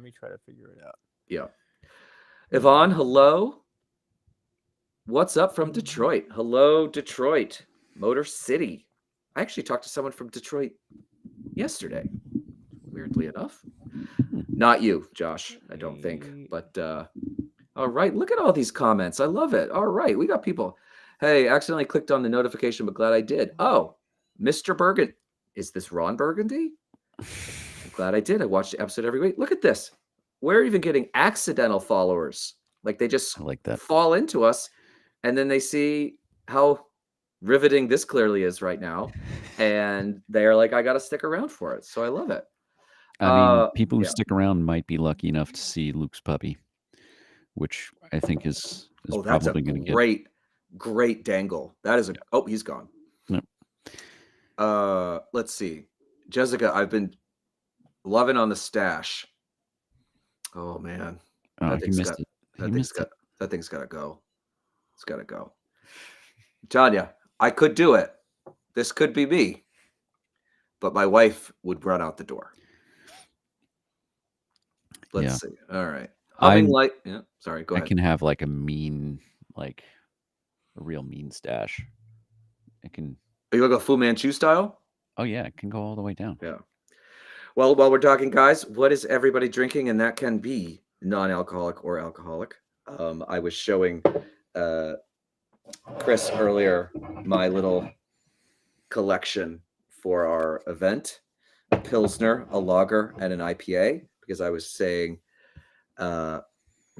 Let me try to figure it out. Yeah. Yvonne, hello. What's up from Detroit? Hello, Detroit, Motor City. I actually talked to someone from Detroit yesterday, weirdly enough. Not you, Josh, I don't think. But all right, look at all these comments. I love it. All right, we got people. Hey, accidentally clicked on the notification, but glad I did. Oh, Mr. Burgundy. Is this Ron Burgundy? I'm glad I did. I watch the episode every week. Look at this. We're even getting accidental followers. Like they just I like that. fall into us, and then they see how riveting this clearly is right now, and they're like, I got to stick around for it. So I love it. I mean, people who stick around might be lucky enough to see Luke's puppy, which I think is that's probably a going to great, great dangle. That is a. Oh, he's gone. Yep. Let's see, Jessica. I've been loving on the stash. Oh man, he missed it. That thing's got to go. It's got to go. Tanya, I could do it. This could be me, but my wife would run out the door. Let's see. All right. Yeah. Sorry. Go ahead. I can have like a real mean stash. It can. Are you like a Fu Manchu style? Oh yeah, it can go all the way down. Yeah. Well, while we're talking, guys, what is everybody drinking? And that can be non-alcoholic or alcoholic. I was showing Chris earlier my little collection for our event: a Pilsner, a lager, and an IPA. Because I was saying, but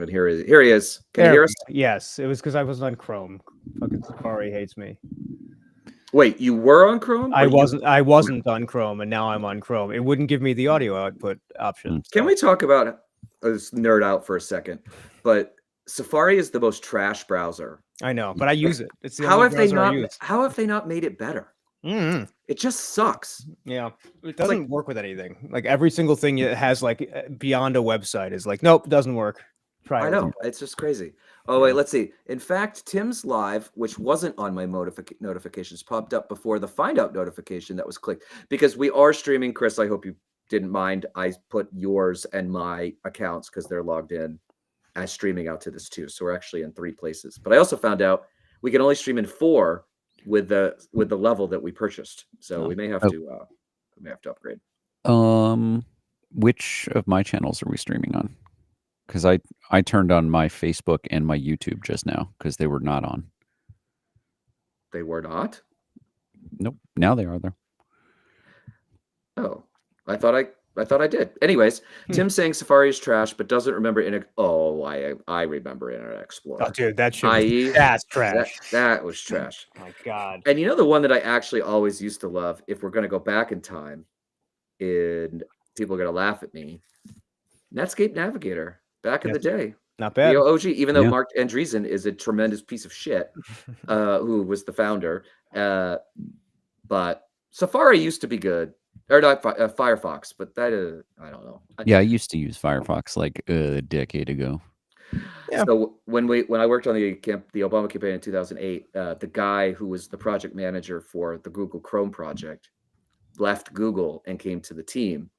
here he is. Can you hear us? Yes, it was because I was on Chrome. Fucking Safari hates me. Wait, you were on Chrome? I wasn't on Chrome, and now I'm on Chrome. It wouldn't give me the audio output option. Can we talk about let's nerd out for a second? But Safari is the most trash browser. I know, but I use it. It's the how only have browser I use. How have they not made it better? Mm-hmm. It just sucks. Yeah, it doesn't work with anything. Like every single thing it has, like beyond a website, is like, nope, doesn't work. Try it. I know, it's just crazy. Oh wait, let's see. In fact, Tim's live, which wasn't on my notifications, popped up before the find out notification that was clicked, because we are streaming. Chris, I hope you didn't mind. I put yours and my accounts because they're logged in as streaming out to this too. So we're actually in 3 places. But I also found out we can only stream in 4 with the level that we purchased. So we may have to upgrade. Which of my channels are we streaming on? Because I turned on my Facebook and my YouTube just now because they were not on. They were not? Nope. Now they are there. Oh, I thought I did. Anyways, Tim's saying Safari is trash, but doesn't remember I remember Internet Explorer. Oh, dude, that's trash. That was trash. Oh my God. And you know the one that I actually always used to love, if we're going to go back in time, and people are going to laugh at me, Netscape Navigator. Back in the day. Not bad. The OG, even though Mark Andreessen is a tremendous piece of shit, who was the founder. But Safari used to be good. Or not Firefox, but that is, I don't know. Yeah, I used to use Firefox like a decade ago. Yeah. So when I worked on the Obama campaign in 2008, the guy who was the project manager for the Google Chrome project left Google and came to the team.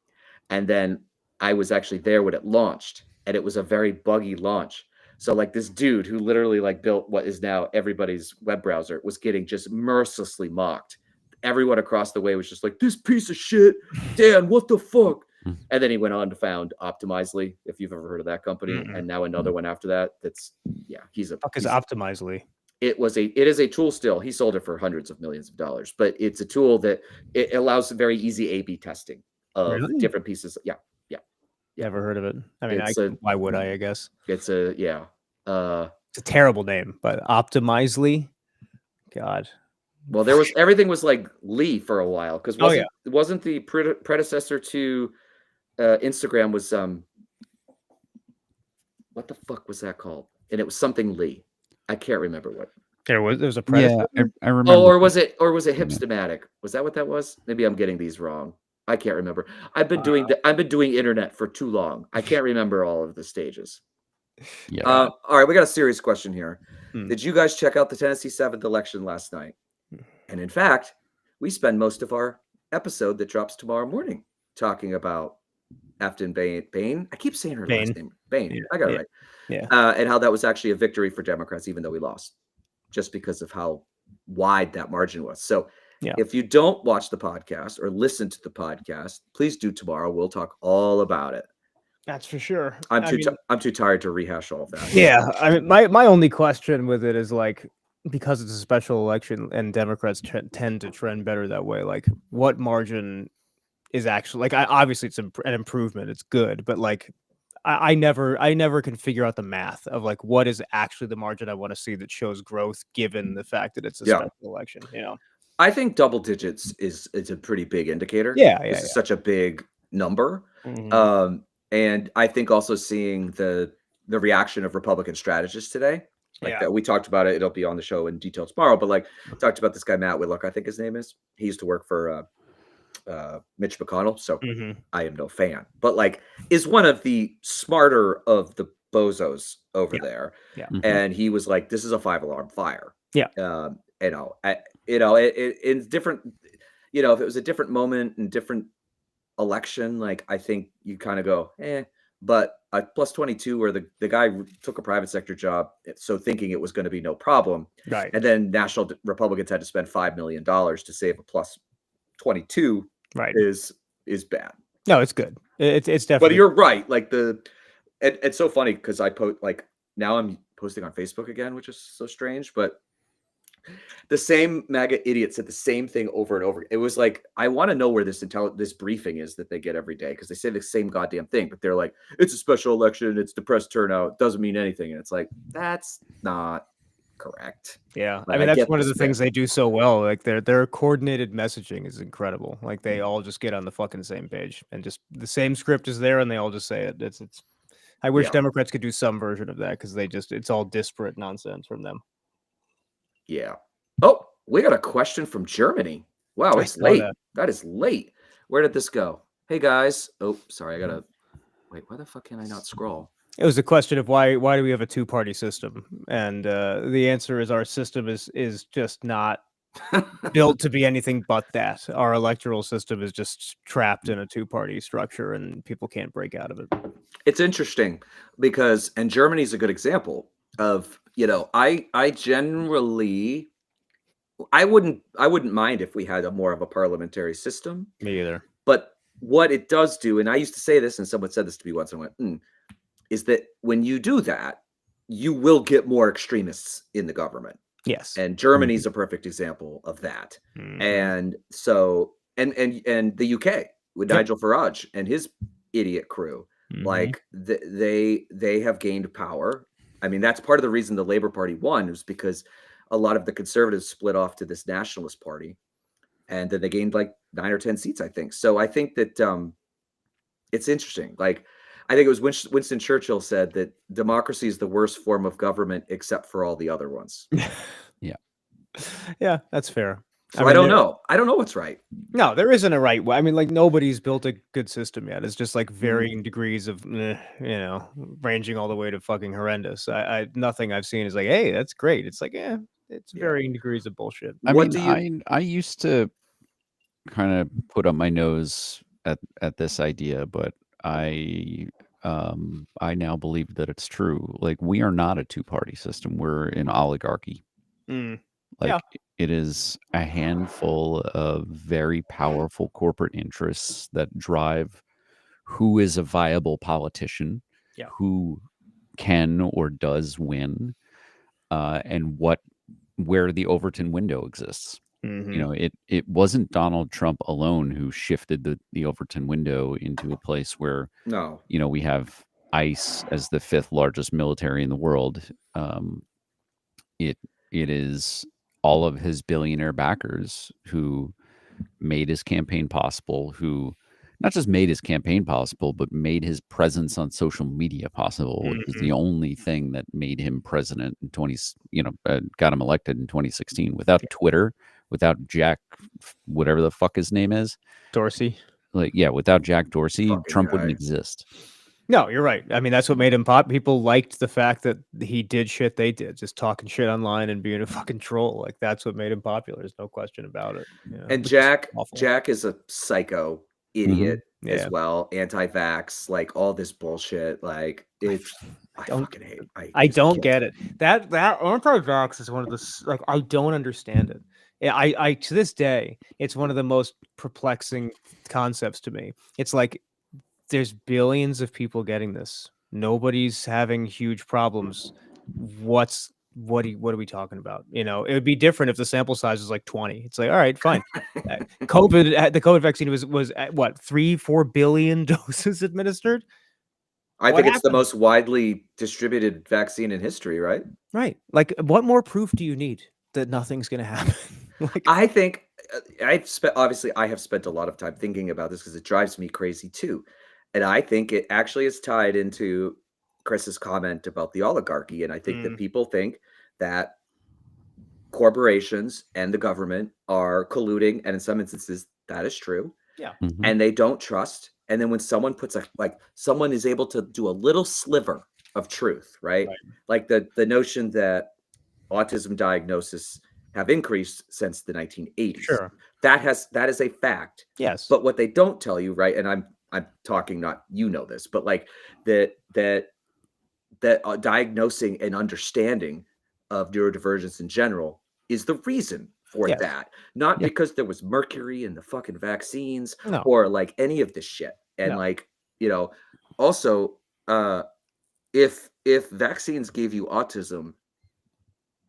And then I was actually there when it launched. And it was a very buggy launch. So like this dude who literally like built what is now everybody's web browser was getting just mercilessly mocked. Everyone across the way was just like, this piece of shit, Dan, what the fuck? And then he went on to found Optimizely, if you've ever heard of that company. And now another one after that. He's Optimizely. It is a tool still. He sold it for hundreds of millions of dollars, but it's a tool that it allows very easy A/B testing of different pieces. Yeah. Never heard of it. I mean, why would I guess. It's a terrible name, but Optimizely. God. Well, everything was like Lee for a while because it wasn't the predecessor to Instagram was what the fuck was that called? And it was something Lee. I can't remember what. There was a predecessor. Yeah, I remember. Oh, or was it Hipstamatic? Was that what that was? Maybe I'm getting these wrong. I can't remember. I've been doing internet for too long. I can't remember all of the stages. Yeah. All right, we got a serious question here. Did you guys check out the Tennessee 7th election last night? And in fact, we spend most of our episode that drops tomorrow morning talking about Afton Bain. I keep saying her Bain. last name. Bain. Yeah, I got it yeah. right. Yeah. And how that was actually a victory for Democrats, even though we lost, just because of how wide that margin was. So Yeah. if you don't watch the podcast or listen to the podcast, please do tomorrow. We'll talk all about it. That's for sure. I'm too tired to rehash all of that. Yeah, I mean, my only question with it is like, because it's a special election and Democrats tend to trend better that way. Like, what margin is actually like? Obviously, it's an improvement. It's good, but like, I never can figure out the math of like what is actually the margin I want to see that shows growth, given the fact that it's a special election. You know, I think double digits is a pretty big indicator. Yeah, This is such a big number. Mhm. And I think also seeing the reaction of Republican strategists today, like that we talked about it. It'll be on the show in detail tomorrow. But like talked about this guy Matt Whitlock, I think his name is. He used to work for Mitch McConnell, so I am no fan. But like, is one of the smarter of the bozos over there. Yeah. And he was like, "This is a 5-alarm fire." Yeah. In different, if it was a different moment and different election, like I think you kind of go, but plus 22 where the guy took a private sector job, so thinking it was going to be no problem. Right. And then national Republicans had to spend $5 million to save a plus 22 Right. is bad. No, it's good. It's definitely. But you're right. Like it's so funny because I now I'm posting on Facebook again, which is so strange, but the same MAGA idiot said the same thing over and over. It was like, I want to know where this briefing is that they get every day, because they say the same goddamn thing, but they're like, it's a special election, it's depressed turnout, doesn't mean anything. And it's like, that's not correct. Yeah, Like, I mean, I that's get one of the the things spin. they do so well. Like their coordinated messaging is incredible. Like they all just get on the fucking same page, and just the same script is there, and they all just say it. It's. I wish Yeah. Democrats could do some version of that, because it's all disparate nonsense from them. Yeah. Oh, we got a question from Germany. Wow, I it's saw late. that. That is late. Where did this go? Hey guys. Oh, sorry. I gotta wait. Why the fuck can I not scroll? It was a question of why do we have a two-party system, and the answer is our system is just not built to be anything but that. Our electoral system is just trapped in a two-party structure, and people can't break out of it. It's interesting because, and Germany's a good example of, I generally, I wouldn't mind if we had more of a parliamentary system, Me either. but what it does do, and I used to say this, and someone said this to me once, and I went, is that when you do that, you will get more extremists in the government. Yes. And Germany's a perfect example of that. Mhm. And so, and the UK with Yep. Nigel Farage and his idiot crew, Mhm. like they have gained power. I mean, that's part of the reason the Labour Party won, was because a lot of the conservatives split off to this nationalist party, and then they gained like 9 or 10 seats, I think. So I think that it's interesting. Like, I think it was Winston Churchill said that democracy is the worst form of government except for all the other ones. Yeah, that's fair. So I mean, don't know. I don't know what's right. No, there isn't a right way. I mean, like, nobody's built a good system yet. It's just like varying degrees of, ranging all the way to fucking horrendous. Nothing I've seen is like, hey, that's great. It's like, it's varying degrees of bullshit. I used to kind of put up my nose at this idea, but I now believe that it's true. Like, we are not a two-party system. We're an oligarchy. Like, it is a handful of very powerful corporate interests that drive who is a viable politician, who can or does win, and where the Overton window exists. It wasn't Donald Trump alone who shifted the Overton window into a place where we have ICE as the 5th largest military in the world. It is all of his billionaire backers who made his campaign possible, who not just made his campaign possible, but made his presence on social media possible, which is the only thing that made him president in got him elected in 2016. Without Twitter, without Jack, whatever the fuck his name is, Dorsey. Without Jack Dorsey, Fucking Trump guy. wouldn't exist. No, you're right. I mean, that's what made him pop. People liked the fact that he did shit they did, just talking shit online and being a fucking troll. Like, that's what made him popular. There's no question about it. And Jack is a psycho idiot Yeah. as well, anti-vax, like all this bullshit. Like it's, I don't- fucking hate. I just don't can't. get it. That anti-vax is one of the like I don't understand it. Yeah, I to this day, it's one of the most perplexing concepts to me. It's like there's billions of people getting this. Nobody's having huge problems. What are we talking about? You know, it would be different if the sample size was like 20. It's like, all right, fine. The COVID vaccine was at what 3-4 billion doses administered. I What think it's the happened? most widely distributed vaccine in history, right? Right. Like, what more proof do you need that nothing's gonna happen? Like, I think I have spent a lot of time thinking about this because it drives me crazy too. And I think it actually is tied into Chris's comment about the oligarchy. And I think that people think that corporations and the government are colluding, and in some instances that is true, Mhm. and they don't trust. And then when someone puts someone is able to do a little sliver of truth, right? Right. Like the notion that autism diagnosis have increased since the 1980s. sure. That is a fact. Yes. But what they don't tell you, right? And I'm talking, not you know this, but like that diagnosing and understanding of neurodivergence in general is the reason for Yes. that, not Yeah. because there was mercury in the fucking vaccines No. or like any of this shit. And No. like, also, if vaccines gave you autism,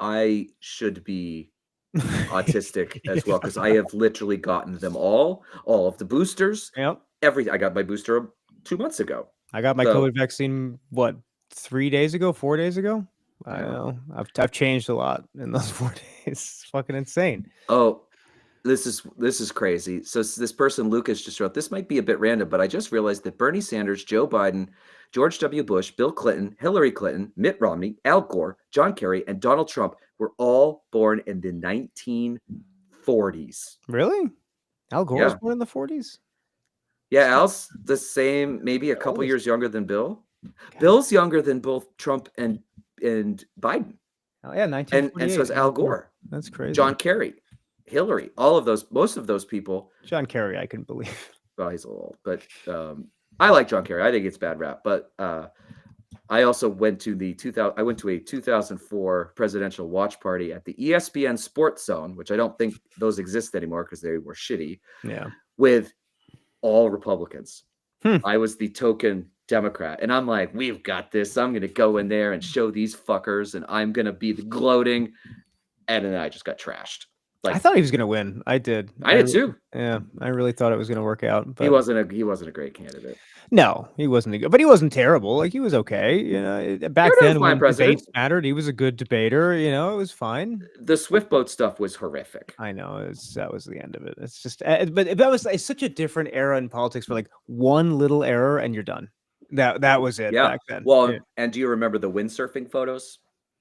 I should be autistic as well, because I have literally gotten them all of the boosters, Yep. I got my booster 2 months ago. I got my So- COVID vaccine, what, 3 days ago, 4 days ago? I Yeah. know. I've changed a lot in those 4 days. It's fucking insane. Oh, this is crazy. So this person, Lucas, just wrote, this might be a bit random, but I just realized that Bernie Sanders, Joe Biden, George W. Bush, Bill Clinton, Hillary Clinton, Mitt Romney, Al Gore, John Kerry, and Donald Trump were all born in the 1940s. Really? Al Gore was Yeah. born in the 40s? Yeah, Al's the same, maybe a couple old is years younger than Bill. God. Bill's younger than both Trump and Biden. Oh, yeah, 1948. And so is Al Gore, That's crazy. John Kerry, Hillary, most of those people. John Kerry, I couldn't believe. Well, he's a little old, but I like John Kerry. I think it's bad rap. But I also went to a 2004 presidential watch party at the ESPN Sports Zone, which I don't think those exist anymore because they were shitty, Yeah. with all Republicans. Hmm. I was the token Democrat, and I'm like, we've got this. I'm going to go in there and show these fuckers, and I'm going to be the gloating. And then I just got trashed. I thought he was gonna win. I did. I did too. Yeah, I really thought it was gonna work out. But He wasn't a great candidate. No, he wasn't good, but he wasn't terrible. Like, he was okay. You know, back You're then not when fine president. debates mattered, he was a good debater. You know, it was fine. The Swift boat stuff was horrific. I know that was the end of it. It's just, but it's such a different era in politics for like one little error and you're done. That was it Yeah. back then. Well, Yeah. and do you remember the windsurfing photos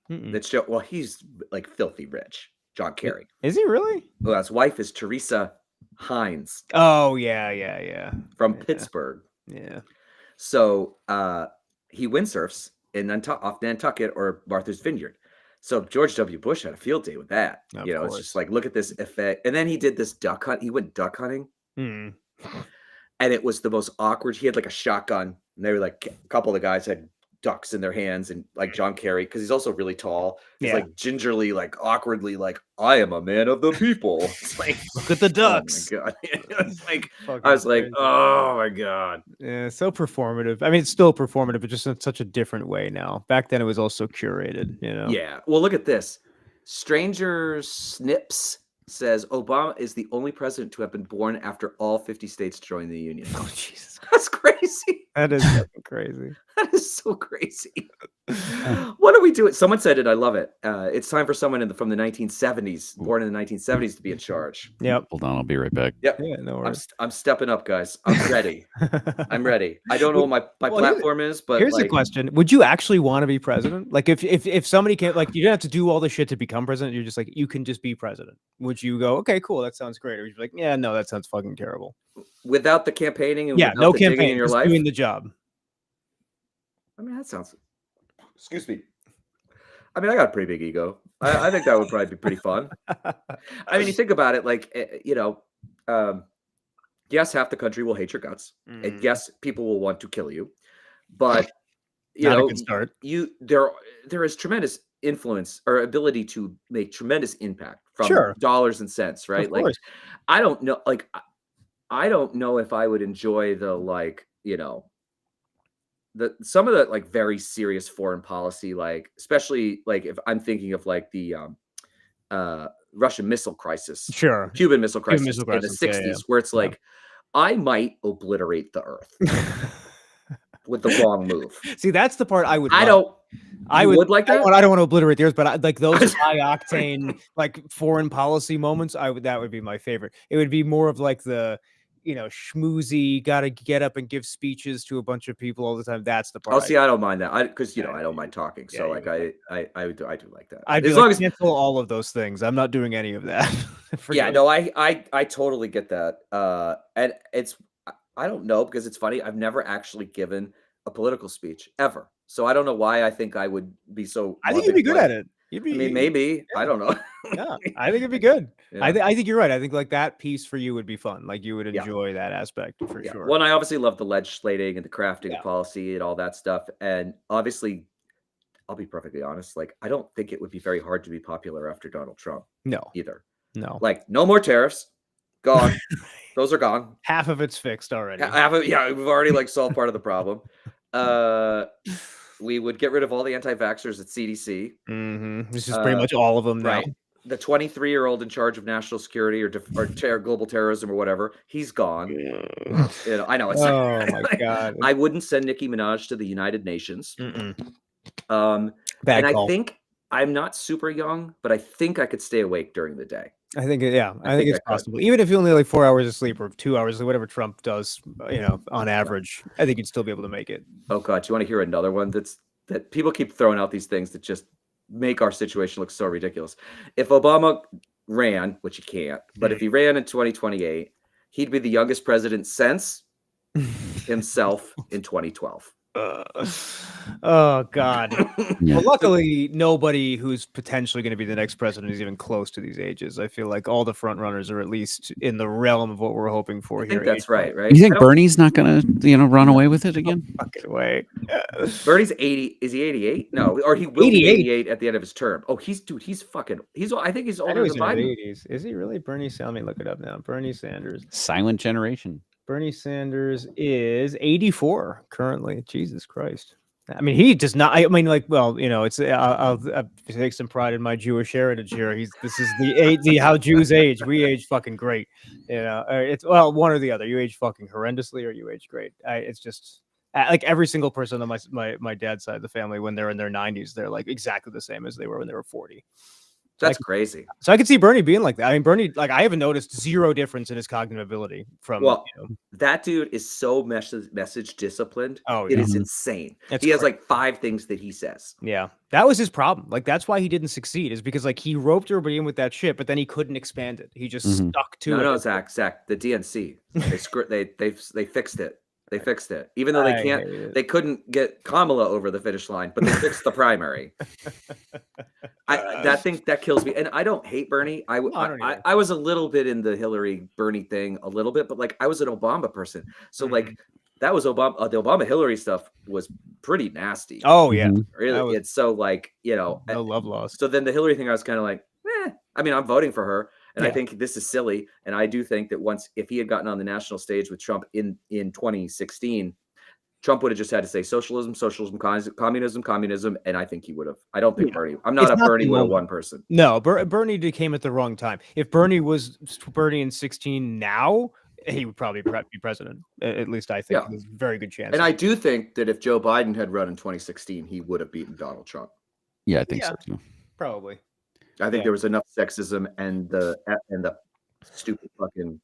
Mm-mm. that show? Well, he's like filthy rich, John Kerry. Is he really? Well, his wife is Teresa Hines Oh yeah. from Yeah. Pittsburgh. Yeah. So he windsurfs off Nantucket or Martha's Vineyard. So George W. Bush had a field day with that. Of It's course. just like, look at this effect. And then he did this duck hunt. He went duck hunting, Mm. and it was the most awkward. He had like a shotgun, and they were like, a couple of the guys had ducks in their hands, and like John Kerry, because he's also really tall. He's Yeah. like gingerly, like awkwardly, like, I am a man of the people. It's like, Look at the ducks. oh my god. It's like, Fucking I was like, crazy. oh my god. Yeah, so performative. I mean, it's still performative, but just in such a different way now. Back then, it was also curated. You know. Yeah. Well, look at this. Stranger Snips says Obama is the only president to have been born after all 50 states joined the union. Oh Jesus, That's crazy. that is fucking crazy. That is so crazy. What are we doing? Someone said it. I love it. It's time for someone from the 1970s, born in the 1970s, to be in charge. Yep. Hold on, I'll be right back. Yep. Yeah. No worries. I'm stepping up, guys. I'm ready. I'm ready. I don't know what my Well, here's- platform is, but Here's like, the question: would you actually want to be president? Like, if somebody came, like, you don't have to do all the shit to become president. You're just like, you can just be president. Would you go, okay, cool, that sounds great, or would you be like, yeah, no, that sounds fucking terrible. without the campaigning and Yeah, without no the digging campaign in your just life. doing the job. I mean, that sounds. Excuse me. I mean, I got a pretty big ego. I think that would probably be pretty fun. I mean, you think about it, like yes, half the country will hate your guts, and Mm, yes, people will want to kill you, but you not a know, good start. there is tremendous influence or ability to make tremendous impact from Sure, dollars and cents, of right? Like, course. I don't know, like I don't know if I would enjoy the like, the some of the like very serious foreign policy, like especially like if I'm thinking of like the Russian missile crisis, Sure. Cuban missile Cuban crisis Missile in the Crisis. Yeah, 60s, where it's yeah, like I might obliterate the earth yeah. with the wrong move. See, that's the part I would I love. don't. You would like that? I don't want to obliterate theirs, but like those high octane like foreign policy moments, that would be my favorite. It would be more of like the schmoozy, got to get up and give speeches to a bunch of people all the time. That's the Oh, part. see, I don't mind that. Because Yeah, I don't mind talking. yeah, So you like would I do like that. I'd be As like, long as cancel all of those things. I'm not doing any of that. yeah, Forget no, I totally get that. And I don't know because it's funny. I've never actually given a political speech ever. So I don't know why I think I would be so I think you'd be good like, at it. You'd I mean, be maybe. I don't know. Yeah, I think it'd be good. Yeah. I think you're right. I think like that piece for you would be fun. Like you would Yeah. enjoy that aspect for Yeah. sure. One, I obviously love the legislating and the crafting Yeah. of policy and all that stuff. And obviously, I'll be perfectly honest. Like, I don't think it would be very hard to be popular after Donald Trump No, either. no. Like, no more tariffs. Gone. Those are gone. Half of it's fixed already. Yeah, we've already like solved part of the problem. We would get rid of all the anti-vaxxers at CDC. This is pretty much all of them now. Right. The 23-year-old in charge of national security or global terrorism or whatever, he's gone. I know it's. Oh my god. I wouldn't send Nicki Minaj to the United Nations. Bad And I call. think I'm not super young, but I think I could stay awake during the day. I think yeah, I think think it's I could. possible. Even if you only like 4 hours of sleep or 2 hours, or whatever Trump does, on average, I think you'd still be able to make it. Oh God, do you want to hear another one that people keep throwing out these things that just make our situation look so ridiculous? If Obama ran, which he can't, but if he ran in 2028, he'd be the youngest president since himself in 2012. Oh God. Yeah. Well, luckily, nobody who's potentially going to be the next president is even close to these ages. I feel like all the front runners are at least in the realm of what we're hoping for I here. think that's right, right? You I think don't- Bernie's not gonna, run away with it again? Fucking way. Bernie's 80. Is he 88? No, or he will 88. be 88 at the end of his term. Oh, he's fucking. I think he's I know older he's than in his Biden. 80s. Is he really? Let me look it up now. Bernie Sanders. Silent generation. Bernie Sanders is 84 currently. Jesus Christ. I mean, he does not. I mean, like, well, it's. I'll take some pride in my Jewish heritage here. This is the how Jews age. We age fucking great. It's one or the other. You age fucking horrendously, or you age great. It's just like every single person on my dad's side of the family, when they're in their 90s, they're like exactly the same as they were when they were 40. That's crazy. So I could see Bernie being like that. I mean, Bernie, like, I haven't noticed zero difference in his cognitive ability from. Well, that dude is so message disciplined. Oh, It yeah. is insane. It's He has crazy. like 5 things that he says. Yeah, that was his problem. Like, that's why he didn't succeed, is because like he roped everybody in with that shit, but then he couldn't expand it. He just stuck to it. No, Zach, the DNC. They fixed it. They fixed it. Even though I hate it. they couldn't get Kamala over the finish line, but they fixed the primary. That kills me. And I don't hate Bernie. I don't either. I was a little bit in the Hillary Bernie thing a little bit, but like I was an Obama person. So like that was Obama. The Obama Hillary stuff was pretty nasty. Oh yeah, Really. It's so like, no love lost. So then the Hillary thing, I was kind of like, I mean, I'm voting for her. And Yeah. I think this is silly. And I do think that if he had gotten on the national stage with Trump in 2016, Trump would have just had to say socialism, communism. And I think he would have. I don't think Bernie. I'm not a Bernie 101 person. No, Bernie came at the wrong time. If Bernie was Bernie in 16 now, he would probably be president. At least I think there's a very good chance. And I do think that if Joe Biden had run in 2016, he would have beaten Donald Trump. Yeah, I think so too. Probably. I think there was enough sexism and the stupid fucking.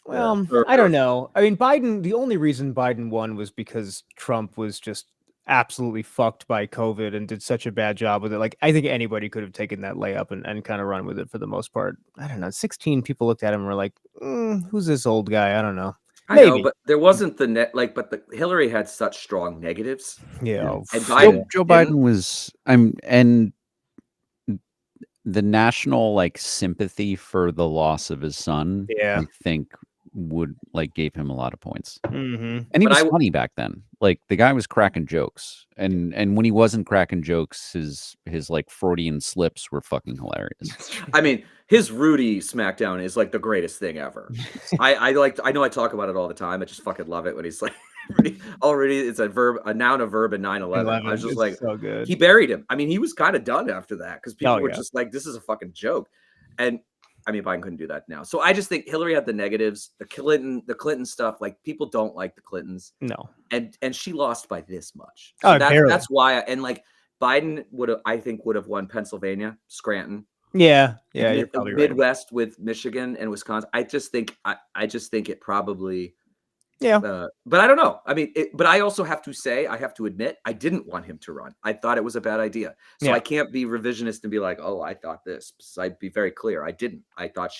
Well, I don't know. I mean, the only reason Biden won was because Trump was just absolutely fucked by COVID and did such a bad job with it. Like, I think anybody could have taken that layup and kind of run with it for the most part. I don't know. 16 people looked at him and were like, who's this old guy? I don't know. I know, but there wasn't but the Hillary had such strong negatives. Yeah. And Biden, Joe Biden was, and the national like sympathy for the loss of his son, Yeah. I think would like gave him a lot of points. Mm-hmm. And he But was I- funny back then. Like the guy was cracking jokes, and when he wasn't cracking jokes, his like Freudian slips were fucking hilarious. I mean, his Rudy SmackDown is like the greatest thing ever. I know I talk about it all the time. I just fucking love it when he's like already it's a noun, a verb, and 9/11. I was just like, so good. he buried him. I mean, he was kind of done after that because people Oh, were yeah. just like, this is a fucking joke. And I mean, Biden couldn't do that now. So I just think Hillary had the negatives, the Clinton stuff. Like people don't like the Clintons, No. and she lost by this much. Oh, So barely. that's why. And like Biden would have won Pennsylvania, Scranton, Yeah. Yeah. You're probably right. Midwest with Michigan and Wisconsin. I just think it probably. Yeah. But I don't know. I mean, but I also have to admit, I didn't want him to run. I thought it was a bad idea. So Yeah. I can't be revisionist and be like, oh, I thought this. So I'd be very clear. I didn't. I thought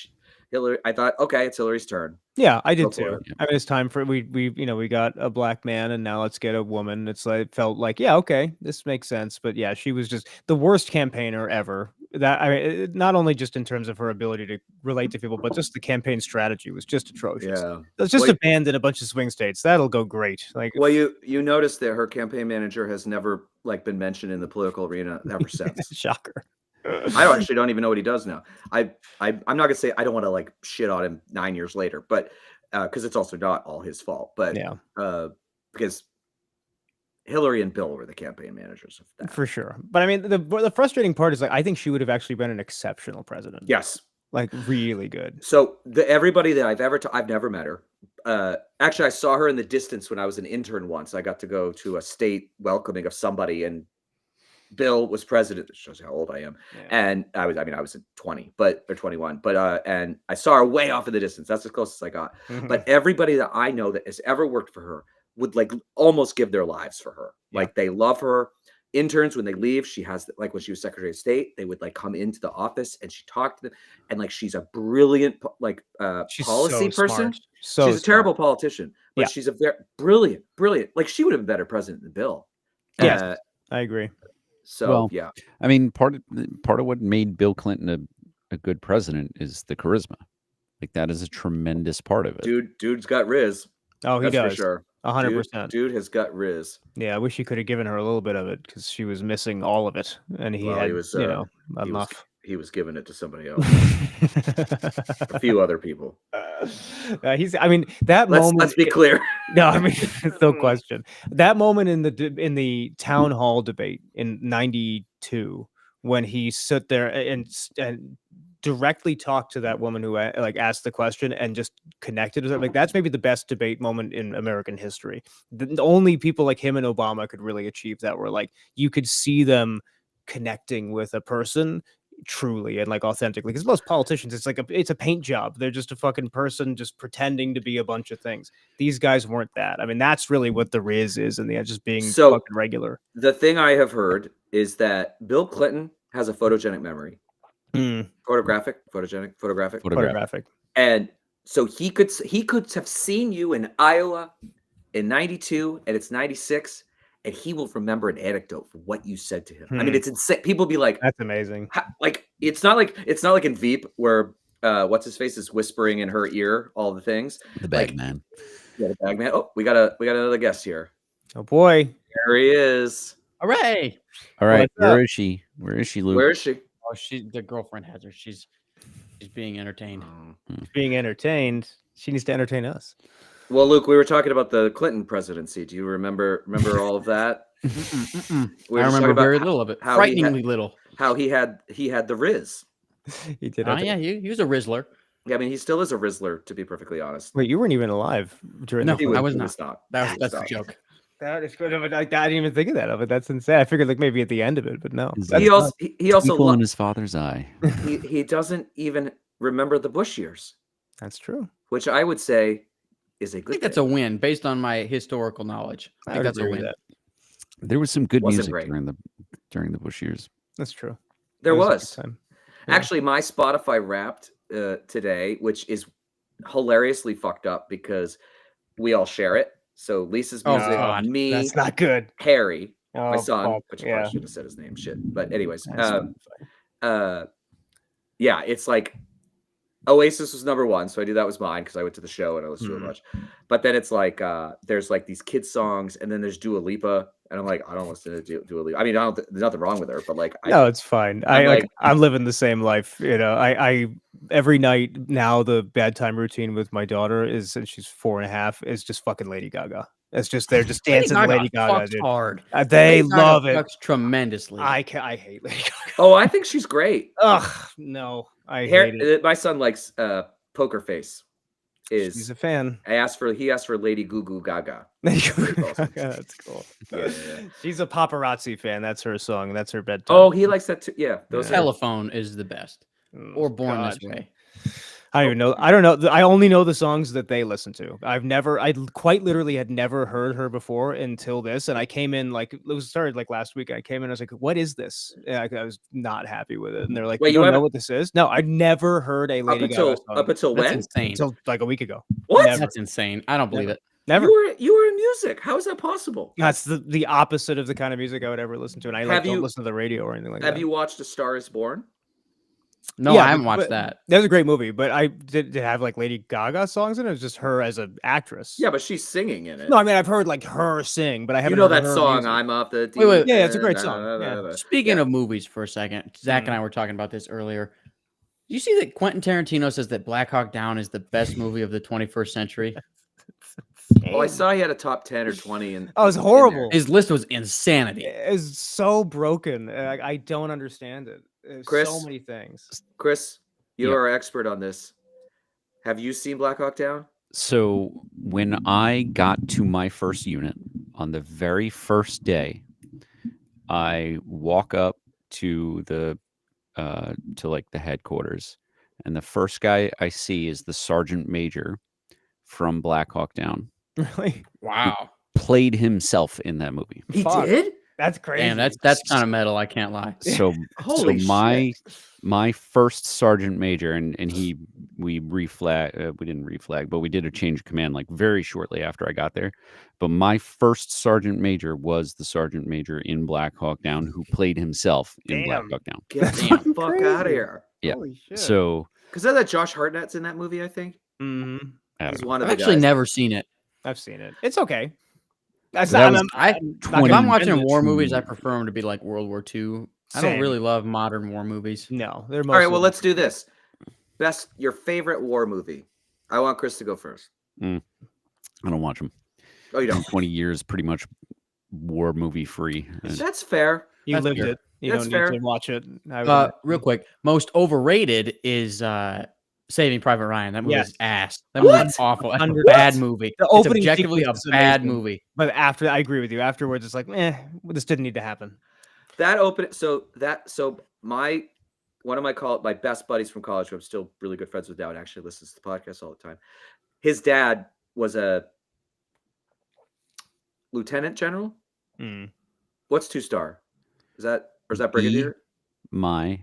Hillary. I thought, okay, it's Hillary's turn. Yeah, I did Go for too. it. I mean, it's time for we we got a black man, and now let's get a woman. It's like it felt like, yeah, okay, this makes sense. But yeah, she was just the worst campaigner ever. That I mean, not only just in terms of her ability to relate to people, but just the campaign strategy was just atrocious. Yeah. Let's just Well, abandon a bunch of swing states. That'll go great. Like, Well, you notice that her campaign manager has never like been mentioned in the political arena ever since. shocker. Actually don't even know what he does now. I'm not gonna say I don't want to like shit on him 9 years later, but because it's also not all his fault. But Yeah, because Hillary and Bill were the campaign managers of that. for sure. But I mean, the frustrating part is like I think she would have actually been an exceptional president. Yes. Like really good. So everybody that I've never met her. Actually, I saw her in the distance when I was an intern once. I got to go to a state welcoming of somebody, and Bill was president. That shows how old I am. Yeah. And I was 20, or 21. But and I saw her way off in the distance. That's as close as I got. But everybody that I know that has ever worked for her would like almost give their lives for her. Yeah. Like they love her. Interns, when they leave, she has like when she was Secretary of State, they would like come into the office and she talked to them, and like she's a brilliant She's policy so person. smart. So She's a terrible politician, but Yeah. she's a very brilliant. Like she would have been better president than Bill. Yes. I agree. So Well, yeah, I mean, part of what made Bill Clinton a good president is the charisma. Like that is a tremendous part of it. dude's got Riz. Oh, he That's does. for sure. 100%. Dude has got Riz. Yeah, I wish he could have given her a little bit of it because she was missing all of it, and he Well, had, he was, enough. He was giving it to somebody else, a few other people. He's. I mean, that moment. Let's be clear. No, I mean, no question. That moment in the town hall debate in '92, when he stood there and directly talked to that woman who like asked the question and just connected with her. Like that's maybe the best debate moment in American history. The only people like him and Obama could really achieve that, were like you could see them connecting with a person truly and like authentically, because most politicians it's a paint job. They're just a fucking person just pretending to be a bunch of things. These guys weren't that. I mean, that's really what the Riz is in the end, just being fucking regular. The thing I have heard is that Bill Clinton has a photogenic memory. Photographic. And so he could have seen you in Iowa in 92 and it's 96, and he will remember an anecdote for what you said to him. I mean, it's insane. People be like, that's amazing. Like it's not like in Veep where what's his face is whispering in her ear all the things. The bag Like, man. Yeah, the bag man. Oh, we got another guest here. Oh boy. There he is. Hooray! All right, What's up? where is she? Where is she, Luke? Where is she? Oh, the girlfriend has her. She's being entertained. Being entertained, she needs to entertain us. Well, Luke, we were talking about the Clinton presidency. Do you remember all of that? We were I just talking remember about very little of it. how he had- Frighteningly little. How he had the Riz. He did. Oh yeah, he was a Rizzler. Yeah, I mean, he still is a Rizzler, to be perfectly honest. Wait, you weren't even alive during No, the I was he not. That's the Stop. joke. That is good. I didn't even think of that. But that's insane. I figured like maybe at the end of it, but no. Is That's He nuts. also Twinkle lo- in his father's eye. he doesn't even remember the Bush years, That's true. which I would say is a I good think that's thing. a win based on my historical knowledge. I I think would that's a agree with win. that. There was some good Wasn't music great. during the Bush years. That's true. There It a good was. time. Yeah. Actually, my Spotify Wrapped today, which is hilariously fucked up because we all share it. So Lisa's Oh, music, God. me, That's not good. Harry, my Oh, son, fuck, which I yeah. probably should have said his name. Shit. But anyways, That's not fine. yeah, it's like Oasis was number one, so I knew that was mine because I went to the show and I listened to it Mhm. much. But then it's like there's like these kids songs, and then there's Dua Lipa, and I'm like, I don't listen to Dua Lipa. I mean, there's nothing wrong with her, but like, No, it's fine. I'm like- I'm living the same life. You know, I every night now the bedtime routine with my daughter is, since she's 4.5, is just fucking Lady Gaga. It's just they're just dancing to Lady Gaga, fucks dude. hard. They Lady Gaga love it. fucks tremendously. I hate Lady Gaga. oh, I think she's great. Ugh, no, I hate it. My son likes Poker Face. He's a fan. He asked for Lady Goo Goo Gaga. That's cool. Yeah. She's a paparazzi fan. That's her song. That's her bedtime. Oh, he likes that too. Yeah, those Yeah. are Telephone is the best. Mm, Or Born God. This Way. I don't even know. I don't know. I only know the songs that they listen to. I quite literally had never heard her before until this. And I came in like, it was started like last week. I came in, I was like, what is this? And I was not happy with it. And they're like, Wait, you you don't know haven't- what this is? No, I'd never heard a Lady Gaga song up until That's when? insane. until like a week ago. What? Never. That's insane. I don't believe it. Never. You were in music. How is that possible? That's the opposite of the kind of music I would ever listen to. And I like, Have don't you- listen to the radio or anything like Have that. you watched A Star Is Born? No, Yeah, I haven't but- watched that. That was a great movie, but I did have like Lady Gaga songs in it. It was just her as an actress. Yeah, but she's singing in it. No, I mean I've heard like her sing, but I you haven't know heard that her song, music. I'm off the Wait, wait. Yeah, it's a great da, song, da, da, yeah. da, da. Speaking Yeah. of movies for a second, Zach and I were talking about this earlier. You see that Quentin Tarantino says that Black Hawk Down is the best movie of the 21st century? Well, I saw he had a top 10 or 20 and Oh, it's horrible. His list was insanity. It's so broken. I don't understand it. There's Chris? so many things. Chris, you Yep. are an expert on this. Have you seen Black Hawk Down? So when I got to my first unit on the very first day, I walk up to the like the headquarters, and the first guy I see is the sergeant major from Black Hawk Down. Really? Wow. Played himself in that movie. He Fuck. did? That's crazy. Damn, that's kind of metal. I can't lie. So Holy my shit. my first sergeant major, and we reflag we didn't reflag, but we did a change of command like very shortly after I got there. But my first sergeant major was the sergeant major in Black Hawk Down who played himself in Black Damn. Hawk Down. Get Damn. the fuck out of Crazy. here. Yeah. Holy shit. So Because that Josh Hartnett's in that movie, I think. Mhm. I He's don't know. one of I've the actually guys. never seen it. I've seen it. It's okay. That's That not, was I- not If gonna I'm watching defend it. war movies, I prefer them to be like World War II. I don't Same. really love modern war movies. No, they're All right, mostly- well, let's do this. Your favorite war movie. I want Chris to go first. I don't watch them. Oh, you don't? 20 years pretty much war movie free. That's fair. You That's lived fair. it. You That's don't fair. need to watch it. I would- Real quick, most overrated is Saving Private Ryan. That movie Yes. is ass. That movie is What? awful. That's a 100%. bad movie. The It's opening objectively a sequence is bad amazing. movie. but after, I agree with you. Afterwards, it's like, this didn't need to happen. That open my one of my best buddies from college, who I'm still really good friends with now, and actually listens to the podcast all the time. His dad was a lieutenant general. Mm. What's 2-star? Is that brigadier? My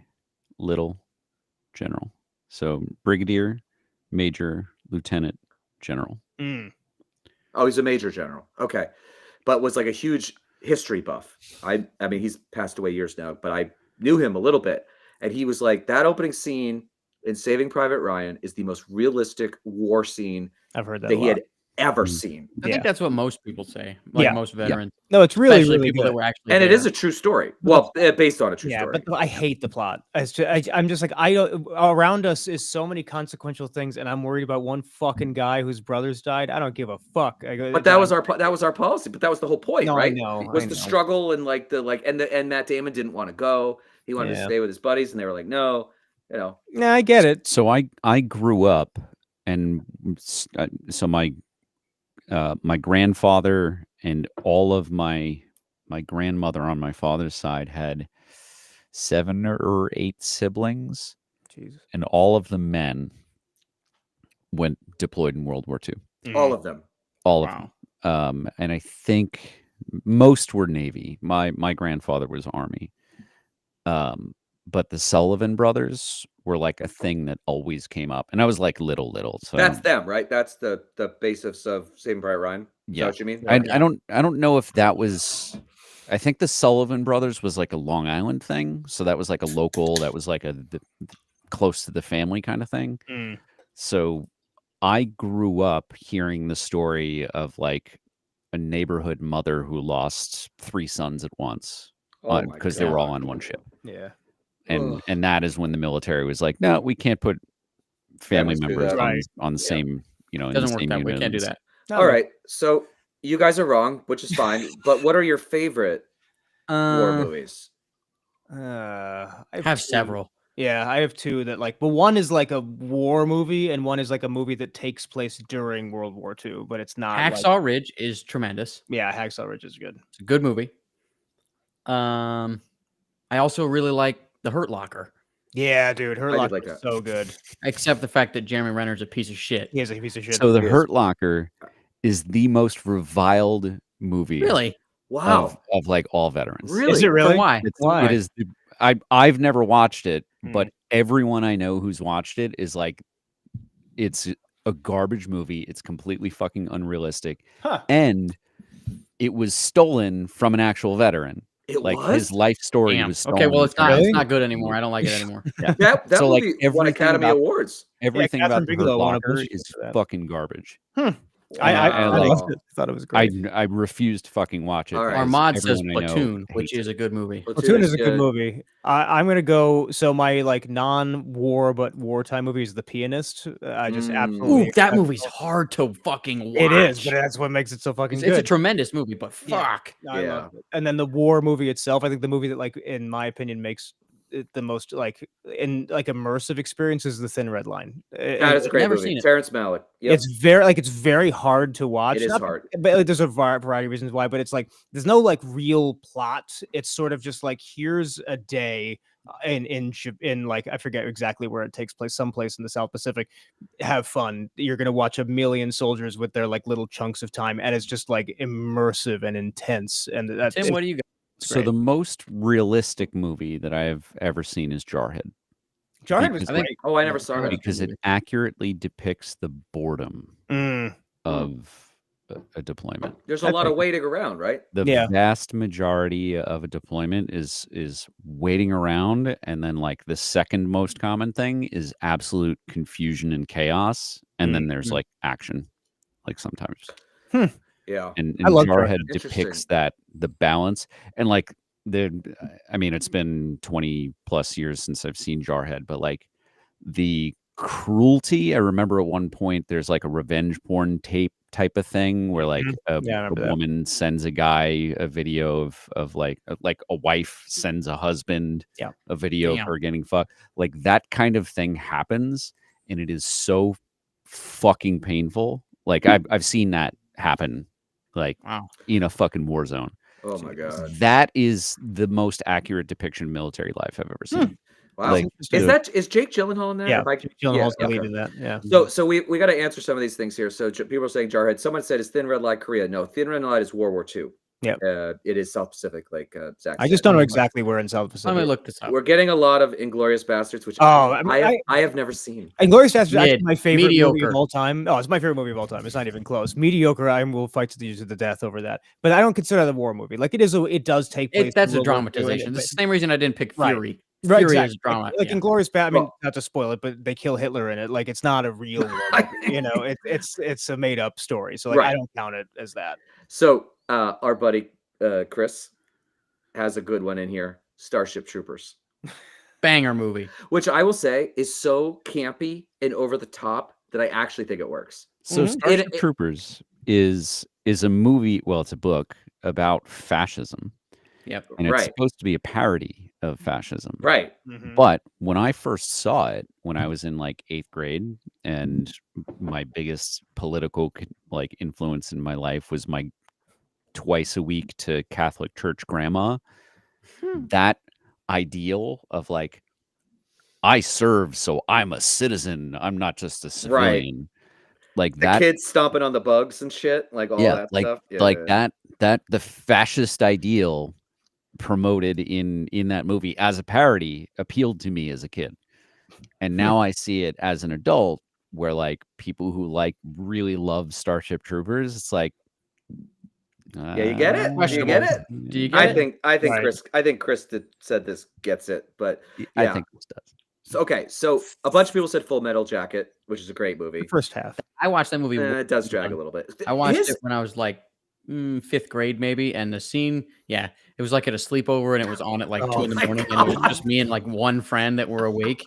little general. So brigadier, major, lieutenant, general. Mm. Oh, he's a major general. Okay, but was like a huge history buff. I mean, he's passed away years now, but I knew him a little bit, and he was like, that opening scene in Saving Private Ryan is the most realistic war scene I've heard that. that a he lot. had ever Mm. seen. I Yeah. think that's what most people say. Like Yeah. most Yeah. veterans, No, it's really, especially really people good. that were actually. And it there. is a true story. Well, based on a true Yeah, story. but I hate the plot. I'm just like, I don't. Around us is so many consequential things, and I'm worried about one fucking guy whose brothers died. I don't give a fuck. But that was our policy. But that was the whole point, No, right? I know. Was I the know. struggle and and Matt Damon didn't want to go. He wanted to Yeah. stay with his buddies, and they were like, no, you know. Nah, I get it. So I grew up, and so my my grandfather and all of my grandmother on my father's side had 7 or 8 siblings, Jesus. and all of the men went deployed in World War II. All of them. All of Wow. them. And I think most were Navy. My grandfather was Army. But the Sullivan brothers were like a thing that always came up, and I was like little. So That's them, right? That's the basis of Saving Private Ryan. Is that Yeah. what you mean? I don't know if that was. I think the Sullivan brothers was like a Long Island thing, so that was like a local. That was like close to the family kind of thing. Mm. So I grew up hearing the story of like a neighborhood mother who lost 3 sons at once Oh my because they were all God. on one ship. Yeah. Ugh. And that is when the military was like, no, we can't put family Families do members that. Right. on the Yeah. same, in the Doesn't work same that way. unit. Can't do that. All right. So you guys are wrong, which is fine. But what are your favorite war movies? I I have two. several. Yeah, I have 2 that like, but one is like a war movie, and one is like a movie that takes place during World War II, but it's not. Like, Hacksaw Ridge is tremendous. yeah, Hacksaw Ridge is good. It's a good movie. I also really like The Hurt Locker, Yeah, dude, Hurt I did Locker like is that. so good. except the fact that Jeremy Renner's a piece of shit. He is a piece of shit. So The Yes. Hurt Locker is the most reviled movie Really? Wow. of like all veterans. Really? Is it really? For why? Why? It is. I've never watched it, Hmm. but everyone I know who's watched it is like, it's a garbage movie. It's completely fucking unrealistic, Huh. and it was stolen from an actual veteran. It Like was? his life story Damn. was stolen. Okay, well it's not. Really? It's not good anymore. I don't like it anymore. That So, like, movie won everything Academy about- Awards. Everything Catherine about The Hurt Bigelow won a Locker bunch of is shit for that. fucking garbage. I Wow. loved it. I thought it was great. I refuse to fucking watch it. All right. because Armand says everyone I know Platoon, which hates is a good movie. Platoon is a good good. movie. I'm gonna go. So my like non-war but wartime movie is The Pianist. I just Mm. absolutely. Ooh, that exceptional. movie's hard to fucking watch. It is, but that's what makes it so fucking it's good. a tremendous movie, but Yeah. fuck. I Yeah. love it. And then the war movie itself, I think the movie that, like, in my opinion, makes it the most like in like immersive experience is The Thin Red Line. That is a great never movie. seen it. Terrence Malick. Yep. It's very hard to watch. It is Not- hard. but like, there's a variety of reasons why. But it's like there's no like real plot. It's sort of just like here's a day in like I forget exactly where it takes place, someplace in the South Pacific. Have fun. You're gonna watch a million soldiers with their like little chunks of time, and it's just like immersive and intense. And that's Tim, what do you got? So great. the most realistic movie that I have ever seen is Jarhead, Jarhead was because- I think- great. Oh, I never saw Jarhead's that. good because it movie. accurately depicts the boredom Mm, of a deployment. There's a lot of waiting around, right? The Yeah. vast majority of a deployment is waiting around, and then like the second most common thing is absolute confusion and chaos, and then there's Mhm. like action, like sometimes. Yeah. And I love Jarhead Jarhead. depicts Interesting. that the balance, and like I mean, it's been 20 plus years since I've seen Jarhead, but like the cruelty. I remember at one point there's like a revenge porn type of thing where like a, Yeah, I a remember that. woman sends a guy a video of like a wife sends a husband Yeah. a video Damn. of her getting fucked. Like that kind of thing happens, and it is so fucking painful. Like I've seen that happen, like Wow. in a fucking war zone. Oh my god. That is the most accurate depiction of military life I've ever seen. Wow. Like, Is Jake Gyllenhaal in that? Yeah, Am I- Jake Gyllenhaal's the okay. lead in that. Yeah. So we got to answer some of these things here. So people are saying Jarhead. Someone said is Thin Red Line Korea? No, Thin Red Line is World War II. Yep. It is South Pacific, like Zach I just said. don't know exactly where in South Let Pacific. me look this up. We're getting a lot of Inglorious Bastards, which Oh, I mean, I have never seen. Inglorious Bastards is actually Mid. my favorite movie Mediocre. of all time. Oh, it's my favorite movie of all time. It's not even close. Mediocre. I will fight to the death over that. But I don't consider that a war movie. Like it is. It does take place. That's in a World War II, dramatization. but- It's the same reason I didn't pick Right. Fury. Right, Fury exactly. is drama. Like yeah. Inglorious Bastards. I mean, Well- not to spoil it, but they kill Hitler in it. Like it's not a real war movie. You know, it's a made up story. So like I Right. don't count it as that. So our buddy Chris has a good one in here. Starship Troopers, Banger movie. which I will say is so campy and over the top that I actually think it works. So Mhm. Starship It- Troopers is a movie. Well, it's a book about fascism, Yep. and it's Right. supposed to be a parody of fascism. Right. Mhm. But when I first saw it, when I was in like 8th grade, and my biggest political like influence in my life was my twice a week to Catholic church grandma, that ideal of like, I serve, so I'm a citizen. I'm not just a Right. civilian. Like The that, kids stomping on the bugs and shit, like all that like stuff. Yeah, like yeah. that the fascist ideal promoted in that movie as a parody appealed to me as a kid, and now I see it as an adult where like people who like really love Starship Troopers, it's like, Yeah, you get it? Do you get it? Do you get I it? think Right. Chris. Chris said this gets it, but I yeah. think this does. So a bunch of people said Full Metal Jacket, which is a great movie. The first half. I watched that movie. It does drag a little bit. I watched His- it when I was like 5th grade, maybe. And the scene, it was like at a sleepover, and it was on at like 2 in the my morning, and it was just me and like one friend that were awake.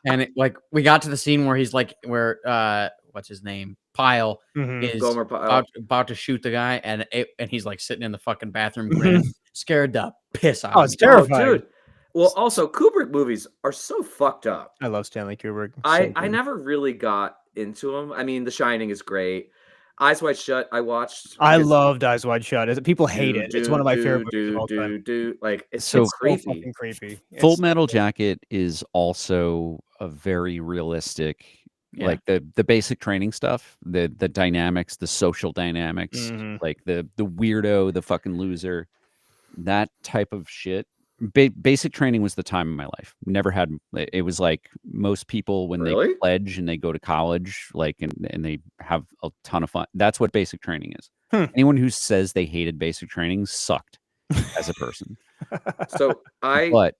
And it, like we got to the scene where he's like, what's his name? Pyle Mhm. is Gomer Pyle. about to shoot the guy, and he's like sitting in the fucking bathroom, grinning, scared the piss out Oh, of it's me. terrifying. dude. Well, also Kubrick movies are so fucked up. I love Stanley Kubrick. I So good. never really got into them. I mean, The Shining is great. Eyes Wide Shut, I watched. I because loved Eyes Wide Shut. People hate it. It's one of my favorite movies of all time. Like it's So- so It's so creepy. fucking creepy. Full It's- Metal Jacket is also a very realistic, Yeah. like the basic training stuff, the dynamics, the social dynamics, Mhm. like the weirdo, the fucking loser, that type of shit. Basic training was the time of my life. Never had it was like most people when Really? they pledge and they go to college, like and they have a ton of fun. That's what basic training is. Anyone who says they hated basic training sucked as a person. So I But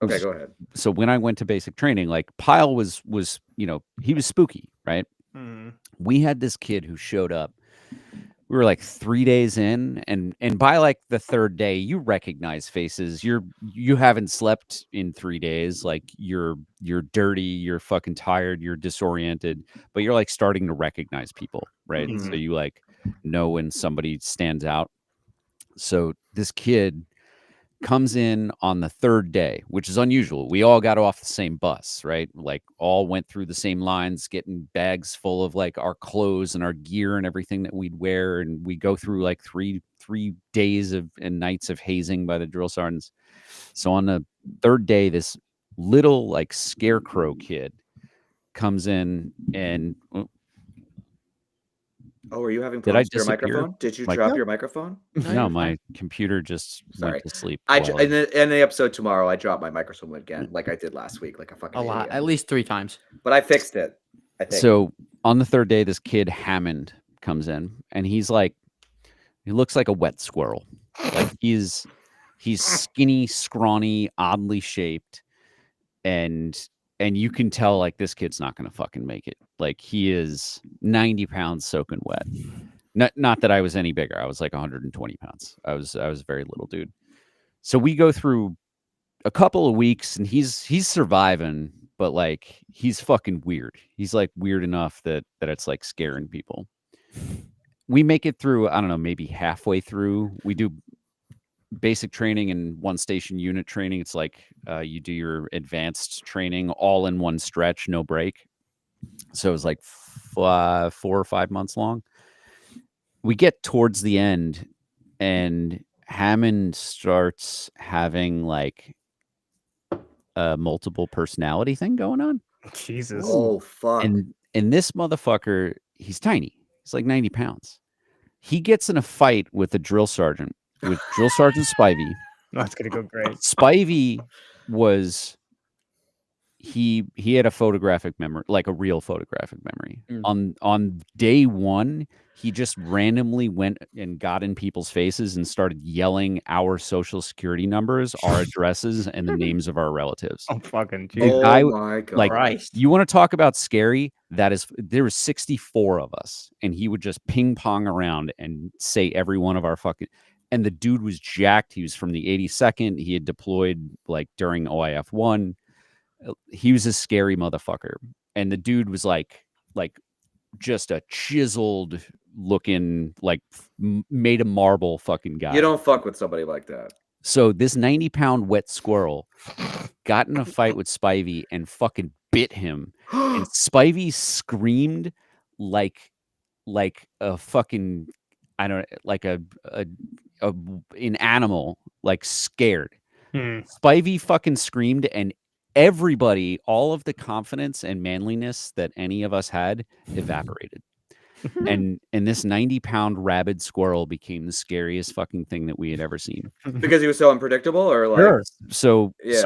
okay, go ahead. so when I went to basic training, like Pyle was he was spooky, right? Mhm. We had this kid who showed up. We were like 3 days in, and by like the third day, you recognize faces. You haven't slept in 3 days. Like you're dirty, you're fucking tired, you're disoriented, but you're like starting to recognize people, right? So Mhm. you like know when somebody stands out. So this kid comes in on the third day, which is unusual. We all got off the same bus, right? Like all went through the same lines, getting bags full of like our clothes and our gear and everything that we'd wear. And we go through like three days and nights of hazing by the drill sergeants. So on the third day, this little like scarecrow kid comes in and Oh, are you having Did I problems with your disappear? microphone? Did you Like- drop No. your microphone? No, no, you're my fine. computer just Sorry. went to sleep. I while in the episode tomorrow, I dropped my microphone again, like I did last week, like a fucking A lot, idiot. at least 3 times. But I fixed it. I think. So on the third day, this kid Hammond comes in, and he looks like a wet squirrel. Like he's skinny, scrawny, oddly shaped, and you can tell like this kid's not gonna fucking make it. Like he is 90 pounds soaking wet. Not that I was any bigger. I was like 120 pounds. I was a very little dude. So we go through a couple of weeks, and he's surviving, but like he's fucking weird. He's like weird enough that it's like scaring people. We make it through, I don't know, maybe halfway through. We do basic training and one station unit training. It's like you do your advanced training all in one stretch, no break. So it was like 4 or 5 months long. We get towards the end, and Hammond starts having like a multiple personality thing going on. Jesus. oh fuck. And this motherfucker, he's tiny. He's like 90 pounds. He gets in a fight with a drill sergeant, with Drill Sergeant Spivey. That's gonna go great. Spivey was he had a photographic memory, like a real photographic memory. On day one, he just randomly went and got in people's faces and started yelling our social security numbers, our addresses, and the names of our relatives. Oh fucking The Jesus. oh guy- my god. like, Christ. You want to talk about scary? There was 64 of us, and he would just ping pong around and say every one of our fucking. And the dude was jacked. He was from the 82nd. He had deployed like during OIF 1. He was a scary motherfucker. And the dude was like just a chiseled looking, like made of marble fucking guy. You don't fuck with somebody like that. So this 90-pound wet squirrel got in a fight with Spivey and fucking bit him. And Spivey screamed like a fucking, I don't know, like an animal, like scared. Hmm. Spivey fucking screamed, and everybody, all of the confidence and manliness that any of us had evaporated. and this 90-pound rabid squirrel became the scariest fucking thing that we had ever seen. Because he was so unpredictable, or like Sure. So Yeah.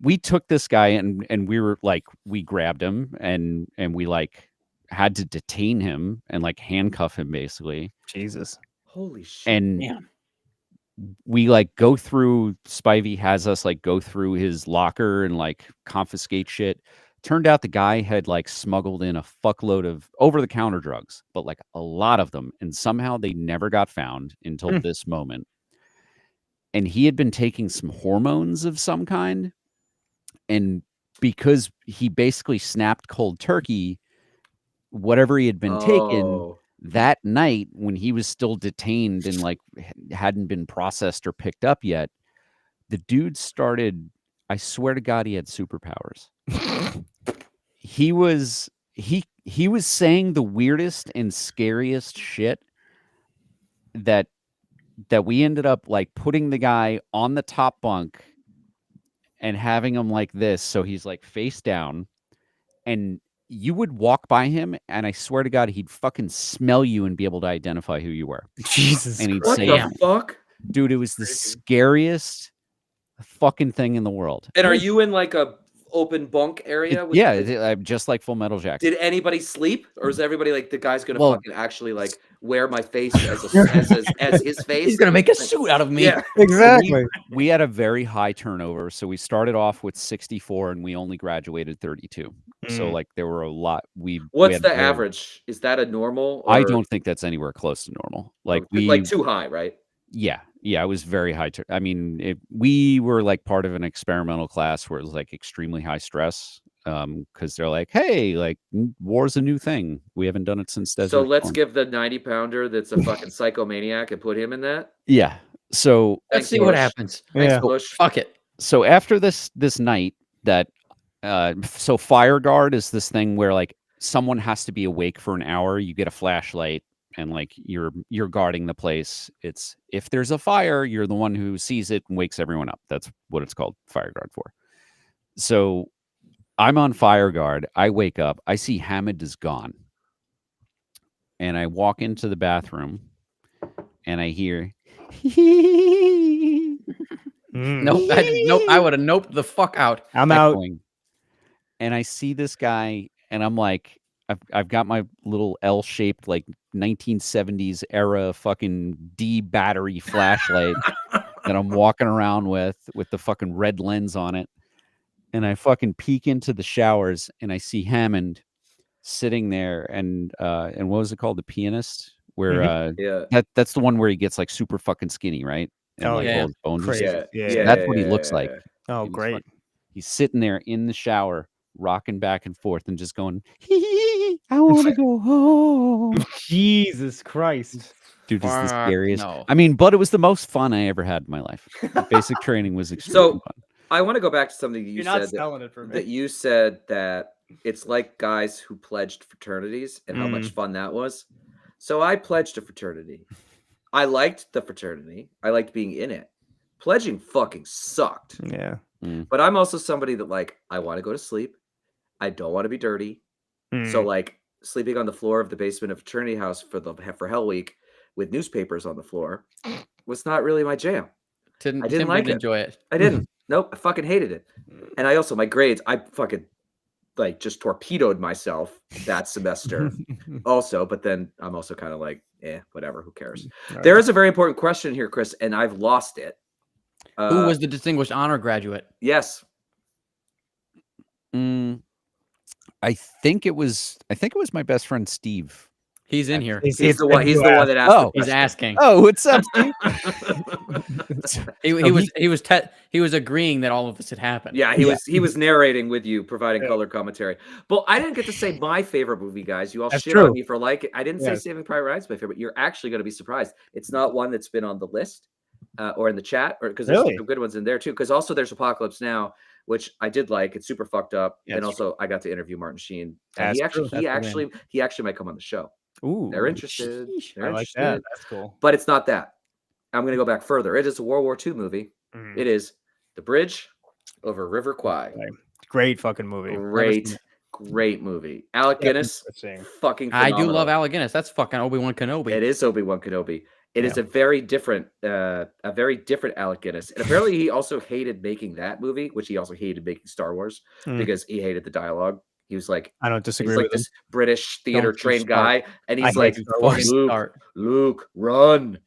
we took this guy and we were like, we grabbed him and we like had to detain him and like handcuff him basically. Jesus. holy shit. And Damn. we like go through. Spivey has us like go through his locker and like confiscate shit. Turned out the guy had like smuggled in a fuckload of over-the-counter drugs, but like a lot of them, and somehow they never got found until Hmm. this moment. And he had been taking some hormones of some kind, and because he basically snapped cold turkey, whatever he had been taking Oh. that night when he was still detained and like hadn't been processed or picked up yet, the dude started, I swear to God, he had superpowers. He was saying the weirdest and scariest shit that we ended up like putting the guy on the top bunk and having him like this, so he's like face down, and you would walk by him and I swear to God he'd fucking smell you and be able to identify who you were. Jesus And he'd What say, the fuck? dude, it was the Crazy. scariest fucking thing in the world. And are you in like a open bunk area? Yeah, just like Full Metal Jacket. Did anybody sleep, or is everybody like the guy's gonna Well- fucking actually like wear my face as his face? He's gonna make a suit out of me. Yeah. Exactly. We had a very high turnover, so we started off with 64 and we only graduated 32. So Mm. like there were a lot. We What's had the very- average? Is that a normal? I or- don't think that's anywhere close to normal. Like or- we like too high, right? Yeah, it was very high. I mean, we were like part of an experimental class where it was like extremely high stress, because they're like, hey, like war's a new thing. We haven't done it since Desert So let's Storm." give the 90-pounder that's a fucking psychomaniac and put him in that. Yeah. So Let's Thanks, see what Bush. happens. Thanks, Yeah. Bush. Fuck it. so after this night that so fire guard is this thing where like someone has to be awake for an hour. You get a flashlight and like you're guarding the place. It's if there's a fire, you're the one who sees it and wakes everyone up. That's what it's called, fire guard for. So I'm on fire guard. I wake up. I see Hammond is gone. And I walk into the bathroom and I hear Nope. I would have noped the fuck out. I'm out. echoing. And I see this guy and I'm like, I've got my little L-shaped like 1970s era fucking D battery flashlight that I'm walking around with the fucking red lens on it. And I fucking peek into the showers and I see Hammond sitting there and what was it called? The Pianist? Where Yeah. that's the one where he gets like super fucking skinny, right? And Oh, like yeah. all his bones. Crazy. Yeah. Yeah. That's what he looks like. Oh, He was great. fucking- He's sitting there in the shower, rocking back and forth and just going, I want to go home. Jesus Christ. Dude, is the Fuck scariest. no. I mean, but it was the most fun I ever had in my life. Basic training was extremely fun. I want to go back to something you You're said not that, selling it for me. that you said that it's like guys who pledged fraternities and how Mm. much fun that was. So I pledged a fraternity. I liked the fraternity. I liked being in it. Pledging fucking sucked. Yeah. But I'm also somebody that like I want to go to sleep. I don't want to be dirty. So Mm. like sleeping on the floor of the basement of fraternity house for Hell Week with newspapers on the floor was not really my jam. I didn't Tim like didn't it. enjoy it. I didn't. Nope. I fucking hated it. And I also my grades, I fucking like just torpedoed myself that semester also, but then I'm also kind of like, whatever, who cares? All There right. is a very important question here, Chris, and I've lost it. Who was the distinguished honor graduate? Yes. I think it was my best friend Steve. He's in here. He's the one that asked. Oh. the He's question. asking. Oh, what's up, Steve? He was agreeing that all of this had happened. Yeah, he was narrating with you, providing Yeah. color commentary. But I didn't get to say my favorite movie, guys. You all That's shit true. on me for like it. I didn't say Yes. Saving Private Ryan's my favorite. You're actually going to be surprised. It's not one that's been on the list or in the chat, or because there's Really? some good ones in there too. Because also there's Apocalypse Now, which I did like. It's super fucked up, Yeah, and it's also I got to interview Martin Sheen. And That's he actually true. That's the he actually might come on the show. Ooh. They're interested. They're I like interested. that. That's cool. But it's not that. I'm going to go back further. It is a World War II movie. Mm. It is The Bridge over River Kwai. Great fucking movie. Great movie. Alec Yeah, Guinness, interesting. fucking I do phenomenal. love Alec Guinness. That's fucking Obi-Wan Kenobi. It is Obi-Wan Kenobi. It is Yeah. a very different Alec Guinness. And apparently he also hated making that movie, which he also hated making Star Wars Hmm. because he hated the dialogue. He was like, I don't he's disagree like with him. this British theater Don't you trained start. guy. And I he's hate like, Star Wars. Luke, Start. Luke, run.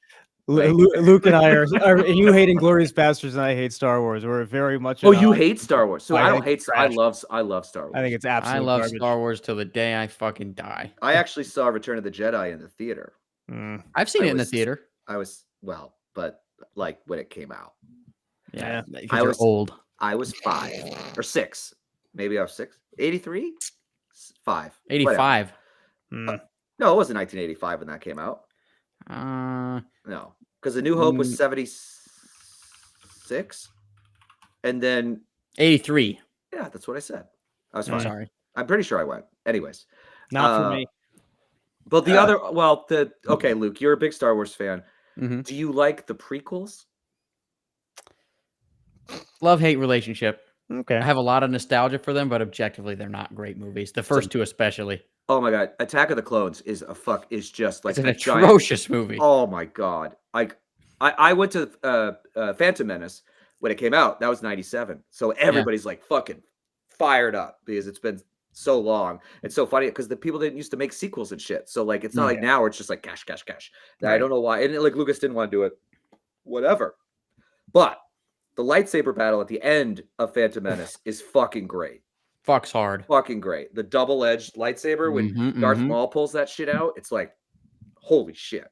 Like- Luke and I are you hate Inglourious Bastards and I hate Star Wars. We're very much. Oh, at you odds. hate Star Wars. So I I don't think hate. it's trash. I love Star Wars. I think it's I absolute love garbage. Star Wars till the day I fucking die. I actually saw Return of the Jedi in the theater. Mm. I've seen I it in the was- theater. But like when it came out, Yeah, Yeah. because I you're was- old. I was 5 or 6. Maybe I was 6. 83? 5. Whatever. 85. Mm. No, it wasn't 1985 when that came out. No, because The New Hope was 76, and then 83. yeah, that's what I said. I was Mm. fine. Sorry. I'm pretty sure I went. Anyways, Not for Uh, me. but the other, well, okay, Luke, you're a big Star Wars fan. Mhm. Do you like the prequels? Love-hate relationship. Okay. I have a lot of nostalgia for them, but objectively, they're not great movies. The first two, especially. Oh my god, Attack of the Clones is just like It's an a giant. atrocious movie. Oh my god, like I went to Phantom Menace when it came out. That was 97. So everybody's like fucking fired up because it's been so long. It's so funny because the people didn't used to make sequels and shit. So like it's not like now where it's just like cash. I don't know why. And like Lucas didn't want to do it. Whatever. But the lightsaber battle at the end of Phantom Menace is fucking great. Fuck's hard. Fucking great. The double-edged lightsaber when Mhm, Darth mhm. Maul pulls that shit out, it's like holy shit.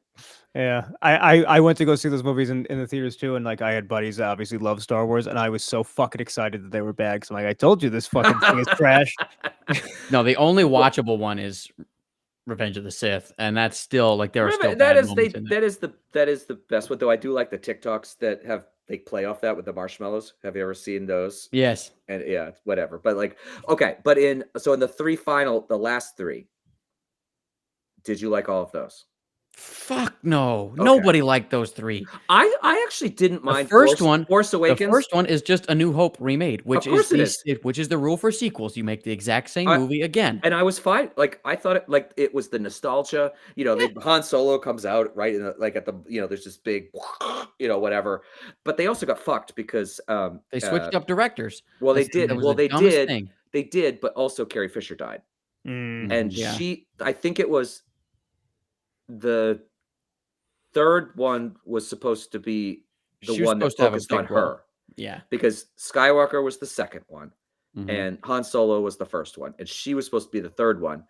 Yeah, I went to go see those movies in the theaters too, and like I had buddies that obviously love Star Wars, and I was so fucking excited that they were bad. Cause I'm like, I told you this fucking thing is trash. No, the only watchable one is Revenge of the Sith, and that's still like there are still That bad is moments in there. that is the best one though. I do like the TikToks that they play off that with the marshmallows. Have you ever seen those? Yes. And yeah, whatever. But like, okay, but in the last 3, did you like all of those? Fuck no. Okay. Nobody liked those 3. I actually didn't mind first Force, one- Force The Awakens. first one is just A New Hope remade, which course it which is the rule for sequels. You make the exact same I- movie again. And I was fine. Like I thought it was the nostalgia. You know, Han Solo comes out right in the, like at the there's this big whatever. But they also got fucked because They switched up directors. Well, they That did. was Well, the they dumbest did. thing. They did, but also Carrie Fisher died. Mm. And Yeah. I think it was the third one was supposed to be the She was one that supposed to have a focused on big role. her Yeah. because Skywalker was the second one Mhm. and Han Solo was the first one and she was supposed to be the third one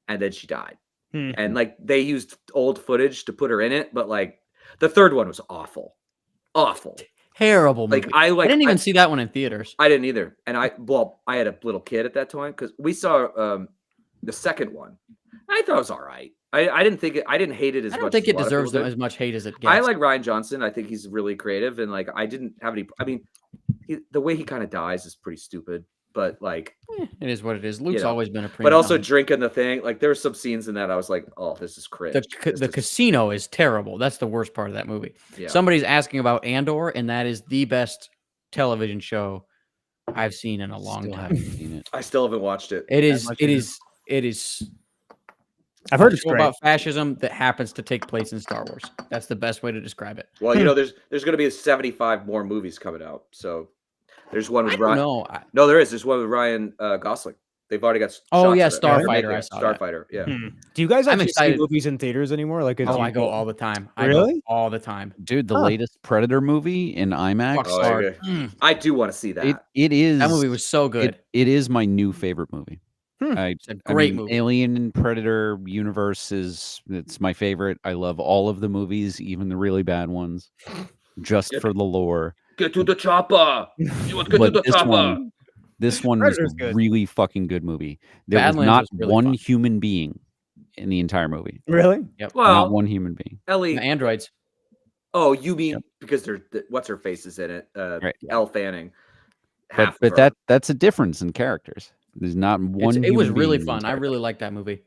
and then she died. Hmm. And like they used old footage to put her in it, but like the third one was awful. Awful. Terrible movie. Like I didn't even see that one in theaters. I didn't either. And I had a little kid at that time because we saw the second one. I thought it was all right. I didn't hate it as much. I don't think as a it lot of deserves people did. as much hate as it gets. I like Ryan Johnson. I think he's really creative, and like I didn't have any. I mean, the way he kind of dies is pretty stupid. But like, It is what it is. Luke's know, always been a prima but also donna. drinking the thing. Like there were some scenes in that I was like, oh, this is cringe. the casino is terrible. That's the worst part of that movie. Yeah. Somebody's asking about Andor, and that is the best television show I've seen in a long Still time. haven't seen it. I still haven't watched it. It is. much It as- is. It is. I've heard a it's show great. about fascism that happens to take place in Star Wars. That's the best way to describe it. Well, there's going to be 75 more movies coming out. So there's one I with don't Ryan. know. No, there is. There's one with Ryan Gosling. They've already got. Oh, shots yeah, of it. They're Starfighter, making I it. saw that. Starfighter. Yeah. Do you guys I'm actually see excited. movies in theaters anymore? Like, Oh, I go all the time. I Really? go all the time. Dude, the Huh. latest Predator movie in IMAX. Fuck Oh, hard. okay. Mm, I do want to see that. It is that movie was so good. it is my new favorite movie. It's a great movie. Alien and Predator universe it's my favorite. I love all of the movies, even the really bad ones, just Yep. for the lore. Get to the chopper. You want to get to But the this chopper. one was Predator's a good. really fucking good movie. There was Badlands not was really one fun. human being in the entire movie. Really? Not Well, one human being. Ellie. The androids. Oh, you mean because what's her face is in it? Right. Elle Fanning. Half But of her. that's a difference in characters. There's not one. It was human really being in the fun. I entire really liked that movie.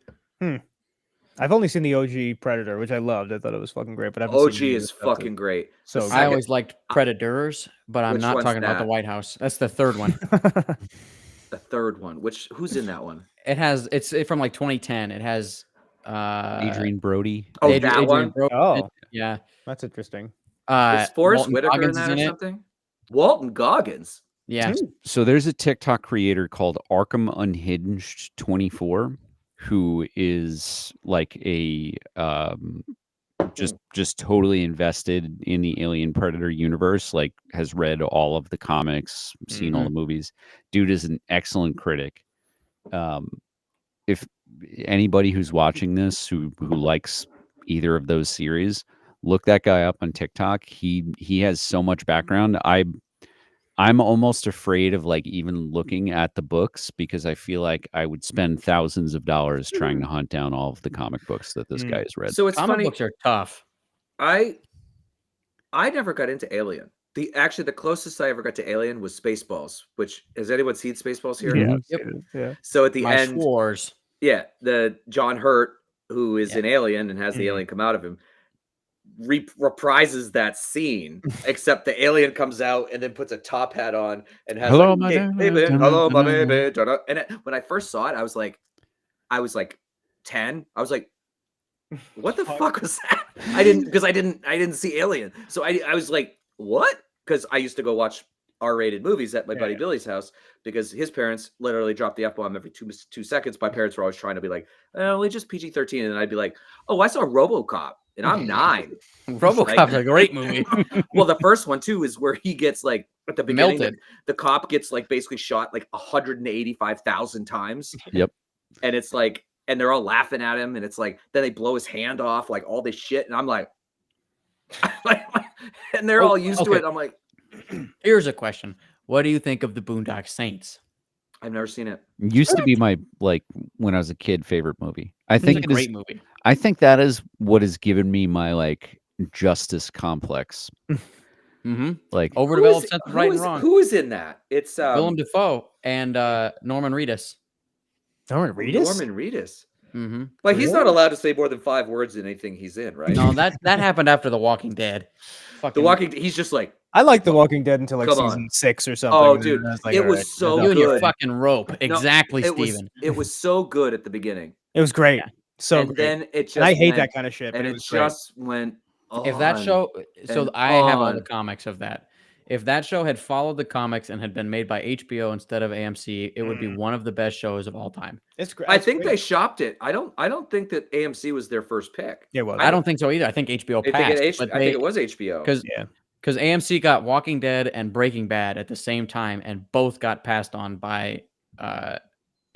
I've only seen the OG Predator, which I loved. I thought it was fucking great. But I haven't OG seen any of is the stuff that- fucking great. so. The I second- always liked Predators, but I'm Which not one's talking about the that? White House. That's the third one. The third one. Who's in that one? It's from like 2010. It has Adrian Brody. Oh, Adrian- that Adrian one. Brody. Oh, yeah. that's interesting. Is Forrest Walton Whitaker in Goggins that is or it. something? Walton Goggins. Yeah. So there's a TikTok creator called Arkham Unhinged 24 who is like a just totally invested in the Alien Predator universe, like has read all of the comics, seen all the movies. Dude is an excellent critic. If anybody who's watching this who likes either of those series, look that guy up on TikTok. He has so much background. I'm almost afraid of like even looking at the books because I feel like I would spend thousands of dollars trying to hunt down all of the comic books that this guy has read. So it's Comic funny. books are tough. I never got into Alien. The closest I ever got to Alien was Spaceballs, which has anyone seen Spaceballs here? Yeah. Yep. Yeah. So at the My end, Schwarz. yeah, the John Hurt, who is Yeah. an alien and has the Mhm. alien come out of him, reprises that scene, except the alien comes out and then puts a top hat on and has Hello, like, my "Hey, baby, baby, hello, my dun-dun-dun-dun." baby. dun-dun." And when I first saw it, I was like 10. I was like, what the fuck was that? I didn't see Alien. So I was like, what? Because I used to go watch R-rated movies at my buddy Yeah. Billy's house because his parents literally dropped the F-bomb every 2 seconds. My parents were always trying to be like, only just PG-13. And I'd be like, oh, I saw RoboCop and I'm 9. RoboCop's a great movie. Well, the first one too is where he gets like at the beginning, Melted. the cop gets like basically shot like 185,000 times. Yep. And it's like, and they're all laughing at him, and it's like, then they blow his hand off, like all this shit, and I'm like, and they're all used to okay. it. I'm like, Here's a question. What do you think of the Boondock Saints? I've never seen it. Used to be my like when I was a kid favorite movie. I think It's a it is. great movie. I think that is what has given me my like justice complex. Mm-hmm. Like Overdeveloped sense of right and wrong. Who is in that? It's Willem Dafoe and Norman Reedus. Norman Reedus? Norman Reedus. Mm-hmm. Like he's not allowed to say more than 5 words in anything he's in, right? No, that happened after The Walking Dead. The Walking. He's just like, I like The Walking Dead until like Come season on. 6 or something. Oh, and then dude, I like, it all was right, so enough. You and your good. fucking rope. Exactly, it was, Steven. it was so good at the beginning, It was great. So and great. then it just. And I hate went, that kind of shit. But and it it was great. just went. If that on. show, so and I have all the on. comics of that. If that show had followed the comics and had been made by HBO instead of AMC, it would be one of the best shows of all time. It's great. I think they shopped it. I don't think that AMC was their first pick. Yeah, well, I don't think so either. I think HBO I passed. think it was HBO. Because AMC got Walking Dead and Breaking Bad at the same time, and both got passed on by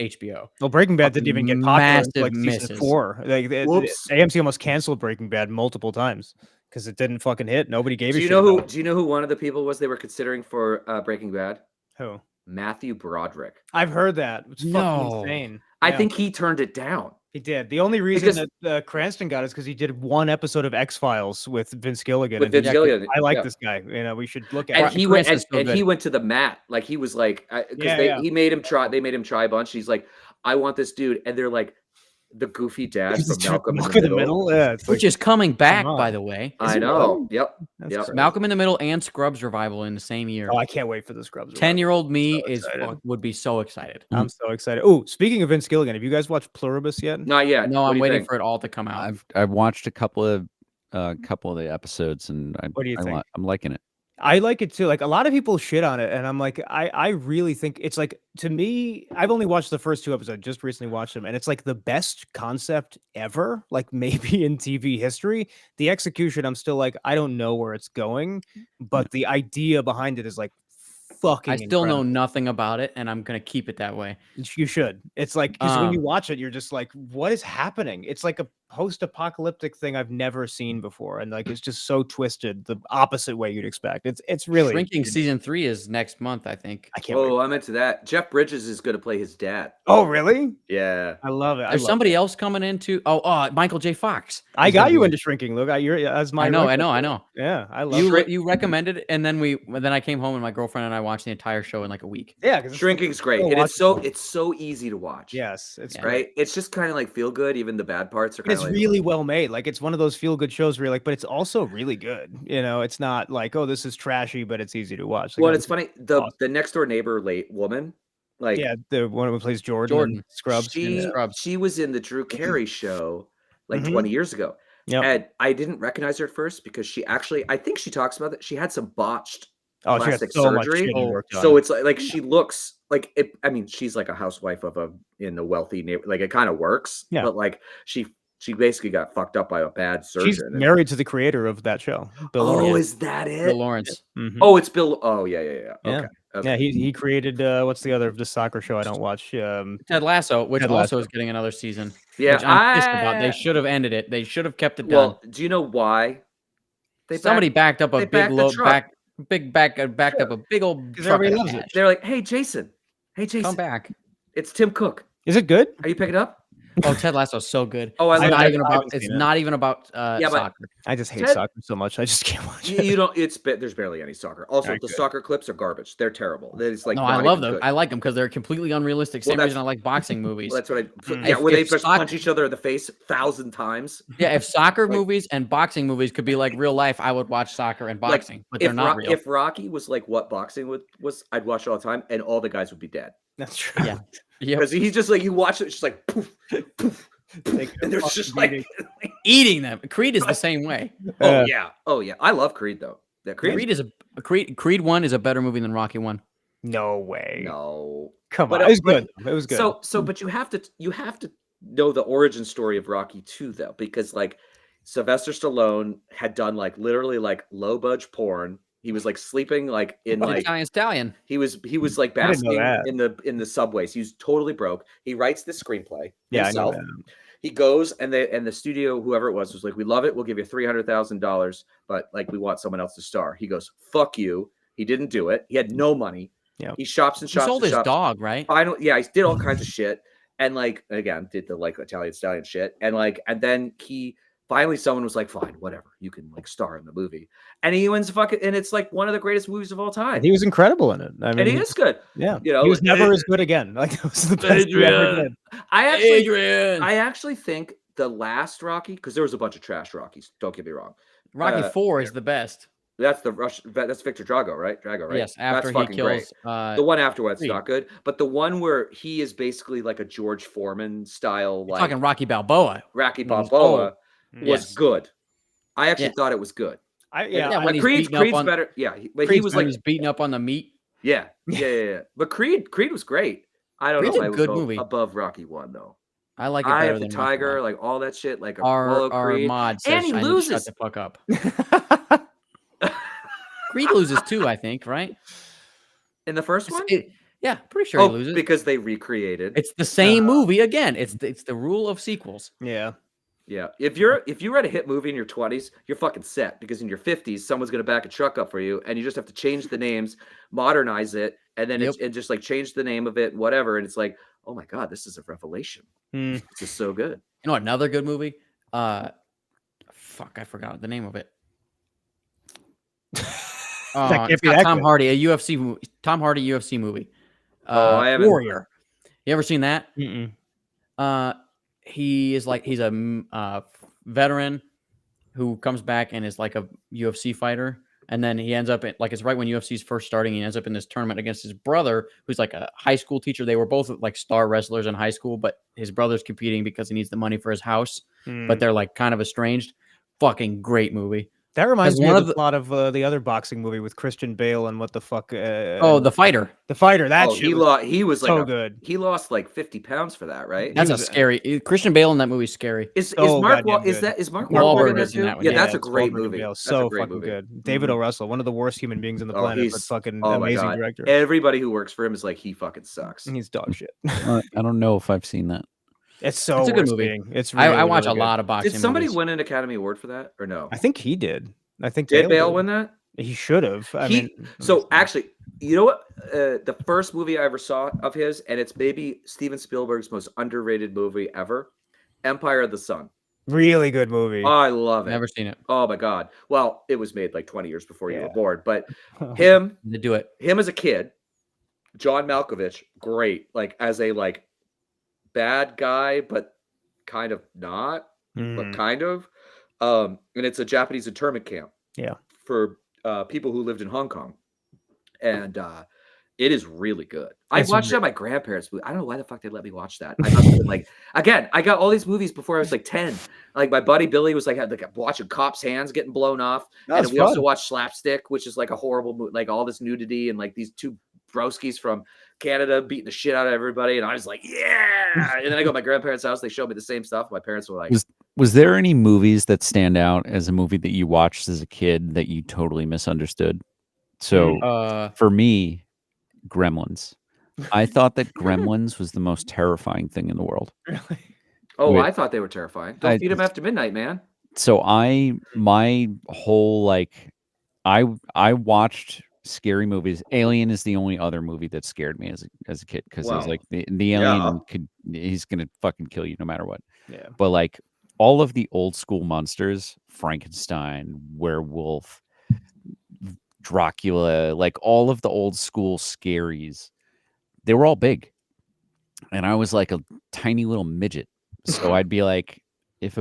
HBO. Well, Breaking Bad didn't even get popular Massive until like season misses. 4. Like Whoops. AMC almost canceled Breaking Bad multiple times because it didn't fucking hit. Nobody gave a Do you shit. know who? about it. Do you know who one of the people was they were considering for Breaking Bad? Who? Matthew Broderick. I've heard that. It's fucking No. insane. I Yeah, think he turned it down. he did. The only reason Because- that Cranston got it is because he did one episode of X-Files with Vince Gilligan. With and Vince Vince- Gilligan, I like yeah. this guy. You know, we should look And at he him. went Cranston's so and he good. went to the mat. Like he was like, because Yeah. he made him try. They made him try a bunch. He's like, I want this dude, and they're like, the goofy dad from Malcolm in the Middle. Yeah, it's Which like, is coming back, on. by the way. I it know. Yep. that's Yep. crazy. Malcolm in the Middle and Scrubs revival in the same year. Oh, I can't wait for the Scrubs. 10-year-old me so is excited. would be so excited. I'm so excited. Oh, speaking of Vince Gilligan, have you guys watched Pluribus yet? Not yet. No, What do I'm you waiting think? for it all to come out. I've watched a couple of the episodes and What do you think? I'm liking it. I like it too. Like a lot of people shit on it, and I'm like, I really think it's like, to me, I've only watched the first 2 episodes, just recently watched them, and it's like the best concept ever, like maybe in TV history. The execution, I'm still like, I don't know where it's going, but the idea behind it is like fucking I still know incredible. nothing about it, and I'm gonna keep it that way. You should. It's like, because when you Um, watch it, you're just like, what is happening? It's like a post-apocalyptic thing I've never seen before, and like it's just so twisted, the opposite way you'd expect. It's really Shrinking season 3 is next month, I think. I can't wait. Oh, I'm into that. Jeff Bridges is going to play his dad. Oh, really? Yeah. I love it. There's somebody else coming into. Michael J. Fox. I is got gonna you be- into Shrinking. Look, you're as my. I know. Yeah, I love it. You recommended it, and then I came home and my girlfriend and I watched the entire show in like a week. Yeah, because Shrinking's great, and it's so easy to watch. Yes, it's Yeah. great. Right. It's just kind of like feel good. Even the bad parts are And kind it's of like, really well made. Like it's one of those feel good shows where you're like, but it's also really good. You know, it's not like, oh, this is trashy, but it's easy to watch. Like, Well, no, it's funny. The awesome. next door neighbor, late woman, like yeah, the one who plays Jordan. in Scrubs. she Scrubs. she was in the Drew Carey show like Mhm. 20 years ago. Yep. And I didn't recognize her at first because she actually, I think she talks about that. She had some botched Oh, she got plastic so much surgery. shit worked on. So it's like she looks like it. I mean, she's like a housewife in the wealthy neighbor. Like it kind of works, Yeah. but like she She basically got fucked up by a bad surgeon. She's married to the creator of that show, Bill Oh, Lawrence. is that it? Bill Lawrence. Mhm. Oh, it's Bill. Oh, yeah. Yeah. Okay. Yeah, he created what's the other the soccer show I don't watch? Ted Lasso, which Ted also Lasso. is getting another season. Yeah, Which I'm pissed about. They should have ended it. They should have kept it done. Well, do you know why? Somebody backed up a they big backed the load, truck. backed up a big old 'Cause truck everybody of loves it. cash. They're like, hey, Jason, Come back. it's Tim Cook. Is it good? Are you picking up? Oh, Ted Lasso is so good. Oh, I It's love not it. even I about. haven't It's seen it. not even about but- soccer. I just hate Ted- soccer so much. I just can't watch You, it. you don't. There's barely any soccer. Also, Alright, the good. soccer clips are garbage. They're terrible. It's like No, not I love even them. good. I like them because they're completely unrealistic. Well, Same that's- reason I like boxing movies. Well, that's what I. Mm. Yeah, where they If just soc- punch each other in the face 1,000 times. Yeah, if soccer Like- movies and boxing movies could be like real life, I would watch soccer and Like, boxing, but they're If not real. if Rocky was like what boxing was, I'd watch it all the time, and all the guys would be dead. That's true. Yeah. Yep. Because he's just like you watch it, it's just like poof, poof, Take poof, a and there's fucking just like, beating. Eating them. Creed is the same way. oh yeah. I love Creed though. That Creed is Creed 1 is a better movie than Rocky 1. No way. no. Come But, on. It was but- good. It was good. So, but you have to know the origin story of Rocky too, though, because like Sylvester Stallone had done like literally like low budge porn. He was like sleeping like in The like Italian Stallion. he was like I didn't know basking that. in the subways. He was totally broke. He writes the screenplay yeah, I know himself. that. He goes and the studio, whoever it was like, we love it. We'll give you $300,000, but like we want someone else to star. He goes, fuck you. He didn't do it. He had no money. Yeah. He shops and He shops. sold and his shops. dog, right? Finally, yeah, he did all kinds of shit, and like again, did the like Italian Stallion shit, and then he finally someone was like, fine, whatever, you can like star in the movie, and he wins fucking, and it's like one of the greatest movies of all time, And he was incredible in it. I mean, and he is good. Yeah. You know, he was never it- as good again. Like it was the best he ever Adrian. did. I actually think the last Rocky, because there was a bunch of trash Rockies. Don't get me wrong. Rocky 4 is the best. That's that's Victor Drago, right? Yes, after That's he fucking great. kills The one afterwards Creed. not good, but the one where he is basically like a George Foreman style, you're like talking Rocky Balboa. Rocky when he's Balboa old. was Yes. good. I actually Yes. thought it was good. Yeah, when But he's Creed's beating up on- better. Yeah, but he Creed's was when like, he's beating up on the meat. yeah. But Creed was great. I don't Creed's know a if I would good go movie. above Rocky 1 though. I like it Eye better of the than Rocky Tiger, 1. like all that shit, like Apollo Our Creed. mod says And he I need to loses. shut the fuck up. Creed loses too, I think, right? In the first one? Yeah, pretty sure he loses. Because they recreated. It's the same movie again. It's the rule of sequels. Yeah. Yeah. If you read a hit movie in your 20s, you're fucking set, because in your 50s, someone's gonna back a truck up for you, and you just have to change the names, modernize it, and then Yep. and just like change the name of it, whatever. And it's like, oh my god, this is a revelation. Hmm. This is so good. You know another good movie? Fuck, I forgot the name of it. That can't It's be got that Tom good. Hardy, a UFC movie. Tom Hardy UFC movie. I haven't- Warrior. You ever seen that? Mm-mm. He's a veteran who comes back and is like a UFC fighter, and then he ends up in, like, it's right when UFC's first starting. He ends up in this tournament against his brother, who's like a high school teacher. They were both like star wrestlers in high school, but his brother's competing because he needs the money for his house. Mm. But they're like kind of estranged. Fucking great movie. That reminds me one of of the plot of the other boxing movie with Christian Bale and what the fuck? Oh, The Fighter. the fighter. That Oh, shit he was lost. He was like so good. He lost like 50 pounds for that, right? That's a was- scary. Christian Bale in that movie is scary. Is so Mark goddamn is good. that is Mark Wahlberg Wahlberg in that is in too? that one, Yeah, yeah. that's a it's great Wahlberg and movie. Bale. That's So a great fucking movie. good. David O. Russell, one of the worst human beings on the Oh, planet, but he's- fucking Oh my amazing god! director. Everybody who works for him is like, he fucking sucks. He's dog shit. I don't know if I've seen that. It's so It's a good worth movie. seeing. It's I really, watch really a lot of boxing Did somebody movies. win an Academy Award for that or no? I think he did. I think Did Taylor Bale win that? He should have. I He- mean, So actually, you know what? The first movie I ever saw of his, and it's maybe Steven Spielberg's most underrated movie ever, Empire of the Sun. really good movie. I love it. Never seen it. Oh my god! Well, it was made like 20 years before you Yeah. were born, but him To do it. as a kid, John Malkovich, great. Like as a like bad guy, but kind of not, but Mm. kind of. And it's a Japanese internment camp. Yeah. For people who lived in Hong Kong, and it is really good. I It's watched it at my grandparents' movie. I don't know why the fuck they let me watch that. I must have been like, again, I got all these movies before I was like 10. Like my buddy Billy was like, had like watching cops' hands getting blown off, and That's we also fun. watched Slapstick, which is like a horrible movie, like all this nudity and like these two broskies from Canada beating the shit out of everybody, and I was like, yeah. And then I go to my grandparents' house. They showed me the same stuff. My parents were like, Was there any movies that stand out as a movie that you watched as a kid that you totally misunderstood? So for me, Gremlins. I thought that Gremlins was the most terrifying thing in the world. Really? Oh, Wait, I thought they were terrifying. Don't I feed them just- after midnight, man. So my whole I watched scary movies. Alien is the only other movie that scared me as a kid because it was Well, like the alien he's gonna fucking kill you no matter what. Yeah. But like all of the old school monsters, Frankenstein, werewolf, Dracula, like all of the old school scaries, they were all big. And I was like a tiny little midget. So I'd be like, if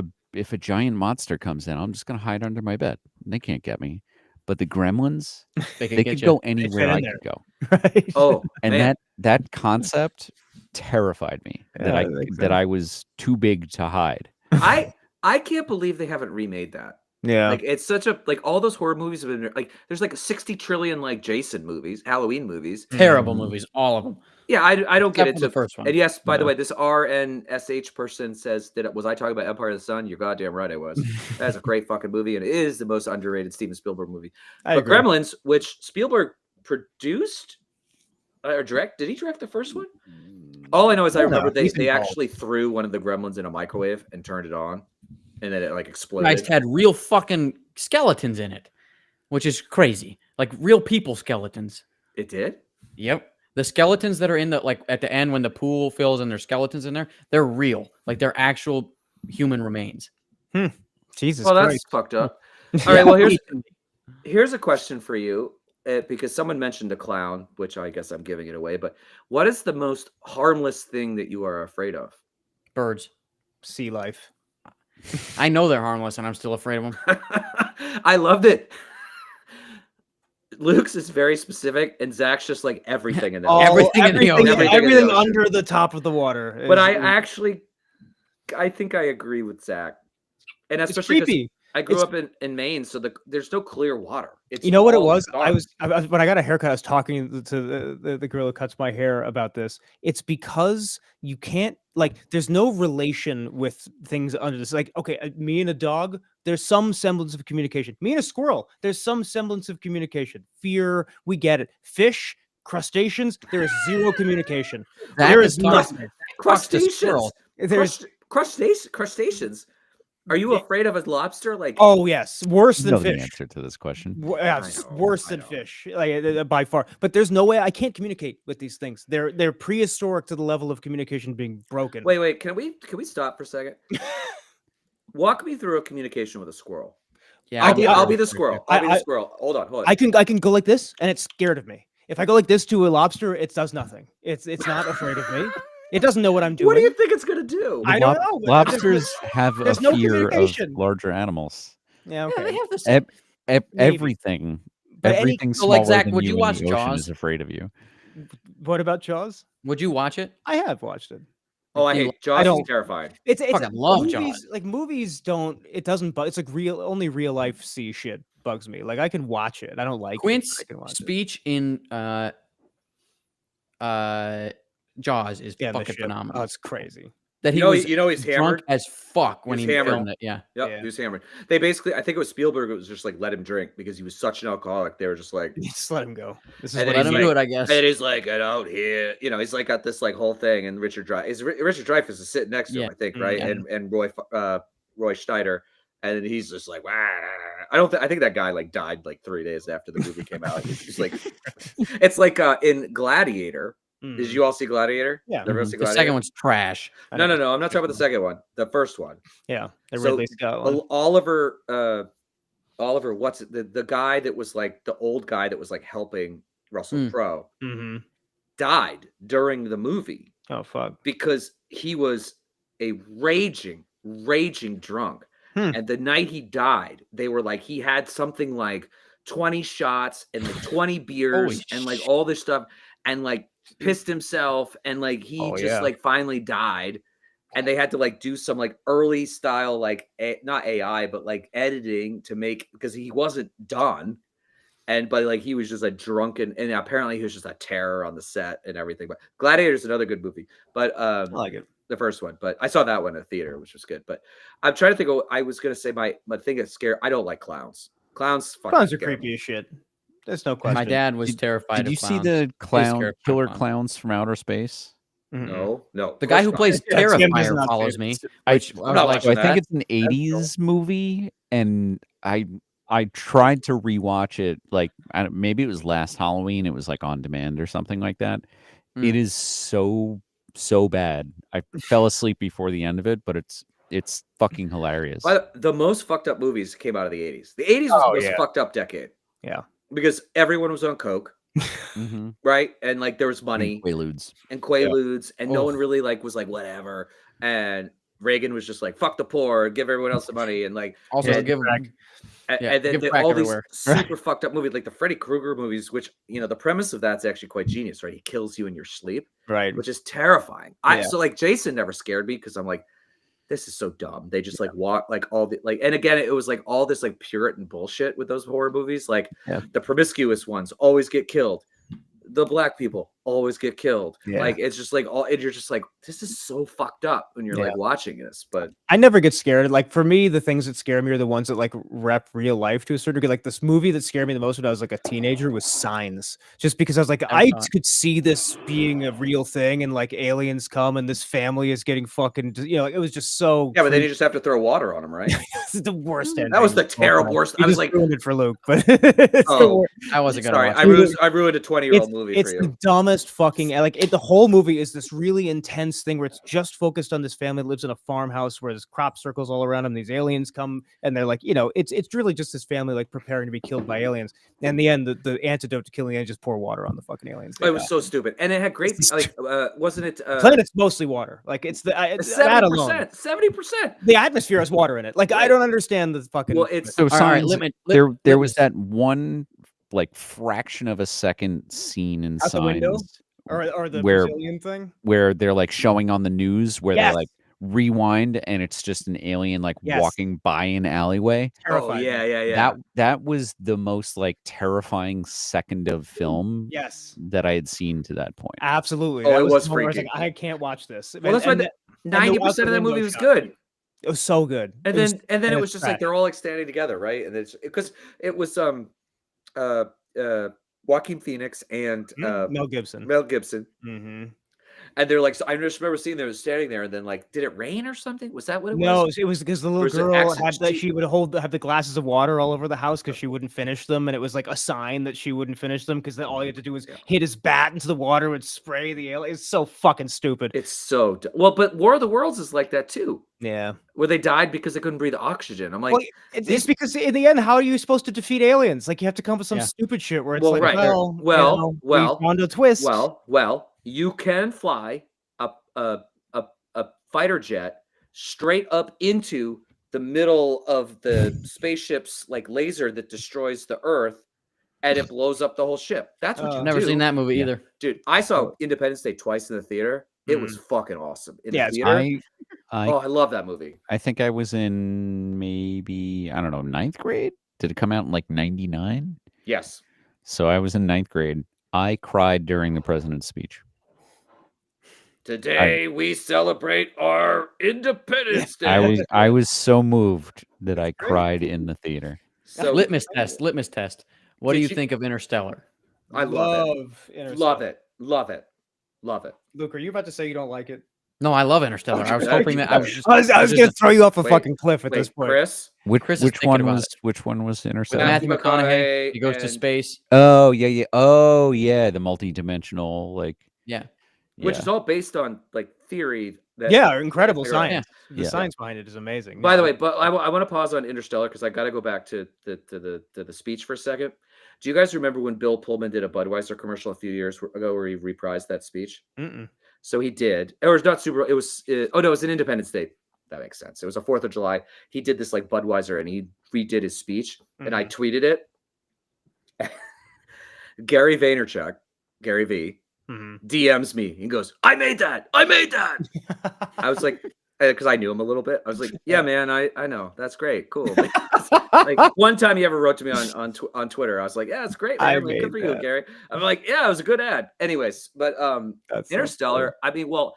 a giant monster comes in, I'm just gonna hide under my bed. They can't get me. But the gremlins, They they get could you. go anywhere in I there. could go. Right. Oh, And man. that concept terrified me. Yeah, that makes that sense. I was too big to hide. I can't believe they haven't remade that. Yeah. Like it's such a like all those horror movies have been like there's like 60 trillion like Jason movies, Halloween movies. Terrible movies, all of them. Yeah, I don't get Except for into the first one. And yes, by the Yeah. way, this RNSH person says that was I talking about Empire of the Sun? You're goddamn right I was. That's a great fucking movie, and it is the most underrated Steven Spielberg movie. I But agree. Gremlins, which Spielberg produced or direct, did he direct the first one? All I know is I I don't know. remember He's they involved. actually threw one of the gremlins in a microwave and turned it on, and then it like exploded. Christ had real fucking skeletons in it, which is crazy. Like real people skeletons. It did? Yep. The skeletons that are in the like at the end when the pool fills and there's skeletons in there, they're real. Like they're actual human remains. Jesus Well, that's Christ. fucked up. All right, well Yeah. here's a question for you, because someone mentioned a clown, which I guess I'm giving it away. But what is the most harmless thing that you are afraid of? Birds. Sea life. I know they're harmless and I'm still afraid of them. I loved it. Luke's is very specific, and Zach's just like everything in that. Everything in the ocean. Everything in the everything ocean. under the top of the water. But is- I think I agree with Zach, and it's especially 'cause creepy. I grew It's- up in Maine, so there's no clear water. It's You know what it all was? dark. I was when I got a haircut. I was talking to the girl who cuts my hair about this. It's because you can't like. There's no relation with things under this. Like, okay, me and a dog. There's some semblance of communication. Me and a squirrel. There's some semblance of communication. Fear, we get it. Fish, crustaceans. There is zero communication. Zach There is is talking- nothing. Talks to crustaceans. squirrel. There's Crustaceans. Are you afraid of a lobster? Like, oh yes, worse You than know the fish. answer to this question. Yeah, I it's know, worse I than know. fish, like by far. But there's no way I can't communicate with these things. They're prehistoric to the level of communication being broken. wait, can we stop for a second? Walk me through a communication with a squirrel. Yeah, I'll be the squirrel. I'll be the I- squirrel. Hold on. I can go like this, and it's scared of me. If I go like this to a lobster, it does nothing. It's not afraid of me. It doesn't know what I'm doing. What do you think it's gonna do? I don't know. but there's- Lobsters have a there's no fear of communication. larger animals. Yeah, Yeah, they okay. have the same. Eb- Maybe. everything, But any- everything So, smaller like, Zach, than would you you in watch the ocean Jaws? is afraid of you. What about Jaws? Would you watch it? I have watched it. Oh, I You- hate Jaws. Is don't- terrifying. It's Fucking love movies, Jaws. Like movies don't. It doesn't. It's like only real life sea shit bugs me. Like I can watch it. I don't like Quint's it. I can watch it. speech in Jaws is Yeah, the fucking ship. phenomenal. Oh, it's crazy. That he You know, was you know he's drunk hammered. as fuck when He's he hammered. filmed it. Yeah. Yep, Yeah. he was hammered. They basically, I think it was Spielberg. It was just like let him drink because he was such an alcoholic. They were just like, Just let him go. This is And what then Let he's him do like- it, I guess. and he's like, get out here. You know, he's like got this like whole thing. And Richard Dreyfuss is sitting next to him, Yeah. I think, Mm, right? yeah. And Roy Schneider. And then he's just like, "Wah." I think that guy like died like 3 days after the movie came out. He's just like, it's like in Gladiator. Mm. Did you all see Gladiator? Yeah. Did everyone Mhm. see The Gladiator? second one's trash. I No, know. I'm not talking about the second one. The first one. Yeah, the So, Ridley Scott one. Oliver, what's it? The guy that was like the old guy that was like helping Russell Mm. Crowe Mm-hmm. died during the movie Oh fuck. because he was a raging drunk. And the night he died, they were like, he had something like 20 shots and like 20 beers and like all this stuff and like pissed himself and like he Oh, just yeah. like finally died. And they had to like do some like early style, like not AI, but like editing to make because he wasn't done. But like he was just a drunken, and apparently he was just a terror on the set and everything. But Gladiator is another good movie. But I like it. the first one, but I saw that one in the theater, which was good. But I'm trying to think. I was gonna say my thing that's scary. I don't like clowns. Clowns fucking Clowns are scare me. creepy as shit. There's no question. My dad was terrified Did of you see clowns. the scared of killer clowns. clowns from outer space? Mm-mm. No. The guy who of course plays Yeah, Tim does Terrifier not follows fit. me. Like, Which I was not like, So I watching think that. it's an 80s movie, and I tried to rewatch it. Like maybe it was last Halloween. It was like on demand or something like that. It is so bad. I fell asleep before the end of it, but it's fucking hilarious. But the most fucked up movies came out of the 80s. The 80s was Oh, the most yeah. fucked up decade. Yeah. Because everyone was on coke, Mm-hmm. right? And like there was money Quaaludes. and Quaaludes, and no Oh. one really like was like whatever. And Reagan was just like fuck the poor, give everyone else the money, and like also and, give crack. Yeah, and then give crack all everywhere. these super fucked up movies, like the Freddy Krueger movies, which the premise of that's actually quite genius, right? He kills you in your sleep, Right. which is terrifying. Yeah. So like Jason never scared me because I'm like, this is so dumb. They just like walk like all the like, and again, it was like all this like Puritan bullshit with those horror movies. Like the promiscuous ones always get killed. The black people always get killed. Yeah. Like it's just like all, and you're just like, this is so fucked up when you're like watching this. But I never get scared. Like for me, the things that scare me are the ones that like rep real life to a certain degree. Like this movie that scared me the most when I was like a teenager was Signs, just because I was like, I could see this being a real thing, and like aliens come and this family is getting fucking, like, it was just so. yeah, but then you just have to throw water on them, right? This is the worst. That was the terrible worst. You I was just like, ruined it for Luke, but it's the Oh. worst. I wasn't gonna sorry, watch I ruined a 20-year-old movie It's for the you. dumbest fucking the whole movie is this really intense thing where it's just focused on this family that lives in a farmhouse where there's crop circles all around them. These aliens come and they're like, it's really just this family like preparing to be killed by aliens. And in the end, the antidote to killing aliens is just pour water on the fucking aliens. It was so stupid, and it had great like wasn't it? Planet's mostly water. Like it's the that alone. 70%. The atmosphere has water in it. Like I don't understand the fucking. Well, it's So All right, Signs, limit- there was limit- that one like fraction of a second scene in Out the window? Signs or the where- Brazilian thing. where they're like showing on the news where Yes. they like rewind and it's just an alien like Yes. walking by an alleyway. oh Terrifying. yeah. That was the most like terrifying second of film Yes. that I had seen to that point. Absolutely. Oh, That it was the moment where I was freaky. like, I can't watch this. Well, that's why And the the 90% out the of that window movie was shot. good, it was so good. and It was- then it it's was just like trash. they're all like standing together, right? And it's because it was Joaquin Phoenix and Mel Gibson. Mel Gibson. Mm-hmm. And they're like, so I just remember seeing them standing there, and then like, did it rain or something? Was that what it No, was? it was because the Or little is it girl accident? had that she would have the glasses of water all over the house because she wouldn't finish them, and it was like a sign that she wouldn't finish them because all he had to do was hit his bat into the water, would spray the alien. It's so fucking stupid. It's so well, but War of the Worlds is like that too, Yeah. where they died because they couldn't breathe oxygen. I'm like, Well, it's because in the end, how are you supposed to defeat aliens? Like you have to come up with some Yeah. stupid shit where it's Well, like, right. well, Well, we found a twist. well, you can fly a fighter jet straight up into the middle of the spaceship's like laser that destroys the Earth, and it blows up the whole ship. That's what you Never do. seen that movie either. Dude. I saw Independence Day twice in the theater. It was fucking awesome. In Yeah, the it's theater. I Oh, I love that movie. I think I was in maybe, I don't know, 9th grade. Did it come out in like 99? Yes. So I was in 9th grade. I cried during the president's speech. Today we celebrate our Independence Day. I was so moved that I cried in the theater. So Litmus test. What do Did you you- think of Interstellar? I love it. Interstellar. Love it. Luke, are you about to say you don't like it? No, I love Interstellar. I was hoping that I was just. I was gonna throw you off a Wait, fucking cliff at Wait, this point. Chris. Which is thinking about it. which one was With Interstellar? Matthew Matthew McConaughey, he goes to and- space. Oh yeah. Oh yeah, the multi-dimensional like Yeah. Which yeah. is all based on like theory. That Yeah, incredible figure out. science. The Yeah. science behind it is amazing. By the Yeah. way, but I want to pause on Interstellar because I got to go back to the speech for a second. Do you guys remember when Bill Pullman did a Budweiser commercial a few years ago where he reprised that speech? Mm-mm. So he did. It was not super. It was. Oh no, it was an Independence Day. That makes sense. It was a 4th of July. He did this like Budweiser, and he redid his speech, and I tweeted it. Gary Vaynerchuk, Gary V, Mhm. DMs me. He goes, "I made that. I made that." I was like, because I knew him a little bit. I was like, "Yeah, man, I know. That's great. Cool." Like one time he ever wrote to me on Twitter. I was like, "Yeah, it's great, man. I I'm like, good made for you, that. Gary." I'm like, "Yeah, it was a good ad." Anyways, but That's so Interstellar. I mean, well,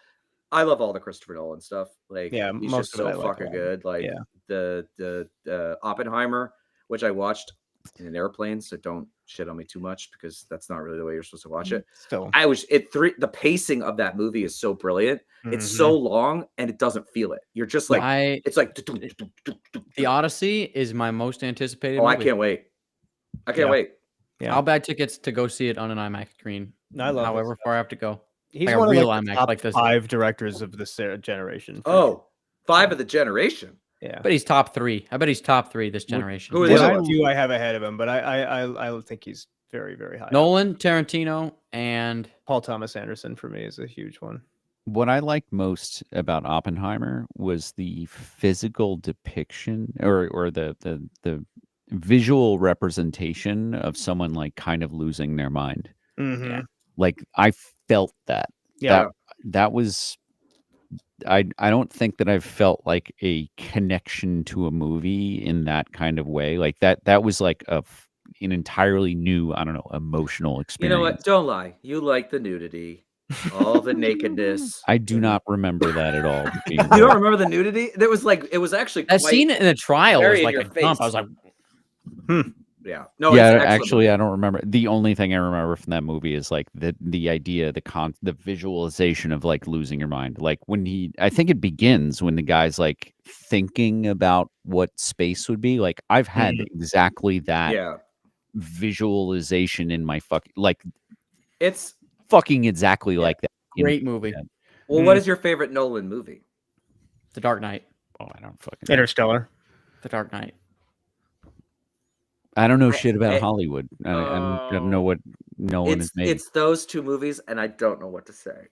I love all the Christopher Nolan stuff. Like, Yeah, he's most just of it so I like a fucking lot. good. Like Yeah. the Oppenheimer, which I watched in an airplane, so don't shit on me too much because that's not really the way you're supposed to watch it. Still, The pacing of that movie is so brilliant. It's Mhm. so long and it doesn't feel it. You're just like it's like The Odyssey is my most anticipated oh, I movie. can't wait. I can't Yeah. wait. Yeah. I'll buy tickets to go see it on an IMAX screen. I love his however stuff. far I have to go. He's like a one of real like, the IMAX, top like this. 5 directors of this generation. for sure. Oh, 5 of the generation. Yeah. But he's top 3. I bet he's top 3 this generation. who are One the other or ones? two I have ahead of him, but I think he's very, very high. up. Nolan, Tarantino, and Paul Thomas Anderson for me is a huge one. What I liked most about Oppenheimer was the physical depiction or the visual representation of someone like kind of losing their mind. Mm-hmm. Like I felt that. Yeah. That was I don't think that I've felt like a connection to a movie in that kind of way. Like that was like an entirely new, I don't know, emotional You experience. know what? Don't lie. You like the nudity, all the nakedness. I do not remember that at all. You don't remember the nudity? There was like it was actually that quite, scene in the trial very was in like your a jump. I face. was like, yeah. No, Yeah, it's excellent actually, movie. I don't remember. The only thing I remember from that movie is like the idea, the visualization of like losing your mind. Like when I think it begins when the guy's like thinking about what space would be. Like I've had exactly that Yeah. visualization in my It's fucking exactly like that. great movie. Yeah. well, what is your favorite Nolan movie? The Dark Knight. Oh, I don't fucking. Interstellar. The Dark Knight. I don't know shit about I- Hollywood. I don't know what Nolan has made. It's those two movies, and I don't know what to say.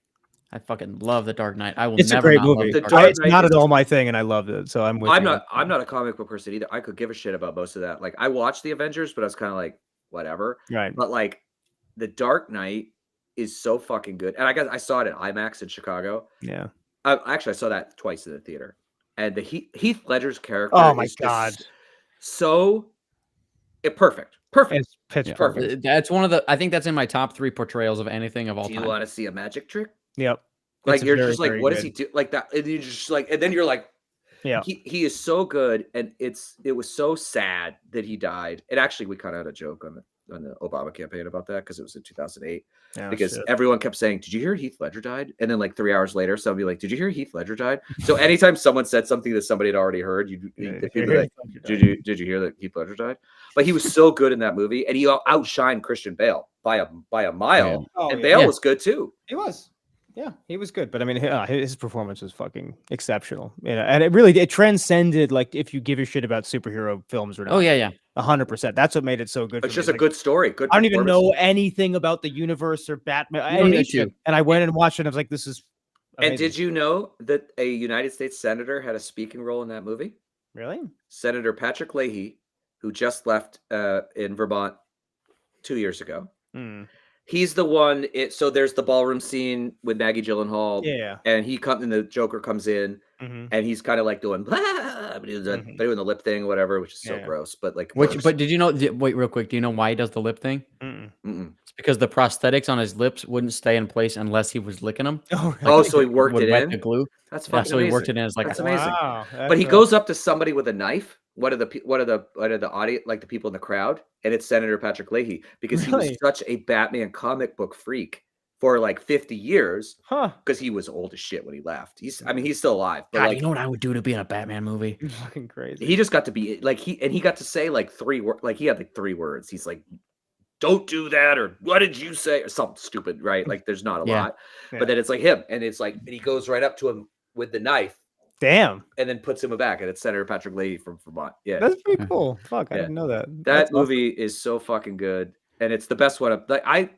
I fucking love The Dark Knight. I will It's a never great not love movie. The The Dark Dark Knight. It's Knight not is- at all my thing, and I loved it. So I'm with I'm you. not a comic book person either. I could give a shit about most of that. Like I watched the Avengers, but I was kind of like whatever. Right. But like the Dark Knight is so fucking good, and I saw it at IMAX in Chicago. Yeah. Actually, I saw that twice in the theater, and the Heath Ledger's character. Oh my is just God. so perfect. It's pitch Yeah. perfect. That's one of the. I think that's in my top 3 portrayals of anything of all Do you time. want to see a magic trick? Yep. Like It's you're very, just like, very what does good. he do? Like that, and you're just like, and then you're like, Yeah. he is so good, and it was so sad that he died. And actually, we kind of had a joke on the Obama campaign about that because it was in 2008. Oh, Because shit. everyone kept saying, "Did you hear Heath Ledger died?" And then like 3 hours later, somebody like, "Did you hear Heath Ledger died?" So anytime someone said something that somebody had already heard, Yeah, the people like, "Did you hear that Heath Ledger died?" But he was so good in that movie, and he outshined Christian Bale by a mile. Oh, And yeah. Bale Yeah. was good too. He was. Yeah, he was good, but I mean, his performance was fucking exceptional. You know, and it transcended like if you give a shit about superhero films or not. Oh yeah, yeah. 100%. That's what made it so good. It's for me. just a Like, good story. Good. I don't even performance. know anything about the universe or Batman. You don't any need shit. to. And I went and watched it. And I was like, this is. And Amazing. did you know that a United States senator had a speaking role in that movie? Really? Senator Patrick Leahy, who just left in Vermont 2 years ago. Hmm. He's the one. So there's the ballroom scene with Maggie Gyllenhaal, Yeah. and and the Joker comes in, Mhm. and he's kind of like doing, but doing the lip thing, or whatever, which is so Yeah. gross. But like, Which, works. but did you know? Wait, real quick. Do you know why he does the lip thing? Mm-mm. Mm-mm. It's because the prosthetics on his lips wouldn't stay in place unless he was licking them. Oh, Oh, really? so he worked Would it wet in. the glue. That's Yeah, fucking so he worked amazing. it in as like That's a, amazing. Wow, But he that's, goes up to somebody with a knife. One of the audience, like the people in the crowd, and it's Senator Patrick Leahy because he Really? was such a Batman comic book freak for like 50 years huh? because he was old as shit when he left. He's still alive, but God, like you know what I would do to be in a Batman movie? Fucking crazy. he just got to be like he got to say like 3 words. Like he had like 3 words. He's like, "Don't do that," or "What did you say?" or something stupid, right? Like there's not a Yeah. lot, Yeah. but then it's like him, and it's like, and he goes right up to him with the knife. Damn. And then puts him back, and it's Senator Patrick Leahy from Vermont. Yeah, That's pretty cool. Fuck, I Yeah. didn't know that. that That's awesome. movie is so fucking good, and it's the best one. Like I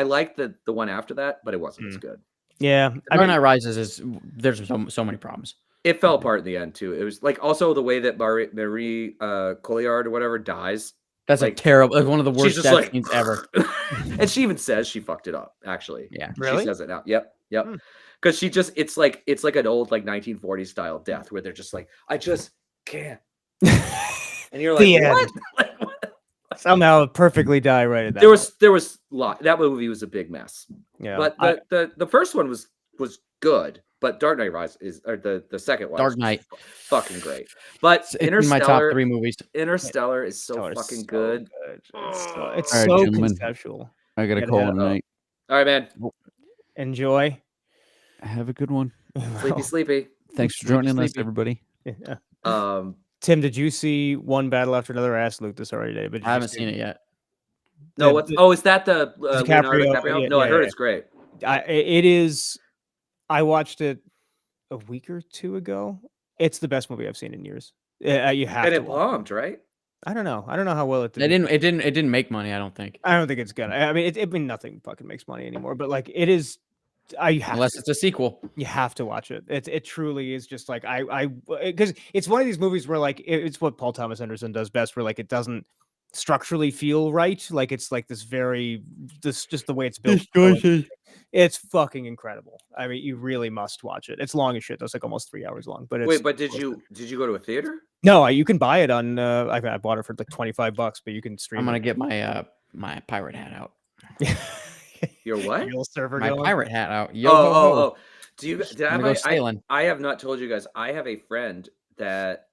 liked the one after that, but it wasn't as good. Yeah. I Dark mean, Knight Rises there's so many problems. It fell apart in the end too. It was like also the way that Marie Cotillard or whatever dies. That's Like, a terrible, like one of the She's worst just death like scenes ever. and she even says she fucked it up. Actually, Yeah. Really? she says it now. Yep. Hmm. Because it's like an old like 1940s style death where they're just like, I just can't, and you're like, The what? end. Like, what? somehow perfectly die right at that. There was lot. That movie was a big mess. yeah. But the first one was good. But Dark Knight Rises or the second one, Dark is Knight. fucking great. But It's in my top 3 movies. Interstellar is so Stellar's fucking so good. It's so, Oh. it's All right, so gentlemen. conceptual. I got a Gotta call head tonight. All right, man. Enjoy. Have a good one. Sleepy, sleepy. Thanks for Sleepy, joining us, sleepy. everybody. Yeah. Um, Tim, did you see One Battle After Another? I asked Luke this already today, but I haven't seen it yet. no, what's is that the Leonardo DiCaprio, DiCaprio? No, I heard it's great. It is. I watched it a week or two ago. It's the best movie I've seen in years. You have And to. it watch bombed, right? I don't know. I don't know how well it did. It didn't make money, I don't think. I don't think it's gonna. I mean, nothing fucking makes money anymore. But like, it is. Unless it's a sequel. You have to watch it. It truly is just like because it's one of these movies where like it's what Paul Thomas Anderson does best, where like it doesn't structurally feel right. Like it's like this just the way it's built. It's fucking incredible. I mean, you really must watch it. It's long as shit. It's like almost 3 hours long. But it's Wait, but did you go to a theater? No, you can buy it on. I bought it for like $25, but you can stream. I'm gonna it. get my my pirate hat out. Your what? Your little server My going? pirate hat out. Yo, ho, ho. Oh. Do you? Did I'm gonna go I sailing. I have not told you guys. I have a friend that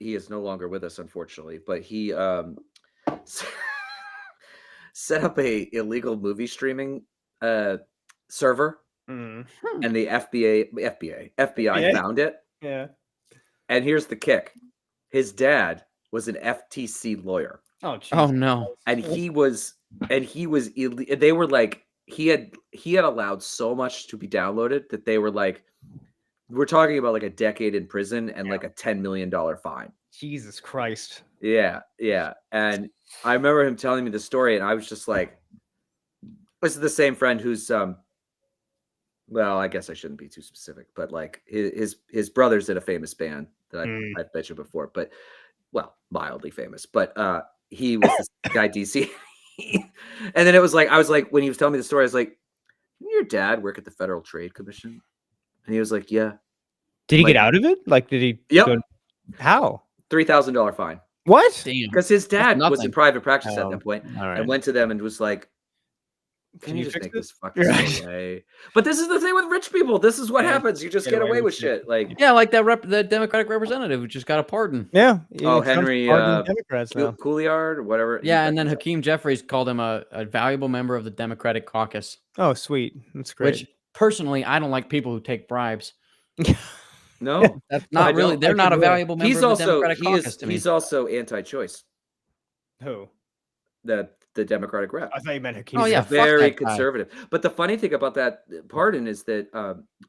he is no longer with us, unfortunately, but he set up a illegal movie streaming server, Mm. and the FBI found it. Yeah. And here's the kick: his dad was an FTC lawyer, Oh, Oh no. and he was they were like he had allowed so much to be downloaded that they were like, we're talking about like a decade in prison and like a $10 million fine. Jesus Christ. Yeah. And I remember him telling me the story, and I was just like, this is the same friend who's well, I guess I shouldn't be too specific, but like his brother's in a famous band that I've mentioned before, but well, mildly famous, but he was this guy DC. And then it was like, I was like, when he was telling me the story, I was like, didn't your dad work at the Federal Trade Commission? And he was like, yeah. Did he Like- get out of it? Like, did he? Yep. go- How? $3,000 fine. What? Damn. Because his dad was in nothing. private practice at Oh, that point, All right. and went to them and was like, can you just fix make this? this fucking Right. go away? But this is the thing with rich people. This is what Yeah, happens. You just get away with shit. Like Yeah, like the Democratic representative who just got a pardon. Yeah. Oh, Trump's Henry, pardoning Democrats now. Couillard or whatever. Yeah, and then Hakeem Jeffries called him a valuable member of the Democratic caucus. Oh, sweet. That's great. Which personally, I don't like people who take bribes. No, That's I not really. don't They're like not the a rule. valuable member he's of the also Democratic caucus to me. he's also anti-choice. Who? The Democratic rep. I thought you meant Hakeem. Oh, yeah, Jeffries. fuck Very that guy. conservative. But the funny thing about that pardon is that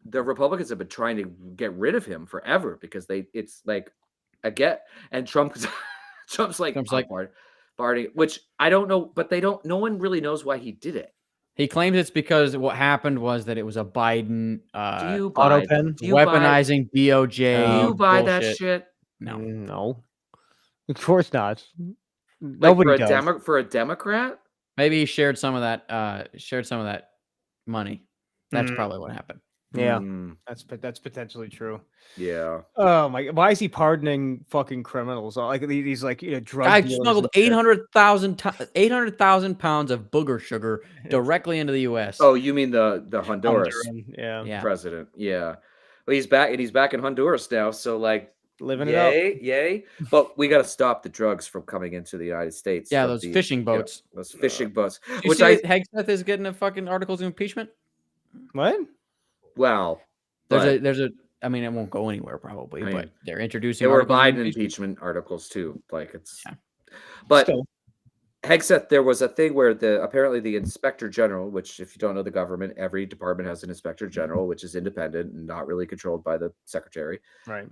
the Republicans have been trying to get rid of him forever because it's like a get, and Trump's like Trump's like- pardoning, which I don't know, but no one really knows why he did it. He claims it's because what happened was that it was a Biden Do you auto buy? pen? Do you buy? weaponizing DOJ. Do you buy that bullshit. shit? No. No. Of course not. Like Nobody for does. for a Democrat? Maybe he shared some of that money. That's Mm. probably what happened. Yeah, Mm, that's potentially true. yeah. Oh my! Why is he pardoning fucking criminals? Like these like drug Guy dealers smuggled and shit. 800,000 pounds of booger sugar directly into the U.S. Oh, you mean the Honduras Honduran, yeah, yeah. president? Yeah. Well, he's back in Honduras now. So like, living it up. yay! But we got to stop the drugs from coming into the United States. Yeah, from those the- fishing you know, boats. those fishing boats. Did you Which see that Hegseth is getting a fucking articles of impeachment? What? well, but There's a. I mean, it won't go anywhere probably, I mean, but they're introducing. there were articles of Biden impeachment. impeachment articles too. Like it's, Yeah. but Still. Hegseth, there was a thing where apparently the inspector general, which if you don't know the government, every department has an inspector general, which is independent and not really controlled by the secretary. Right.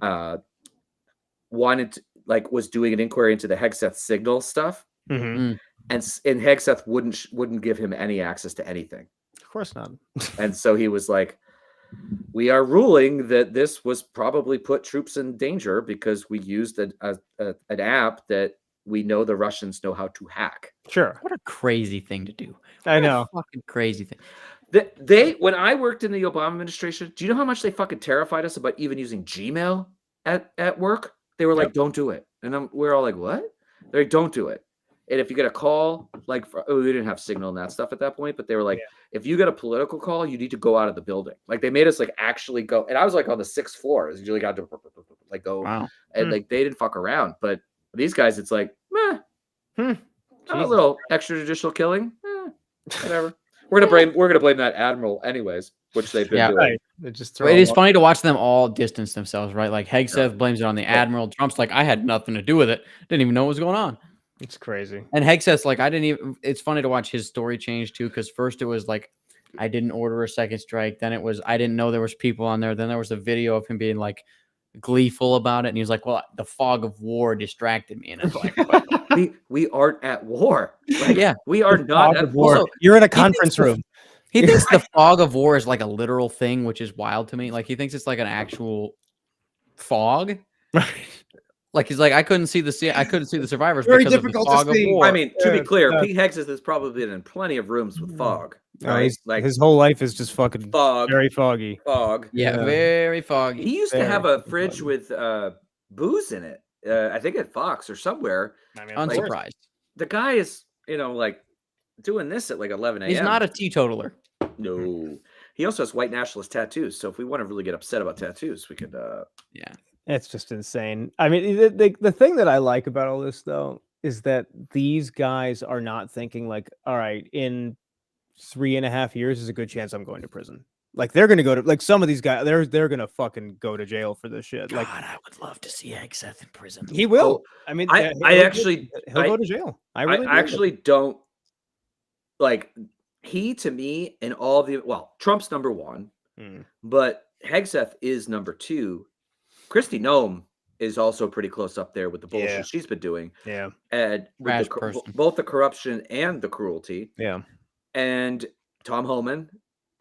Was doing an inquiry into the Hegseth signal stuff, Mhm. and Hegseth wouldn't give him any access to anything, Of course not. and so he was like, "We are ruling that this was probably put troops in danger because we used an app that we know the Russians know how to hack." Sure. What a crazy thing to do. I What a know. fucking crazy thing. When I worked in the Obama administration, do you know how much they fucking terrified us about even using Gmail at work? They were like, "Don't do it," and we're all like, "What?" They're like, "Don't do it." And if you get a call, like we didn't have Signal and that stuff at that point, but they were like, if you get a political call, you need to go out of the building. Like they made us like actually go, and I was like on the 6th floor. You really got to like go, Wow. and like they didn't fuck around. But these guys, it's like, meh, a Jesus. little extrajudicial killing, whatever. We're gonna blame that admiral anyways, which they've been doing. Right. They just It is funny to watch them all distance themselves, right? Like Hegseth blames it on the admiral. Trump's like, I had nothing to do with it. Didn't even know what was going on. It's crazy. And Hegseth's like, I didn't even. It's funny to watch his story change too, because first it was like, I didn't order a second strike. Then it was, I didn't know there was people on there. Then there was a video of him being like gleeful about it, and he was like, well, the fog of war distracted me. And it's like, we aren't at war. Like, yeah, we are not Fog at of war. war. You're in a thinks conference the- room. he thinks the fog of war is like a literal thing, which is wild to me. Like he thinks it's like an actual fog. Right. Like he's like, I couldn't see the survivors Very because of the difficult to fog of see. war. I mean, to be clear, yeah. Pete Hegseth has probably been in plenty of rooms with fog. Right? He's, Like his whole life is just fucking fog, very foggy. fog. yeah, Yeah. very foggy. He used to Very have a fucking fridge foggy. with booze in it. I think at Fox or somewhere. I mean, of course. Unsurprised. The guy is, like doing this at like 11 a.m. He's not a teetotaler. No. He also has white nationalist tattoos. So if we want to really get upset about tattoos, we could. Yeah. It's just insane. I mean, the thing that I like about all this, though, is that these guys are not thinking like, all right, in 3.5 years, there's a good chance I'm going to prison. Like they're gonna go to like some of these guys, they're gonna fucking go to jail for this shit. Like God, I would love to see Hegseth in prison. he will. Oh, I mean, I he'll actually- go to jail. I really I actually don't like he to me and all the Trump's number one, but Hegseth is number two. Kristi Noem is also pretty close up there with the bullshit Yeah. she's been doing, yeah, and with Trash person. both the corruption and the cruelty. yeah. And Tom Homan,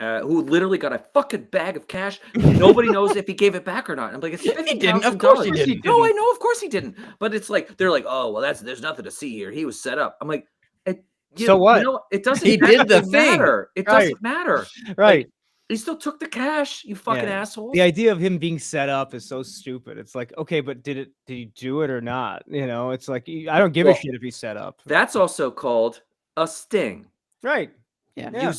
who literally got a fucking bag of cash. Nobody knows if he gave it back or not. I'm like, it's didn't. Of course he $50,000. didn't. No, I know, of course he didn't. But it's like they're like, oh well, there's nothing to see here. He was set up. I'm like, So what? It doesn't. He did the actually thing. matter. It Right. doesn't matter. Right. He still took the cash. You fucking Yeah. asshole. The idea of him being set up is so stupid. It's like, okay, but did he do it or not? It's like I don't give a Well, shit if he's set up. That's also called a sting. Right. Yeah. Yeah.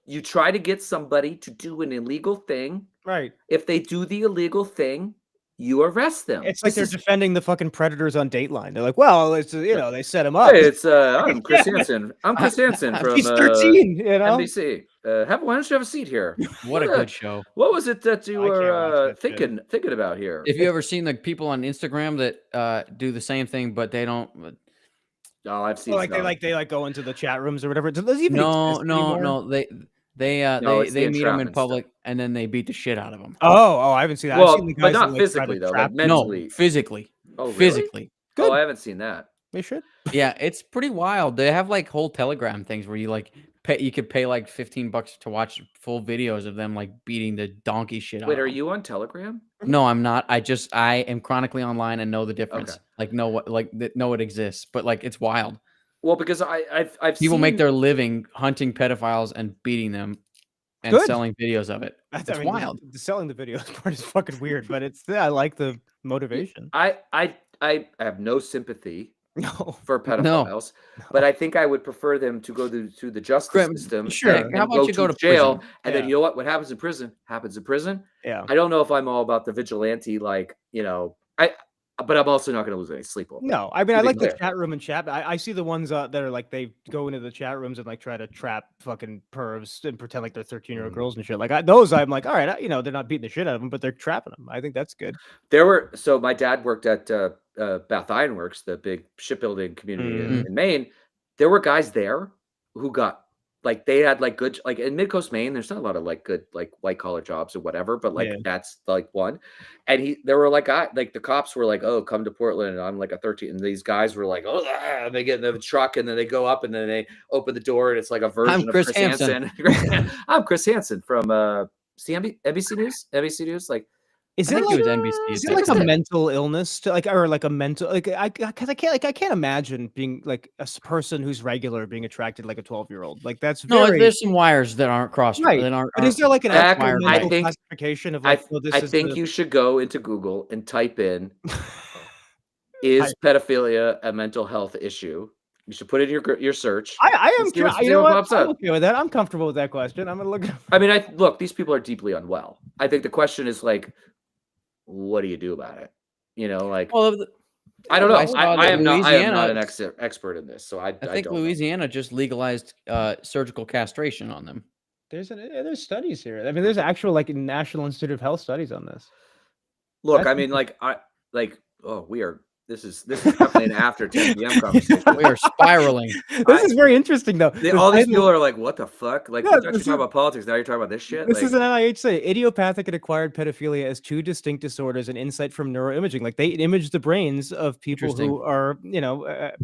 You try to get somebody to do an illegal thing. Right. If they do the illegal thing, you arrest them. It's like This they're is- defending the fucking predators on Dateline. They're like, well, it's they set him up. Hey, it's I'm Chris Hansen. I'm Chris Hansen from He's 13. NBC. Why don't you have a seat here? What a good show. What was it that you I can't watch were that shit. thinking about here? If you ever seen the people on Instagram that do the same thing, but they don't. Oh, I've seen. Well, like some. they go into the chat rooms or whatever. Does it even No, exist no, anymore? no. They it's the meet them in entrapment public and then they beat the shit out of them. Oh, I haven't seen that. I've Well, seen the but guys that, not like, try to physically though, trap- like mentally. No, physically. Oh, really? Physically. Good. Oh, I haven't seen that. They should. Yeah, it's pretty wild. They have like whole Telegram things where you could pay like $15 to watch full videos of them like beating the donkey shit out. Wait, of are them. you on Telegram? No, I'm not. I am chronically online and know the difference. Okay. Like know it exists, but like it's wild. Well, because I've People seen, make their living hunting pedophiles and beating them and Good. selling videos of it. I It's mean, wild. The selling the videos part is fucking weird, but I like the motivation. I have no sympathy No. for pedophiles, but I think I would prefer them to go through the justice Grim, system. sure. and How about you go to jail? prison? And then Yeah. you know what happens in prison happens in prison. Yeah. I don't know if I'm all about the vigilante, but I'm also not going to lose any sleep over it. No, I mean, To I be like the clear. chat room and chat. I see the ones that are like they go into the chat rooms and like try to trap fucking pervs and pretend like they're 13-year-old girls and shit. Like those, I'm like, all right, they're not beating the shit out of them, but they're trapping them. I think that's good. So my dad worked at Bath Iron Works, the big shipbuilding community in Maine. There were guys there who got they had good in Midcoast Maine. There's not a lot of good white collar jobs or whatever, but Yeah. that's one. And there were the cops were like, oh, come to Portland, and I'm like a 13, and these guys were like, oh, and they get in the truck and then they go up and then they open the door and it's like a version of Chris Chris Hansen. Hansen. I'm Chris Hansen from NBC News. NBC News, Is I it think like, it was NBC. is It's it like like a that. mental illness to or like a mental because I can't imagine being like a person who's regular being attracted like a 12-year-old. Like that's No, very there's some wires that aren't crossed. Right. That aren't, But is there like an Zach, actual I mental think- classification of I like, well, this is think the- you should go into Google and type in is pedophilia a mental health issue? You should put it in your search. I am. Let's see You know what what? pops I'm up. okay with that. I'm comfortable with that question. I'm gonna look. I mean, look, these people are deeply unwell. I think the question is like, what do you do about it? You know, like Well, I don't know. I saw I that am not Louisiana- an expert in this, so I I think don't know. Louisiana just legalized surgical castration on them. There's studies here. I mean, there's actual like National Institute of Health studies on this. Look, That's I mean, this is definitely an after 10 p.m. conversation. We are spiraling. This is very interesting though. All these The people are like, what the fuck? Like, Yeah, we're actually this talking is- about politics. Now you're talking about this shit. This Like, is an NIH say idiopathic and acquired pedophilia as two distinct disorders and insight from neuroimaging. Like they imaged the brains of people Interesting. who are,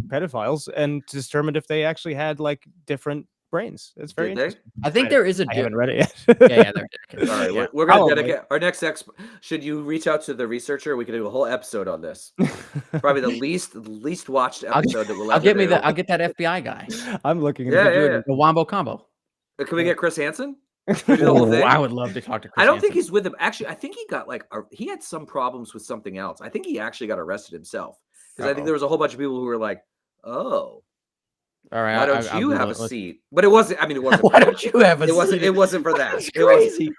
pedophiles and determined if they actually had like different brains. It's very did they? interesting. I think there is a I haven't di- read it yet. yeah, they're All right, yeah. we're gonna Probably. dedicate our next should you reach out to the researcher? We could do a whole episode on this. Probably the least watched episode that we'll I'll ever get me do. that. I'll get that FBI guy, I'm looking. Yeah, into yeah. it. the Wombo combo. Can we get Chris Hansen? Can we do the whole Oh, thing? I would love to talk to Chris. I don't think Hansen. he's with him. Actually, I think he got he had some problems with something else. I think he actually got arrested himself because I think Uh-oh. there was a whole bunch of people who were like, "Oh, All right. why don't I'll you Google have a it. Let's- seat?" But it wasn't. I mean, it wasn't. Why don't you have a It wasn't. seat? It wasn't for that. That's It wasn't. crazy.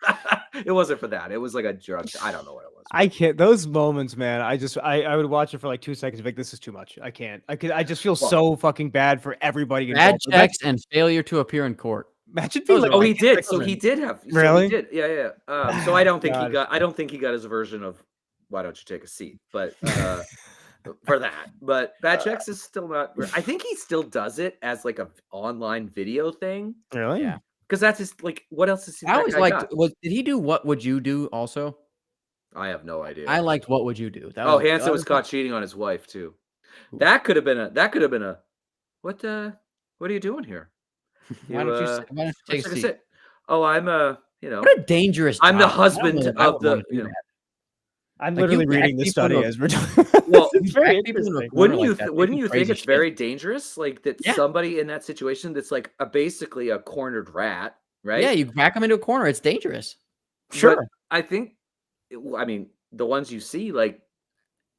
It wasn't for that. It was like a drug. I don't know what it was. I can't. Those moments, man. I would watch it for like 2 seconds. And be like, this is too much. I can't. I just feel Well- so fucking bad for everybody Bad involved. checks and failure to appear in court. Imagine Those being are like, Oh, like he did. So he did have. So Really? He did. Yeah, yeah. So I don't think he God. got. I don't think he got his version of "Why don't you take a seat?" But for that. But bad checks is still not. I think he still does it as like a online video thing really? Yeah. because that's his like. What else is? I always liked. Did he do What Would You Do? Also, I have no idea. I liked What Would You Do. That Oh, was- Hansen that was caught cheating on his wife too. Ooh. That could have been a. What are you doing here? Why don't you? Why don't you take a Let's seat? Oh, I'm What a dangerous. I'm the job. I don't husband know if I of would the. wanna do You know, that. I'm Like, you literally back reading the people study into a- as we're talking. Well, It's very back people into a interesting. corner wouldn't like you that, they wouldn't do you think crazy it's shit. very dangerous like that Yeah. somebody in that situation that's like basically a cornered rat, right? Yeah, you back them into a corner. It's dangerous. Sure. But I think I mean the ones you see like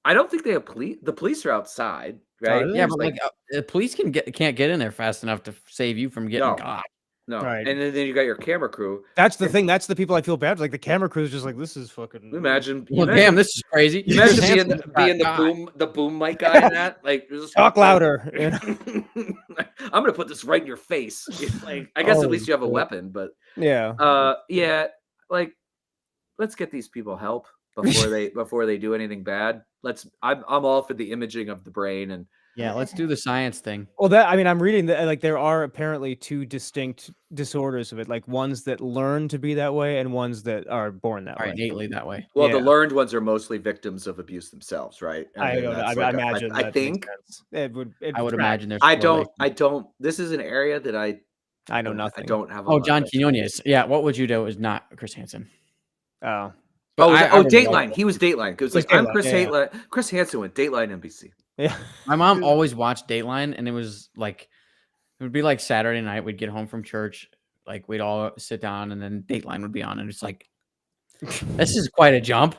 I don't think they have police. The police are outside, right? really? Yeah, It's but like the police can't get in there fast enough to save you from getting No. caught. no. Right. And then you got your camera crew. That's the thing. That's the people I feel bad for. Like the camera crew is just like, this is fucking. Imagine, Well, damn, this is crazy. you Chris imagine Hansen got being caught. the boom mic guy in that. Like, just Talk louder. I'm gonna put this right in your face. Like, I guess at Holy least you have a shit. weapon, but Yeah. yeah, like, let's get these people help before they do anything bad. I'm all for the imaging of the brain and Yeah, let's do the science thing. Well, I'm reading that like there are apparently two distinct disorders of it, like ones that learn to be that way and ones that are born that All way. right, innately that way. well, Yeah. the learned ones are mostly victims of abuse themselves, right? And I then don't know. that's I like imagine. I that makes think sense. It would. I would track. imagine there's. I correlation. don't. This is an area that I I know nothing. I don't have. A Oh, lot John of- Quinones. Yeah, What Would You Do is not Chris Hansen. Oh, Oh, I would Dateline. love- He was Dateline because He was like I'm Dateline, Chris yeah, yeah. Dateline. Chris Hansen went Dateline NBC. yeah. My mom always watched Dateline, and it was like it would be like Saturday night. We'd get home from church, like we'd all sit down, and then Dateline would be on, and it's like this is quite a jump.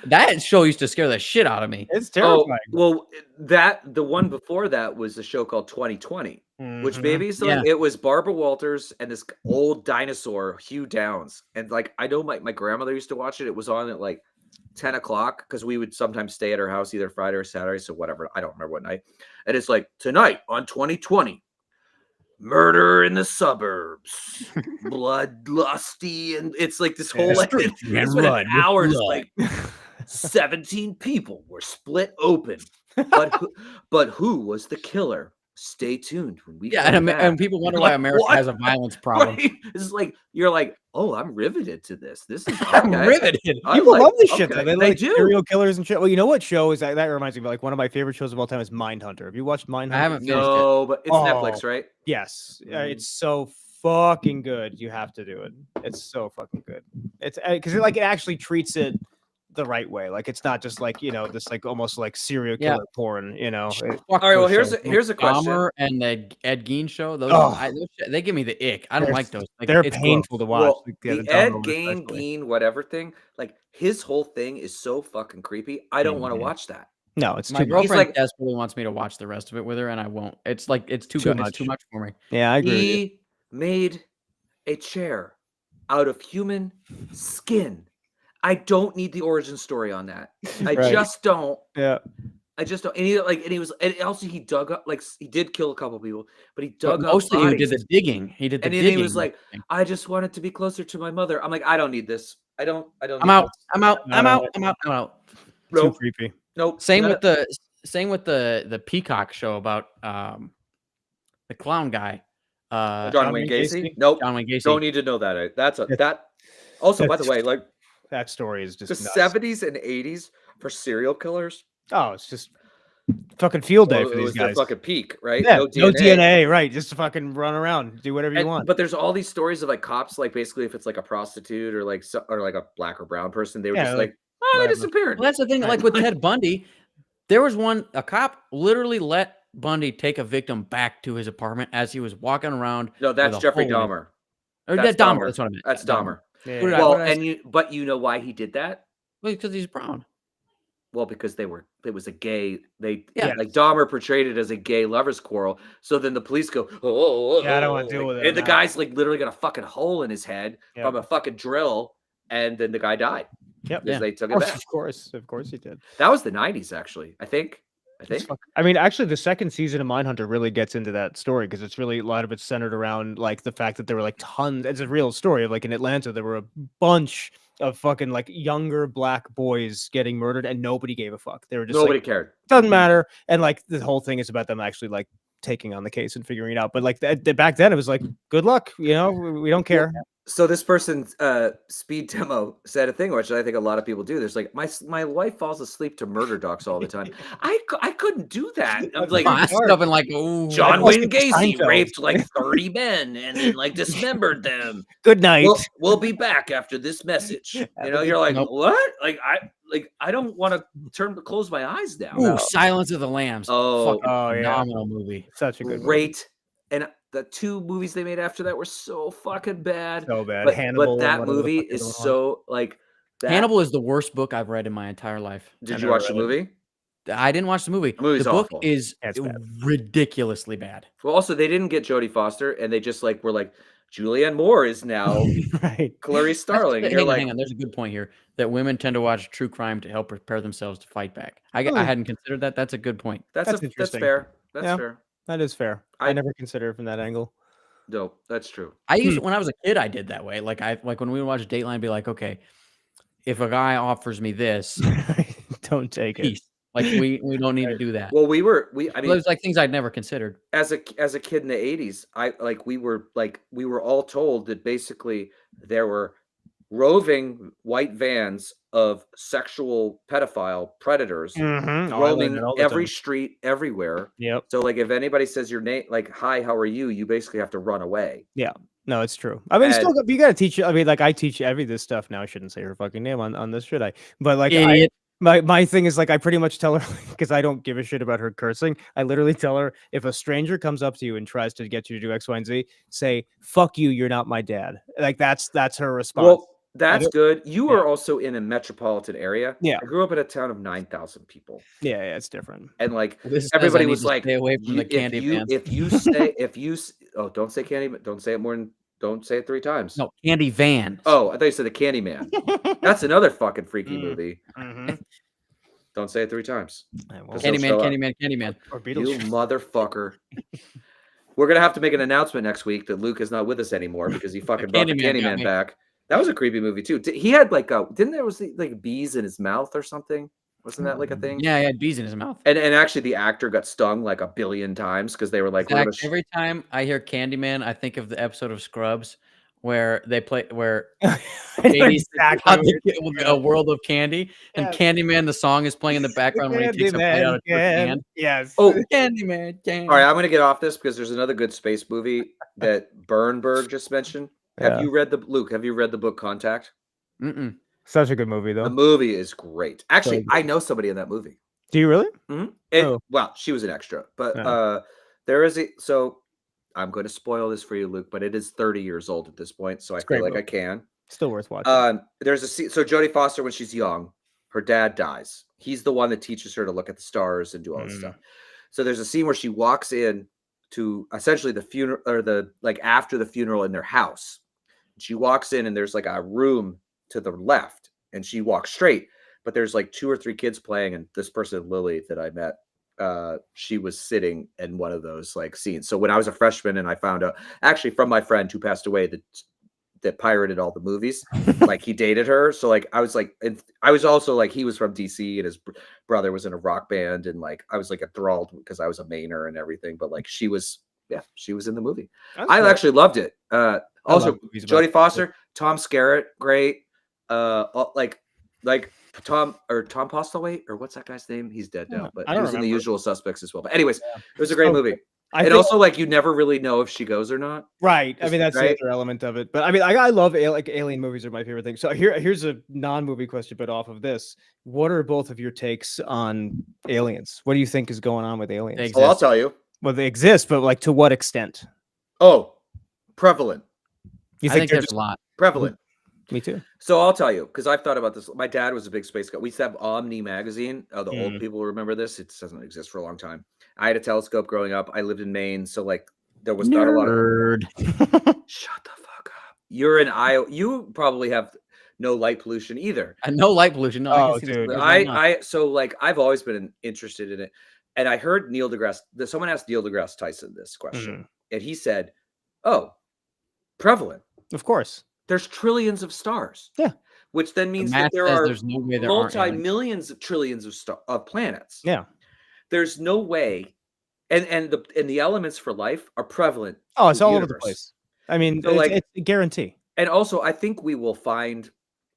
That show used to scare the shit out of me. It's Oh, terrifying. well, the one before that was a show called 2020, which Mhm. maybe so Yeah. it was Barbara Walters and this old dinosaur Hugh Downs, and like I know my grandmother used to watch it. It was on at like 10 o'clock because we would sometimes stay at her house either Friday or Saturday, so whatever. I don't remember what night. And it's like tonight on 2020. Murder in the suburbs, bloodlusty, and it's like this whole like Street it's and been blood an with hour. It's blood. like 17 people were split open, but who was the killer? Stay tuned when we Yeah, come and, back. and people wonder why Like, America what? has a violence problem. Right? It's like you're like, oh, I'm riveted to this. This is I'm okay. riveted. I'm People like, love this shit. okay, Though. They they like do. serial killers and shit. Well, you know what show is that? That reminds me of like one of my favorite shows of all time is Mindhunter. Have you watched Mindhunter? I haven't finished it. No, but it's Netflix, Oh. right? Yes, Mhm. it's so fucking good. You have to do it. It's so fucking good. It's because it actually treats it the right way. Like it's not just like this like almost like serial Yeah. killer porn. Fuck All right, well, those shows. here's a question. Dahmer and the Ed Gein show. Those, Oh. they give me the ick. I don't They're- like those. Like, They're it's painful to watch. Well, Like, yeah, the Dahmer Ed one Gein, especially. whatever thing, like his whole thing is so fucking creepy. I don't want to Mhm. watch that. No, it's My too much. He's girlfriend like- desperately wants me to watch the rest of it with her, and I won't. It's like it's too Too good. It's too much. much for me. Yeah, I agree. With you. He made a chair out of human skin. I don't need the origin story on that. I Right. just don't. Yeah. I just don't. And he was, and also he dug up, like he did kill a couple people, but he But dug up mostly, he bodies. did the digging. He did the And then digging. he was like, I just wanted to be closer to my mother. I'm like, I don't need this. I don't "I'm need out. this. I'm out. No, I'm no, out. no. I'm out. I'm out." Too Nope. creepy. Nope. Same none with the Peacock show about the clown guy. John Wayne Gacy. Nope. John Wayne Gacy. Don't need to know that. That's a That's- that. Also, by the that's- way, like That story is just the nuts. 70s and 80s for serial killers. Oh, it's just fucking field day Well, for it these was their guys. fucking peak, right? Yeah, No no DNA. DNA, right? Just to fucking run around, do whatever you want. But there's all these stories of like cops, like basically if it's like a prostitute or like or like a black or brown person, they were Yeah, just like, like, oh, they whatever. disappeared. Well, that's the thing. Right. Like with Ted Bundy, there was a cop literally let Bundy take a victim back to his apartment as he was walking around. No, that's with a Jeffrey hole in it. Dahmer. Or That's that Dahmer. Dahmer. That's what I meant. That's Yeah, Dahmer. Yeah, What did yeah. I- Well, what did I but you know why he did that? Well, because he's brown. Well, because it was a gay, Yeah. like Dahmer portrayed it as a gay lovers quarrel. So then the police go, oh, Yeah, I don't wanna deal with it And the now. guy's like literally got a fucking hole in his head Yep. from a fucking drill. And then the guy died Yep. because Yeah. they took it Of back. course he did. That was the 90s, actually. I think. I mean, actually, the second season of Mindhunter really gets into that story because it's really a lot of it's centered around like the fact that there were like tons. It's a real story of like in Atlanta, there were a bunch of fucking like younger black boys getting murdered, and nobody gave a fuck. They were just Nobody like, cared. doesn't matter, and like the whole thing is about them actually like taking on the case and figuring it out. But like back then, it was like, good luck, you know, we don't care. So this person's speed demo said a thing which I think a lot of people do. There's like my wife falls asleep to murder docs all the time. I couldn't do that. I'm like I stood up and like, oh, John Like Wayne Gacy Seinfeld. raped like 30 men and then like dismembered them. Good night. We'll be back after this message. You Have a know, good- you're like, Nope. what? I don't want to close my eyes now. ooh, Silence of the Lambs. Oh, Fucking oh, yeah. phenomenal movie. Such a good movie. Great. And the two movies they made after that were so fucking bad. So bad. But, Hannibal. but and that whatever the movie fuck the is other one was. so like that. Hannibal is the worst book I've read in my entire life. Did I you never watch the read it. movie? I didn't watch the movie. The movie's book awful. is Yeah, it's bad. ridiculously bad. Well, also they didn't get Jodie Foster, and they just like were like Julianne Moore is now Right. Clarice Starling. And you're like, hang on. There's a good point here that women tend to watch true crime to help prepare themselves to fight back. I Hmm. hadn't considered that. That's a good point. that's That's that's interesting. fair. That's Yeah. fair. That is fair. I I- never considered it from that angle. No, that's true. I used when I was a kid, I did that way. Like when we would watch Dateline, I'd be like, okay, if a guy offers me this, Don't take it. peace. Like we don't need to do that. Well, I mean, Those like things I'd never considered. as a kid in the 80s, we were all told that basically there were roving white vans of sexual pedophile predators Mhm. Oh, I learned roaming that all the every time. street everywhere. Yep. So like if anybody says your name, like hi, how are you? You basically have to run away. No, it's true. I mean, it's And- still you gotta teach. I mean, like I teach Evie this stuff now. I shouldn't say her fucking name on this, should I? But like, Idiot. my thing is like I pretty much tell her because I don't give a shit about her cursing. I literally tell her if a stranger comes up to you and tries to get you to do X, Y, and Z, say "fuck you, you're not my dad." Like that's her response. Well, that's don't- good. You yeah. are also in a metropolitan area. Yeah. I grew up in a town of 9,000 people, yeah, it's different. and like This says everybody I need was to like, stay away from the candy vans. if you say don't say candy, don't say it more than don't say it 3 times. No, candy van. Oh, I thought you said the Candyman. That's another fucking freaky Mm. movie. Mhm. Don't say it 3 times. I won't. Because he'll Candyman, show up. Candyman, Candyman. Or You Beetlejuice. motherfucker. We're gonna have to make an announcement next week that Luke is not with us anymore because he fucking brought the Candyman got Candyman me. back. That was a creepy movie too. He had like didn't there was like bees in his mouth or something? Wasn't that like a thing? Yeah, he had bees in his mouth. And actually the actor got stung like 1 billion times because they were like, we're Zach, gonna every time I hear Candyman, I think of the episode of Scrubs where they play where I know Katie's exactly on what the you're ki- talking a about. world of candy, and Yeah. Candyman, the song is playing in the background when he takes a bite out of Turk's Candyman, hand. yes. Oh, Candyman, Candyman. all right, I'm gonna get off this because there's another good space movie that Bernberg just mentioned. Yeah. Have you read the book Contact? Mm-mm. Such a good movie though. The movie is great. Actually, good. I know somebody in that movie. Do you really? Oh. Well, she was an extra, but Oh. there is so I'm going to spoil this for you, Luke, but it is 30 years old at this point, so It's I a great feel like I movie. can. Still worth watching. There's a scene. So Jodie Foster, when she's young, her dad dies. He's the one that teaches her to look at the stars and do all this stuff. So there's a scene where she walks in to essentially the funeral, or the like after the funeral in their house. She walks in and there's like a room to the left, and she walks straight, but there's like 2 or 3 kids playing, and this person, Lily, that I met, she was sitting in one of those like scenes. So when I was a freshman and I found out actually from my friend who passed away that pirated all the movies, like he dated her. So like I was like, and I was also like, he was from DC and his brother was in a rock band, and like I was like enthralled because I was a Mainer and everything. But like she was in the movie. I actually loved it. Also Jodie Foster, Tom Skerritt, great. Like Tom Postlethwaite, or what's that guy's name? He's dead now, but he was in The Usual Suspects as well. But anyways, it was a great movie. Also, like, you never really know if she goes or not. Right. I mean, that's the other element of it. But I mean, I love like alien movies are my favorite thing. So here's a non-movie question, but off of this, what are both of your takes on aliens? What do you think is going on with aliens? Oh, I'll tell you. Well, they exist, but like to what extent? Oh, prevalent. You I think think they're there's just a lot. Prevalent. Me too. So I'll tell you, because I've thought about this. My dad was a big space guy. We used to have Omni magazine. The old people will remember this. It doesn't exist for a long time. I had a telescope growing up. I lived in Maine, so like there was not a lot of Shut the fuck up. You're in Iowa. You probably have no light pollution either. No light pollution. No, Oh, I can see dude. this. So like I've always been interested in it. And I heard Neil deGrasse, someone asked Neil deGrasse Tyson this question, and he said, "Oh, prevalent. Of course. There's trillions of stars." Yeah. Which then means math that there says are there's no way there aren't aliens. multi-millions of trillions of planets. Yeah. There's no way, and the elements for life are prevalent. Oh, it's in all over the universe. place. I mean, So, it's a guarantee. And also, I think we will find,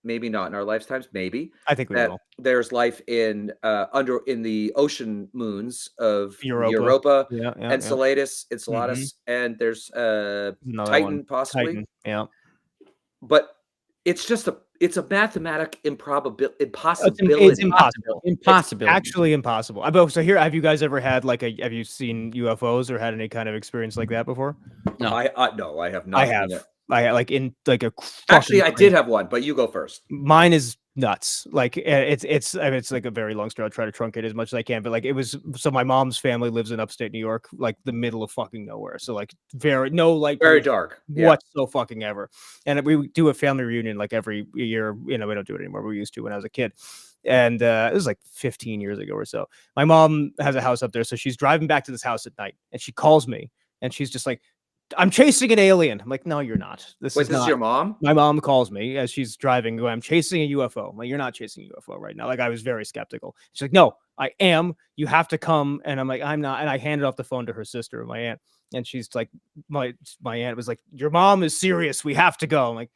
maybe not in our lifetimes, maybe I think we that will. there's life in the ocean moons of Europa. Europa, Yeah. Enceladus, and there's Another Titan, one. possibly. Titan. Yeah. But it's just a mathematic impossibility. It's impossible. Impossible. It's actually impossible. So here, have you guys ever had have you seen UFOs or had any kind of experience like that before? No. No, I have not. I have. I like in like a Actually, I fucking did have one, but you go first. Mine is nuts. Like it's I mean, it's like a very long story. I'll try to truncate as much as I can. But like it was, so my mom's family lives in upstate New York, like the middle of fucking nowhere. So like very dark. Yeah. What so fucking ever. And we do a family reunion like every year. You know, we don't do it anymore. We used to when I was a kid. And it was like 15 years ago or so. My mom has a house up there, so she's driving back to this house at night, and she calls me, and she's just like, "I'm chasing an alien." I'm like, "No, you're not. This is your mom?" My mom calls me as she's driving, going, "I'm chasing a UFO." I'm like, "You're not chasing a UFO right now." Like, I was very skeptical. She's like, "No, I am. You have to come." And I'm like, "I'm not." And I handed off the phone to her sister, my aunt. And she's like, my aunt was like, "Your mom is serious. We have to go." I'm like,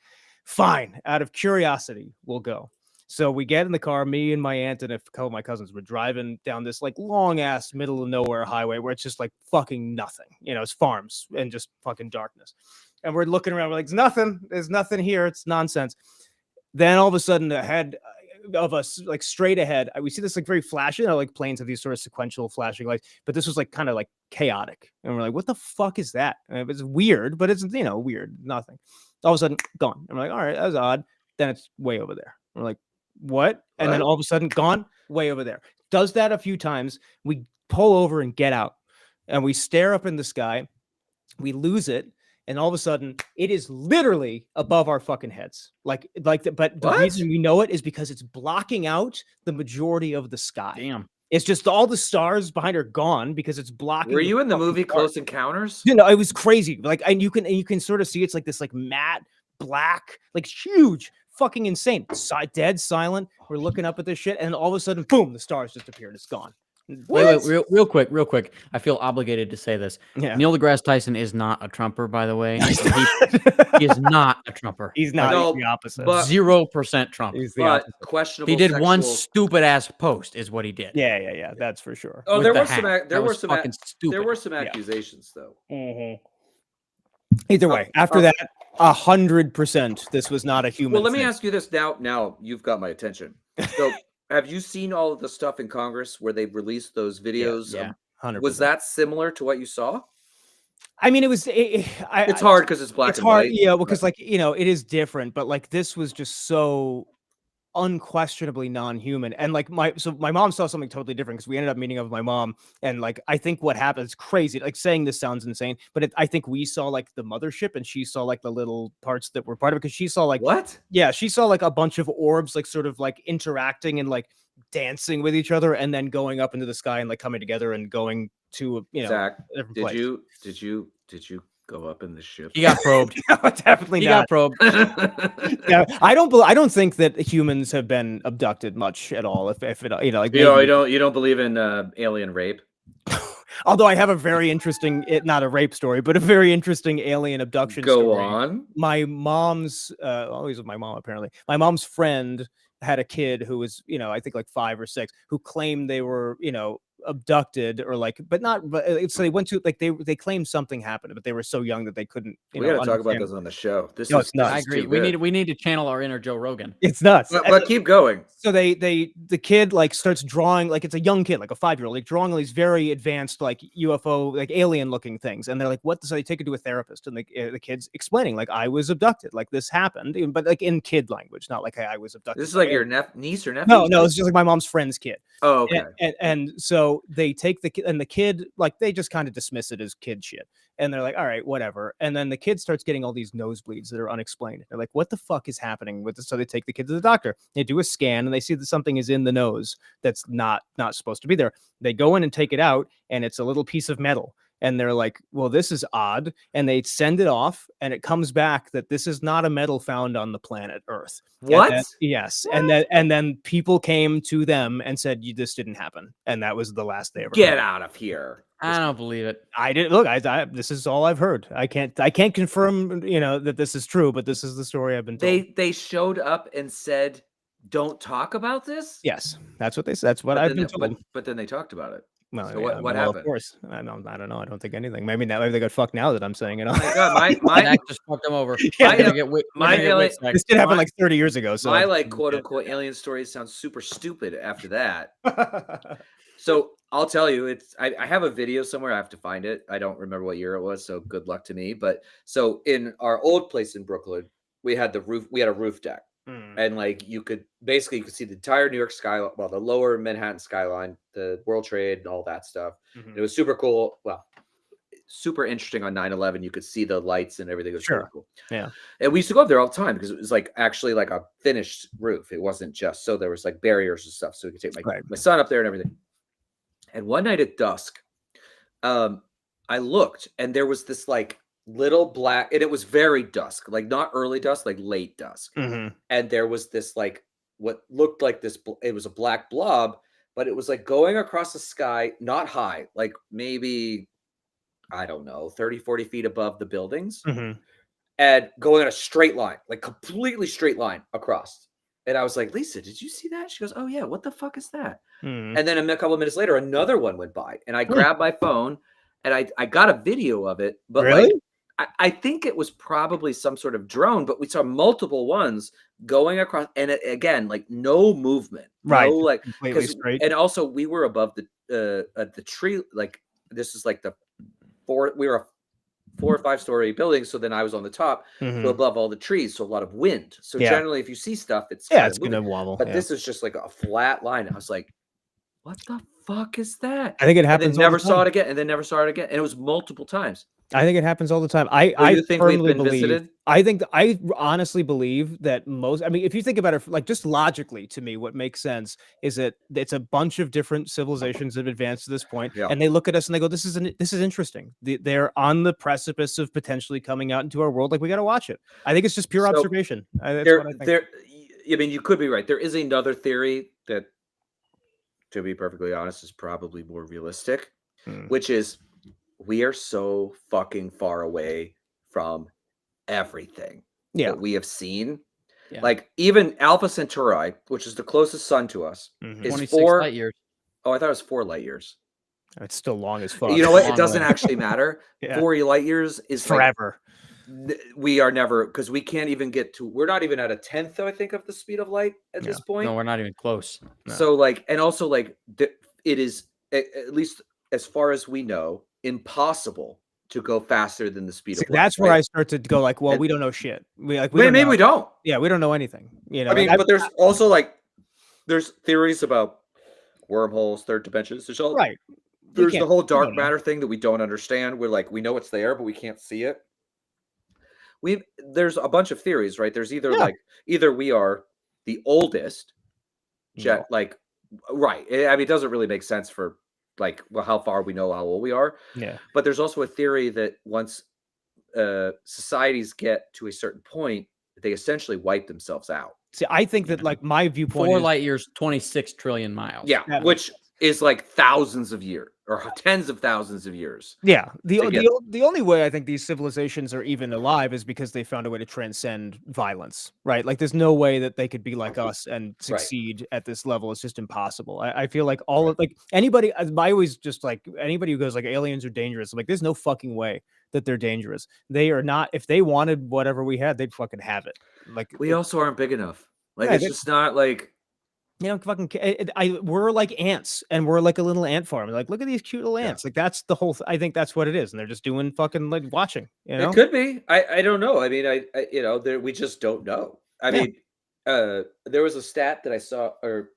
"Fine. Out of curiosity, we'll go." So we get in the car, me and my aunt and a couple of my cousins were driving down this like long ass middle of nowhere highway where it's just like fucking nothing. You know, it's farms and just fucking darkness. And we're looking around, we're like, there's nothing here. It's nonsense. Then all of a sudden ahead of us, like straight ahead, we see this like very flashy, like planes have these sort of sequential flashing lights, but this was like kind of like chaotic. And we're like, what the fuck is that? And it was weird, but it's, weird, nothing. All of a sudden gone. And we're like, all right, that's odd. Then it's way over there. We're like, what? And then all of a sudden gone, way over there. Does that a few times. We pull over and get out, and we stare up in the sky. We lose it, and all of a sudden it is literally above our fucking heads. But the reason we know it is because it's blocking out the majority of the sky. Damn. It's just all the stars behind are gone because it's blocking. Were you in the movie Close Encounters? It was crazy. Like, and you can sort of see it's like this like matte black, like huge, fucking insane. Dead silent. We're looking up at this shit, and all of a sudden, boom, the stars just appeared. It's gone. Wait, real quick. I feel obligated to say this. Yeah. Neil deGrasse Tyson is not a Trumper, by the way. He is not a Trumper. He's not. No, he's the opposite. but- 0% Trump. He's the But opposite. questionable. He did one sexual- stupid ass post, is what he did. Yeah. That's for sure. Oh, With there the were some. hat. There That were was some. fucking stupid. There were some accusations, though. Either way, after that, 100%, this was not a human. Well, let me thing. ask you this now. Now you've got my attention. So, have you seen all of the stuff in Congress where they've released those videos? Yeah. 100%. Was that similar to what you saw? I mean, it was. It's hard because it's black It's and hard, white. yeah, because it is different. But like this was just so unquestionably non-human. And like my mom saw something totally different because we ended up meeting up with my mom, and like I think what happened is crazy. Like saying this sounds insane, but I think we saw like the mothership and she saw like the little parts that were part of it, because she saw like What? yeah, she saw like a bunch of orbs like sort of like interacting and like dancing with each other and then going up into the sky and like coming together and going to Zach, a different did place. you go up in the ship? He got probed. No, definitely He not. got probed. Yeah, I don't think that humans have been abducted much at all. If it like you maybe- don't believe in alien rape? although I have a very interesting not a rape story, but a very interesting alien abduction Go story. on. My mom's always with my mom apparently. My mom's friend had a kid who was, I think like 5 or 6, who claimed they were, abducted or like, but not, but so they went to like they claimed something happened, but they were so young that they couldn't. We got to talk about understand. this on the show. This No, is it's nuts. this I is agree. too We good. need to channel our inner Joe Rogan. It's nuts. But keep going. So the kid like starts drawing, like it's a young kid, like a 5-year-old, like drawing all these very advanced like UFO, like alien looking things, and they're like, "What?" So they take it to a therapist, and the kid's explaining like, "I was abducted, like this happened," but like in kid language, not like, "Hey, I was abducted." This is like by your aliens." niece or nephew? No, it's just like my mom's friend's kid. Oh, okay. And so they take the kid, and the kid like they just kind of dismiss it as kid shit, and they're like, all right, whatever. And then the kid starts getting all these nosebleeds that are unexplained. They're like, what the fuck is happening with this? So they take the kid to the doctor. They do a scan and they see that something is in the nose that's not supposed to be there. They go in and take it out, and it's a little piece of metal. And they're like, well, this is odd. And they send it off, and it comes back that this is not a metal found on the planet Earth. What? Yes. And then people came to them and said, this didn't happen. And that was the last they ever Get heard. out of here. I don't believe it. I didn't look. This is all I've heard. I can't confirm, that this is true, but this is the story I've been told. They showed up and said, "Don't talk about this." Yes, that's what they said. That's what But I've then been told. but then they talked about it. Well, so what well, happened? Of course, I don't know. I don't think anything. Maybe they got fucked now that I'm saying it. Oh my God, my Zach just fucked him over. Yeah, We're gonna get wit- we're my gonna get wit, Zach. This did happen my- like 30 years ago. So my like quote unquote alien stories sound super stupid after that. So I'll tell you, I have a video somewhere. I have to find it. I don't remember what year it was, so good luck to me. But so in our old place in Brooklyn, we had a roof deck. And like you could see the entire New York skyline, well, the lower Manhattan skyline, the World Trade, and all that stuff. Mhm. It was super cool. Well, super interesting on 9/11. You could see the lights and everything. It was really Sure. cool. Yeah. And we used to go up there all the time because it was like actually like a finished roof. It wasn't just so there was like barriers and stuff. So we could take my son up there and everything. And one night at dusk, I looked and there was this like little black, and it was very dusk, like not early dusk, like late dusk. Mhm. And there was this like what looked like this, it was a black blob, but it was like going across the sky, not high, like maybe, I don't know, 30, 40 feet above the buildings, Mhm. and going in a straight line, like completely straight line across. And I was like, Lisa, did you see that? She goes, oh yeah, what the fuck is that? Mhm. And then a couple of minutes later, another one went by, and I grabbed my phone and I got a video of it, but Really? like, I think it was probably some sort of drone, but we saw multiple ones going across, and again, like no movement, Right, no, like completely 'cause- straight. and also we were above the tree, like this is like we were a 4 or 5 story building, so then I was on the top, Mhm. so above all the trees, so a lot of wind. So Yeah. generally, if you see stuff, it's Yeah, kinda it's gonna moving. wobble. But yeah. this is just like a flat line. I was like, what the fuck is that? I think it And then happens. all the never saw time. it again, and then never saw it again. And it was multiple times. I think it happens all the time. I you think we've firmly been believe. visited? I honestly believe that most. I mean, if you think about it, like just logically, to me, what makes sense is that it's a bunch of different civilizations that have advanced to this point, Yeah. and they look at us and they go, "This is interesting. They're on the precipice of potentially coming out into our world. Like we got to watch it." I think it's just pure So, observation. That's what I think. I mean, you could be right. There is another theory that, to be perfectly honest, is probably more realistic, Hmm. which is we are so fucking far away from everything Yeah. that we have seen. Yeah. Like even Alpha Centauri, which is the closest sun to us, Mhm. is 26 4. light years. Oh, I thought it was 4 light years. It's still long as fuck. You know what? It Long doesn't way. actually matter. Yeah. 4 light years is like, Forever. we are never, because we can't even get to, we're not even at a 10th, I think, of the speed of light at this point. No, we're not even close. No. So like, and also like it is at least as far as we know, impossible to go faster than the speed See, of light. that's where right? I start to go like, well, And- we don't know shit. We Maybe don't know. we don't. Yeah, we don't know anything. You know, I mean, and but there's also like there's theories about wormholes, third dimensions. There's all right. We there's the can't- whole we dark don't know. matter thing that we don't understand. We're like, we know it's there, but we can't see it. There's a bunch of theories, right? There's either Yeah. like either we are the oldest jet, No. like right. I mean, it doesn't really make sense for like well, how far we know how old we are. Yeah. But there's also a theory that once societies get to a certain point, they essentially wipe themselves out. See, I think that Yeah. like my viewpoint 4 is, light years, 26 trillion miles. Yeah, That makes which is like thousands of years or tens of thousands of years. yeah, the to get- the only way I think these civilizations are even alive is because they found a way to transcend violence, right? Like, there's no way that they could be like us and succeed at this level. It's just impossible. I feel like all of like anybody. I always just like anybody who goes like aliens are dangerous. I'm like, there's no fucking way that they're dangerous. They are not. If they wanted whatever we had, they'd fucking have it. Like We also aren't big enough. Like Yeah, it's they- just not like you know, fucking. We're like ants, and we're like a little ant farm. Like, look at these cute little Yeah. ants. Like, that's the whole. I think that's what it is, and they're just doing fucking like watching. You know, it could be. I don't know. I mean, I you know, there we just don't know. I Yeah. mean, there was a stat that I saw, or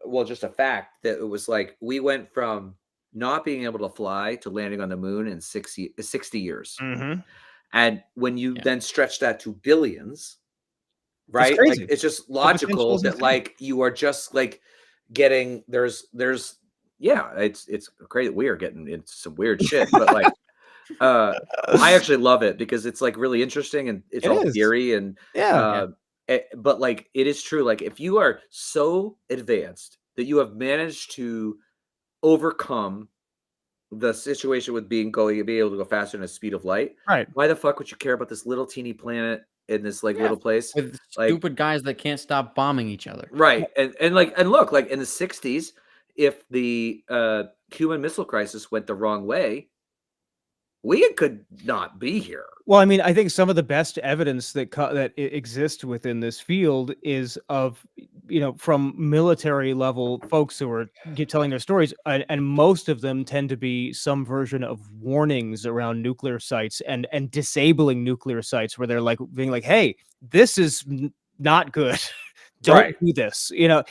well, just a fact that it was like we went from not being able to fly to landing on the moon in 60 years. Mm-hmm. And when you Yeah. then stretch that to billions, right? Like crazy. it's just potential logical is that insane. like you are just like getting there's yeah, it's great that we are getting into some weird shit, but like I actually love it because it's like really interesting and it's It all is. theory and Yeah. but like it is true. Like if you are so advanced that you have managed to overcome the situation with being able to go faster than the speed of light, Right. why the fuck would you care about this little teeny planet in this like Yeah, little place? With Like- stupid guys that can't stop bombing each other. Right. And like and look, like in the 60s, if the Cuban Missile Crisis went the wrong way, we could not be here. Well, I mean, I think some of the best evidence that exists within this field is of, you know, from military level folks who are telling their stories, and most of them tend to be some version of warnings around nuclear sites and disabling nuclear sites, where they're like being like, "Hey, this is not good. Don't Right. do this." You know,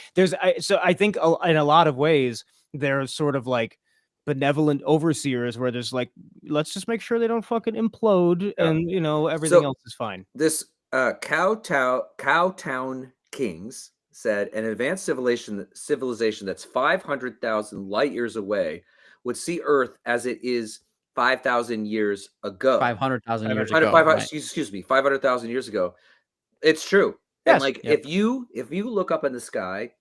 so I think in a lot of ways there's sort of like benevolent overseers where there's like, let's just make sure they don't fucking implode, Yeah. and you know everything So- else is fine. This Cowtown Kings said an advanced civilization that's 500,000 light years away would see Earth as it is 5,000 years ago. 500,000 years 500 ago. 500 right. excuse me, 500,000 years ago. It's true. Yes. And like Yep. if you look up in the sky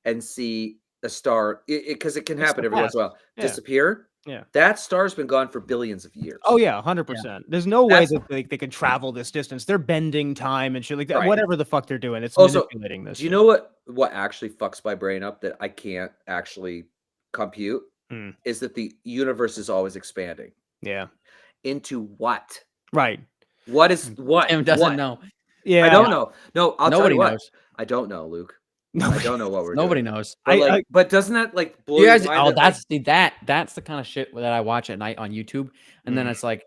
and see a star, because it can It's happen the every once in a while, Yeah. disappear. Yeah. That star's been gone for billions of years. Oh yeah, 100%. There's no way That's- that they can travel this distance. They're bending time and shit like that. Right. Whatever the fuck they're doing, it's Also, manipulating this. Do you know what actually fucks my brain up that I can't actually compute? Hmm. Is that the universe is always expanding. Yeah. Into what? Right. What is what? Tim doesn't What? know. Yeah. I don't know. No, I'll tell Nobody you what. knows. I don't know, Luke. I Nobody- don't know what we're Nobody doing. knows. But, I- but doesn't that like blow You your guys, mind oh, that, like, that's the kind of shit that I watch at night on YouTube, and then Mm. it's like,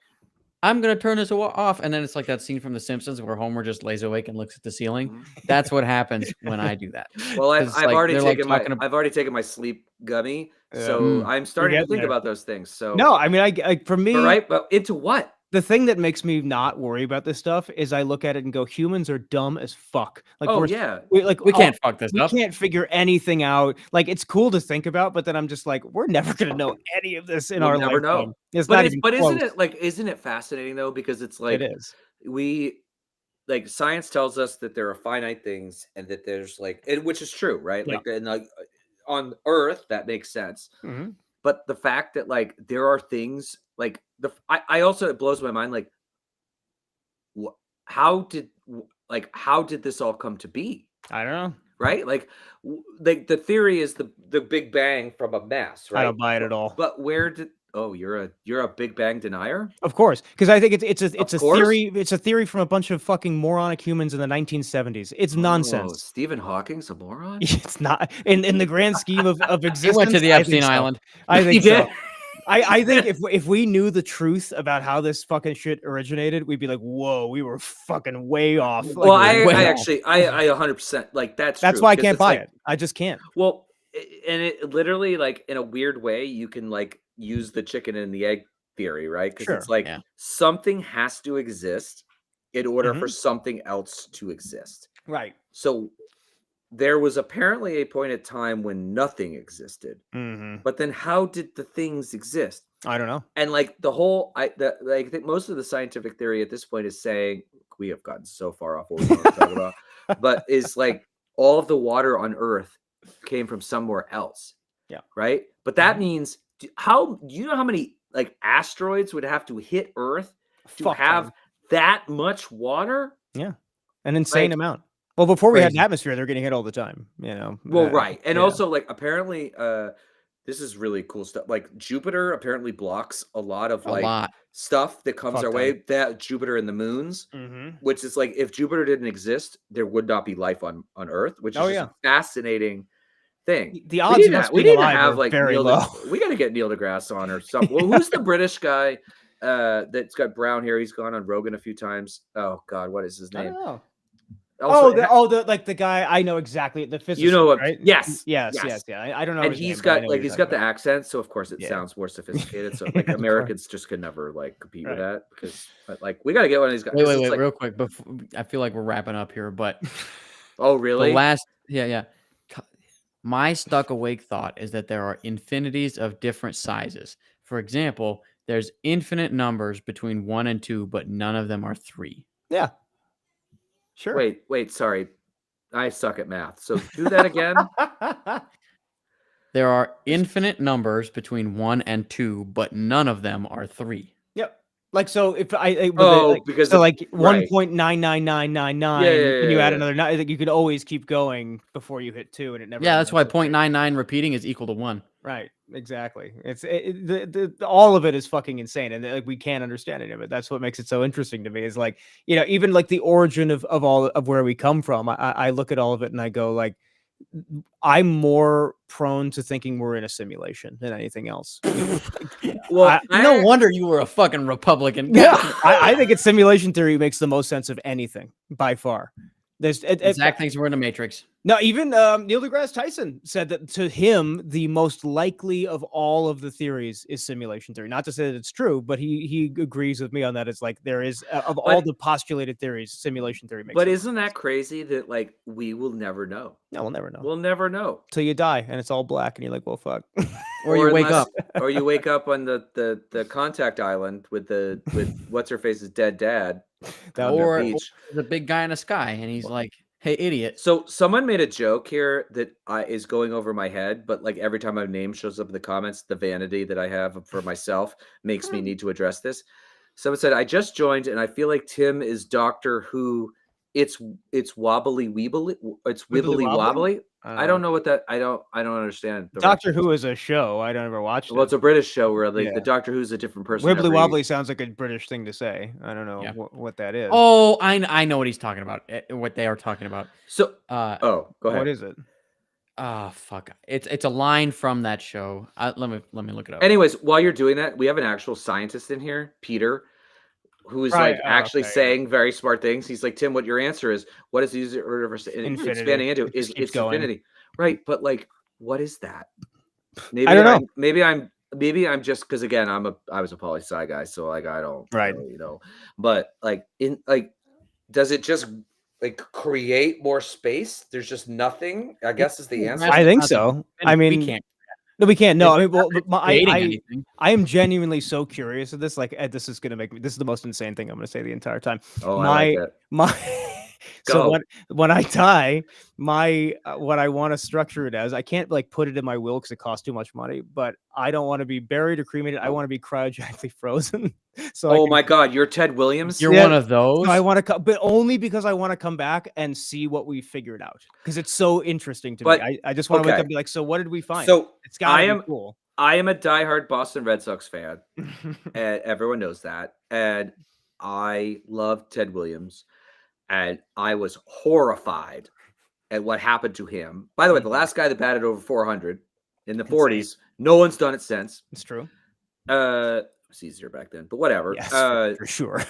I'm gonna turn this off, and then it's like that scene from The Simpsons where Homer just lays awake and looks at the ceiling. Mhm. That's what happens when I do that. Well, I've, 'Cause, I've like, already they're, like, taken my talking ab- I've already taken my sleep gummy, Yeah. so Mm. I'm starting to getting think there. about those things. So No, I mean, I for me, but right, but into what? the thing that makes me not worry about this stuff is I look at it and go, humans are dumb as fuck. Like, Oh we're, yeah, we like We oh, can't fuck this we up. can't figure anything out. Like, it's cool to think about, but then I'm just like, we're never gonna know any of this in We'll our never know. lifetime. It's not even isn't close. it like isn't it fascinating though? Because it's like It is. we like science tells us that there are finite things and that there's like which is true, right? Yeah. Like and like on Earth that makes sense. Mhm. But the fact that like there are things like I also it blows my mind like how did this all come to be? I don't know. Right? Like the theory is the Big Bang from a mess, right? I don't buy it at all. But where did you're a Big Bang denier? Of course, because I think it's a course. theory. It's a theory from a bunch of fucking moronic humans in the 1970s. It's Oh, nonsense. Stephen Hawking's a moron? It's not in the grand scheme of He existence. went to the I Epstein think so. Island. I He think did. so. I think if we knew the truth about how this fucking shit originated, we'd be like, whoa, we were fucking way off. Like, Well, I way off. actually, I 100% like that's that's true, why I because can't it's buy like, it. I just can't. Well, and it literally, like, in a weird way, you can like use the chicken and the egg theory, right? Because Sure. it's like Yeah. something has to exist in order for Mhm. something else to exist. Right. So there was apparently a point in time when nothing existed, Mm-hmm. but then how did the things exist? I don't know. And like I think most of the scientific theory at this point is saying, we have gotten so far off what we want to talk about, but is like all of the water on Earth came from somewhere else. Yeah. Right. But that Mhm. means do you know how many like asteroids would have to hit Earth to Fuck have ton. that much water? An insane like, amount. Well, before we had Crazy. an atmosphere, they're getting hit all the time. You know. Well, right. And yeah. also, like, apparently, this is really cool stuff. Like, Jupiter apparently blocks a lot of A like lot. stuff that comes Fuck our ton. way. That Jupiter and the moons, Mm-hmm. which is like, if Jupiter didn't exist, there would not be life on Earth, which is Oh, just yeah. a fascinating thing. The odds of us We being need to alive have are like very Neil. low. We got to get Neil deGrasse on or something. Well, who's the British guy that's got brown hair? He's gone on Rogan a few times. Oh God, what is his I name? don't know. Also, The guy I know exactly, the physicist, you know what? right? Yes, yes. yes. Yeah. I don't know. And his he's name, but I got know like what he's you're got the talking accent, so of course it Yeah. sounds more sophisticated. So Of like course. Americans just could never like compete with Right. that because but, like we got to get one of these guys. Wait, 'cause it's wait, like, real quick. Before, I feel like we're wrapping up here, but oh the really? last, yeah. My stuck awake thought is that there are infinities of different sizes. For example, there's infinite numbers between 1 and 2, but none of them are 3. Yeah. Sure. Wait, sorry, I suck at math. So do that again. There are infinite numbers between 1 and 2, but none of them are 3. Yep. Like so, if Because so, of, like right. 1.99999, Yeah, and you add yeah. another nine, like you could always keep going before you hit 2, and it never. Yeah, that's why ends up being- 0.99 repeating is equal to 1. Right. Exactly. All of it is fucking insane, and like we can't understand any of it. That's what makes it so interesting to me. Is like even like the origin of all of where we come from. I look at all of it and I go like, I'm more prone to thinking we're in a simulation than anything else. Well, No wonder you were a fucking Republican. Yeah, I think it's simulation theory makes the most sense of anything by far. There's Zach thinks we're in a matrix. no, even Neil deGrasse Tyson said that to him the most likely of all of the theories is simulation theory. Not to say that it's true, but he agrees with me on that. It's like there is of all the postulated theories, simulation theory makes. But the isn't most that crazy that like we will never know? No, we'll never know. We'll never know. Till you die and it's all black and you're like, well, fuck. Or you wake unless- up. or you wake up on the contact island with what's her face's dead dad. That on the Or beach. the big guy in the sky, and he's like, "Hey, idiot." So someone made a joke here that is going over my head, but like every time my name shows up in the comments, the vanity that I have for myself makes me need to address this. Someone said, "I just joined and I feel like Tim is Doctor Who. It's wobbly weebly. It's Wibbly wibbly wobbly? wobbly. I don't know what that. I don't understand. the Doctor reference. Who is a show. I don't ever watch Well, it. it's a British show where like Yeah. the Doctor Who's a different person. Wibbly every- wobbly sounds like a British thing to say. I don't know Yeah. what that is. Oh, I know what he's talking about. What they are talking about. So, Oh, go ahead. What is it? Fuck. It's a line from that show. Let me look it up. Anyways, while you're doing that, we have an actual scientist in here, Peter, who is Right, like actually okay, yeah. saying very smart things. He's like, Tim, what your answer is? What is the universe Infinity. expanding into? It just keeps It's going. infinity, right? But like, what is that? Maybe I don't know. Maybe I'm just because again I was a poli sci guy, so like I don't Right. really know. But like does it just like create more space? There's just nothing. I guess is the answer. I think nothing. so. And I mean, we can't. no, we can't. No, I It's mean, well, not but creating anything. I am genuinely so curious of this. Like, this is gonna make me. This is the most insane thing I'm gonna say the entire time. Oh, I like my it. my. Go. So when I die, my what I want to structure it as, I can't like put it in my will because it costs too much money. But I don't want to be buried or cremated. I want to be cryogenically frozen. So I Oh can- my God, you're Ted Williams. You're Yeah, one of those. So I want to come, but only because I want to come back and see what we figured out because it's so interesting to But- me. I just want to wake okay. up and be like, so what did we find? So it's gotta I be am cool. I am a diehard Boston Red Sox fan, and everyone knows that. And I love Ted Williams, and I was horrified at what happened to him. By the way, the last guy that batted over 400 in the 40s, no one's done it since. It's true. It's easier back then, but whatever. Yes, for sure.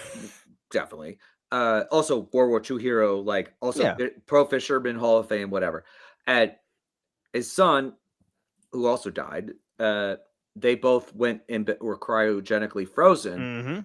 Definitely. Also World War II hero, like also Yeah. pro fisherman, Hall of Fame, whatever. And his son, who also died, they both went and were cryogenically frozen. Mm-hmm.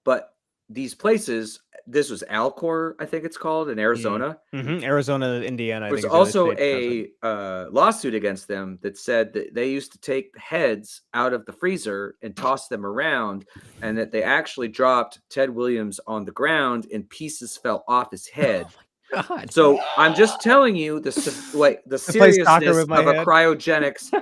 But these places, this was Alcor, I think it's called, in Arizona. Mm-hmm. Arizona, Indiana. I There's think is the other also state that does it. a lawsuit against them that said that they used to take heads out of the freezer and toss them around, and that they actually dropped Ted Williams on the ground and pieces fell off his head. God. So I'm just telling you the play soccer seriousness with of my a head. cryogenics.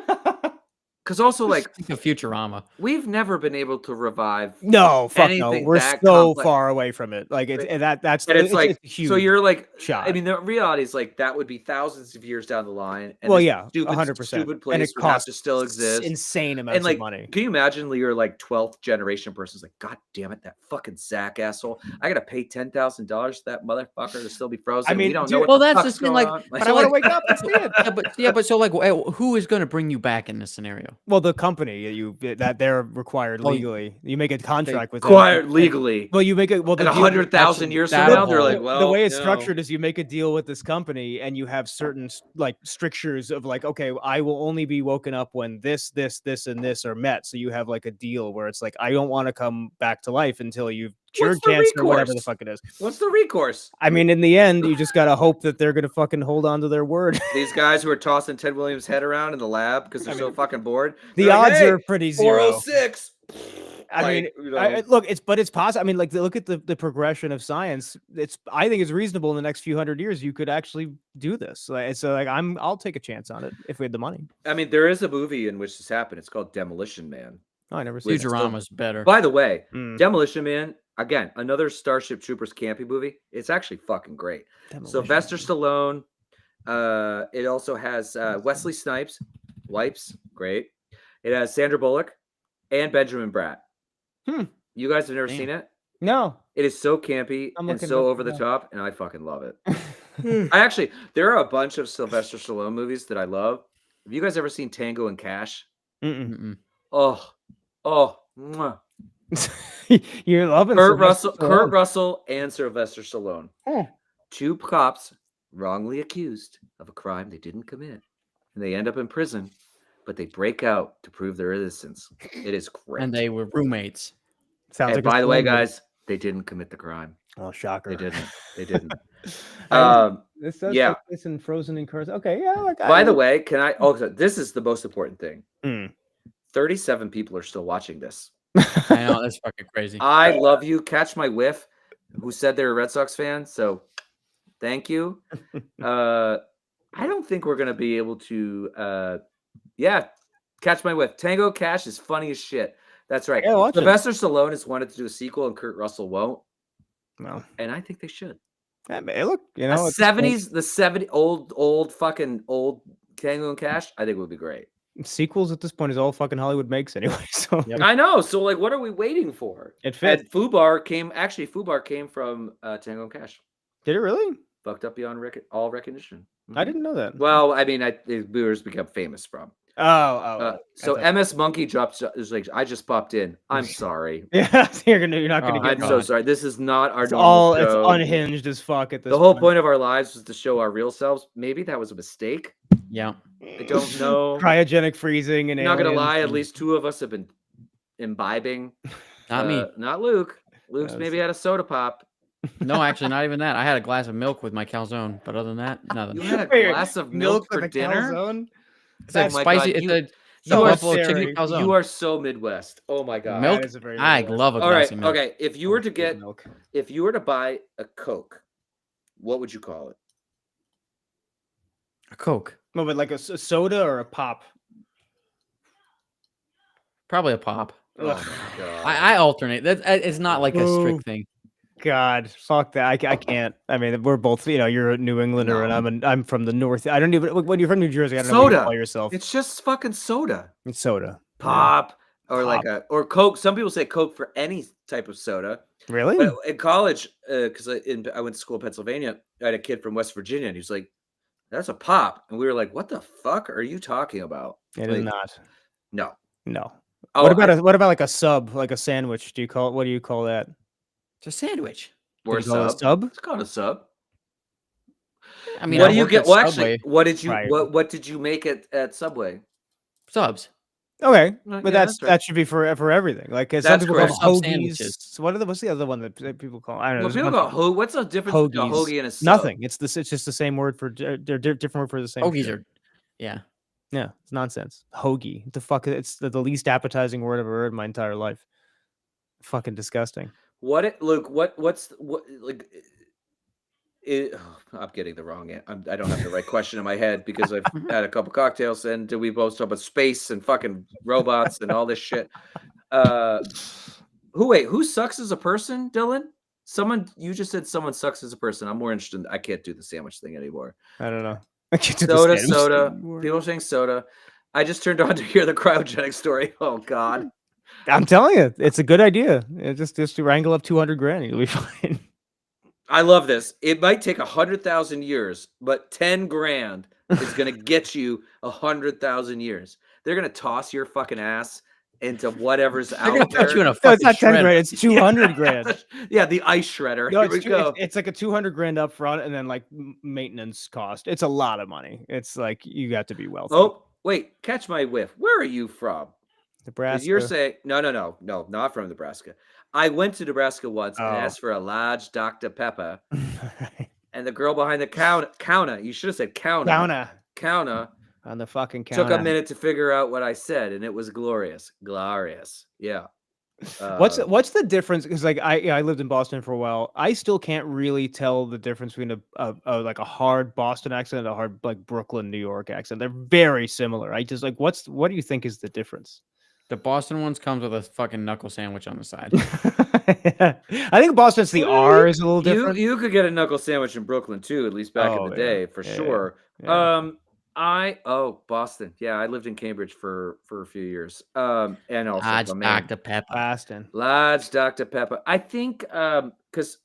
Because also, like, Think of Futurama. we've never been able to revive. No, fuck no. anything We're that so complex. far away from it. Like it's that's And it's like, huge. so you're like, shot. I mean, the reality is like that would be thousands of years down the line. And well, this yeah, stupid 100%. stupid And place it would have costs to still exist. insane amounts And like, of money. can you imagine you're like 12th generation person's like, God damn it, that fucking Zach asshole! I gotta pay $10,000 to that motherfucker to still be frozen. I mean, we don't dude, know what well, the that's fuck's just been going like- on. But so I want to like- wake up and see it. but so like, who is going to bring you back in this scenario? Well, the company that they're required Well, legally. You make a contract with them. Acquired legally. Well, you make it. Well, And the deal- 100,000 years from that now, they're whole- like, well, the way it's you know. structured is you make a deal with this company and you have certain like strictures of like, okay, I will only be woken up when this, and this are met. So you have like a deal where it's like, I don't want to come back to life until you've cured What's the cancer or whatever the recourse? fuck it is. What's the recourse? I mean, in the end, you just gotta hope that they're gonna fucking hold on to their word. These guys who are tossing Ted Williams' head around in the lab because they're I so mean, fucking bored. The They're like, odds "Hey, are pretty zero. 406. I mean, Like, you know, look, it's possible. I mean, like, look at the progression of science. I think it's reasonable in the next few hundred years you could actually do this. Like, so, like, I'll take a chance on it if we had the money. I mean, there is a movie in which this happened. It's called Demolition Man. Oh, I never seen it. Futurama's better. By the way, Mm, Demolition Man, again, another Starship Troopers campy movie. It's actually fucking great. Demolition Sylvester Man. Stallone. It also has Wesley Snipes, Wipes, great. It has Sandra Bullock and Benjamin Bratt. Hmm. You guys have never Damn. seen it? No. It is so campy I'm and looking so up over the now. top, and I fucking love it. I actually, there are a bunch of Sylvester Stallone movies that I love. Have you guys ever seen Tango and Cash? Mm-mm. Mm-mm. Oh, mwah. You're loving Kurt Sylvester Stallone. Russell, and Sylvester Stallone. Oh. Two cops wrongly accused of a crime they didn't commit, and they end up in prison, but they break out to prove their innocence. It is great. And they were roommates. Sounds And like a by the way, Stallone movie. guys, they didn't commit the crime. Oh, shocker. They didn't. They didn't. This does yeah. take place in Frozen in Cars. Okay, yeah. Like, By the way, can I? Oh, so this is the most important thing. Mm. 37 people are still watching this. I know, that's fucking crazy. I love you. Catch my whiff, who said they're a Red Sox fan. So thank you. I don't think we're gonna be able to catch my whiff. Tango Cash is funny as shit. That's right. Yeah, watch it. Sylvester Stallone has wanted to do a sequel and Kurt Russell won't. No. And I think they should. Yeah, man, look, you A know, at this point, 70s, the 70 old fucking old Tango and Cash, I think would be great. sequels at this point is all fucking Hollywood makes anyway. So Yep. I know. So like what are we waiting for? it fits. And Fubar came from Tango and Cash. Did it really? Fucked up beyond all recognition. I Mhm. didn't know that. Well, I mean, boomers become famous from. So I thought- MS Monkey drops is like, I just popped in. I'm sorry. yeah, you're not gonna Oh, get I'm me. so sorry. This is not our It's normal all show. it's unhinged as fuck at this. The whole point of our lives was to show our real selves. Maybe that was a mistake. Yeah. I don't know. Cryogenic freezing and I'm not gonna aliens lie. At and- least two of us have been imbibing. Not me. Not Luke. Luke's Yes. maybe had a soda pop. No, actually, not even that. I had a glass of milk with my calzone, but other than that, nothing. You had a Wait, glass of milk for with a dinner. calzone? It's a Oh my spicy. God, It's you- a you are buffalo chicken staring. calzone. You are so Midwest. Oh my god. Milk? That is a very I Midwest. love a All glass right. of milk. Okay. If you were to Good get, milk. if you were to buy a Coke, what would you call it? A Coke. No, but like a soda or a pop. Probably a pop. Oh Ugh. my god. I alternate. That it's not like a Ooh. strict thing. God, fuck that. I can't. I mean, we're both. You know, you're a New Englander, No. and I'm from the North. I don't even. When you're from New Jersey, I don't know what you Soda. call yourself. It's just fucking soda. It's soda. Pop. Or like Pop. or Coke. Some people say Coke for any type of soda. Really? But in college, because I went to school in Pennsylvania, I had a kid from West Virginia, and he was like, "That's a pop," and we were like, "What the fuck are you talking about?" It is like, not. No, No. Oh, what about like a sub, like a sandwich? What do you call that? It's a sandwich. or you call it a sub? sub? It's called a sub. I mean, What I do you worked get? at Well, Subway. actually, what did you Right. what did you make at Subway? Subs. Okay, Right, but yeah, that's right. that should be for everything. Like some That's people correct. call Sub them sandwiches. hoagies. What's the other one that people call? I don't know. Well, there's a people bunch go of what's the difference between a hoagies. hoagie and a sub? Nothing. It's just the same word for they're different word for the same. Hoagies shit. are, yeah. Yeah, it's nonsense. Hoagie. What the fuck? It's the least appetizing word I've ever heard in my entire life. Fucking disgusting. Luke? What's what like? I'm getting the wrong. I don't have the right question in my head because I've had a couple cocktails and we both talk about space and fucking robots and all this shit. Who sucks as a person, Dylan? You just said someone sucks as a person. I'm more interested. I can't do the sandwich thing anymore. I don't know. I can't do the sandwich Soda. anymore. People are saying soda. I just turned on to hear the cryogenic story. Oh God. I'm telling you, it's a good idea. Just to wrangle up 200 grand, you'll be fine. I love this. It might take 100,000 years, but 10 grand is going to get you 100,000 years. They're going to toss your fucking ass into whatever's They're out gonna there. put you in a No, fucking it's not 10 shredder. grand. It's 200 grand. Yeah, the ice shredder. No, Here we go. it's like a 200 grand up front and then like maintenance cost. It's a lot of money. It's like you got to be wealthy. Oh, wait. Catch my whiff. Where are you from? Because Nebraska. you're saying, no, not from Nebraska. I went to Nebraska once and Oh. asked for a large Dr. Pepper. And the girl behind the counter, you should have said counter. Counter on the fucking counter. took a minute to figure out what I said, and it was glorious. Glorious. Yeah. What's the difference? Because like I lived in Boston for a while. I still can't really tell the difference between a like a hard Boston accent and a hard like Brooklyn, New York accent. They're very similar. I just like what do you think is the difference? The Boston ones comes with a fucking knuckle sandwich on the side. I think Boston's the R is a little different. You could get a knuckle sandwich in Brooklyn too, at least back in the day, for sure. Yeah. Boston. Yeah, I lived in Cambridge for a few years. And also Large Maine. Dr. Pepper. Boston. Large Dr. Pepper. I think because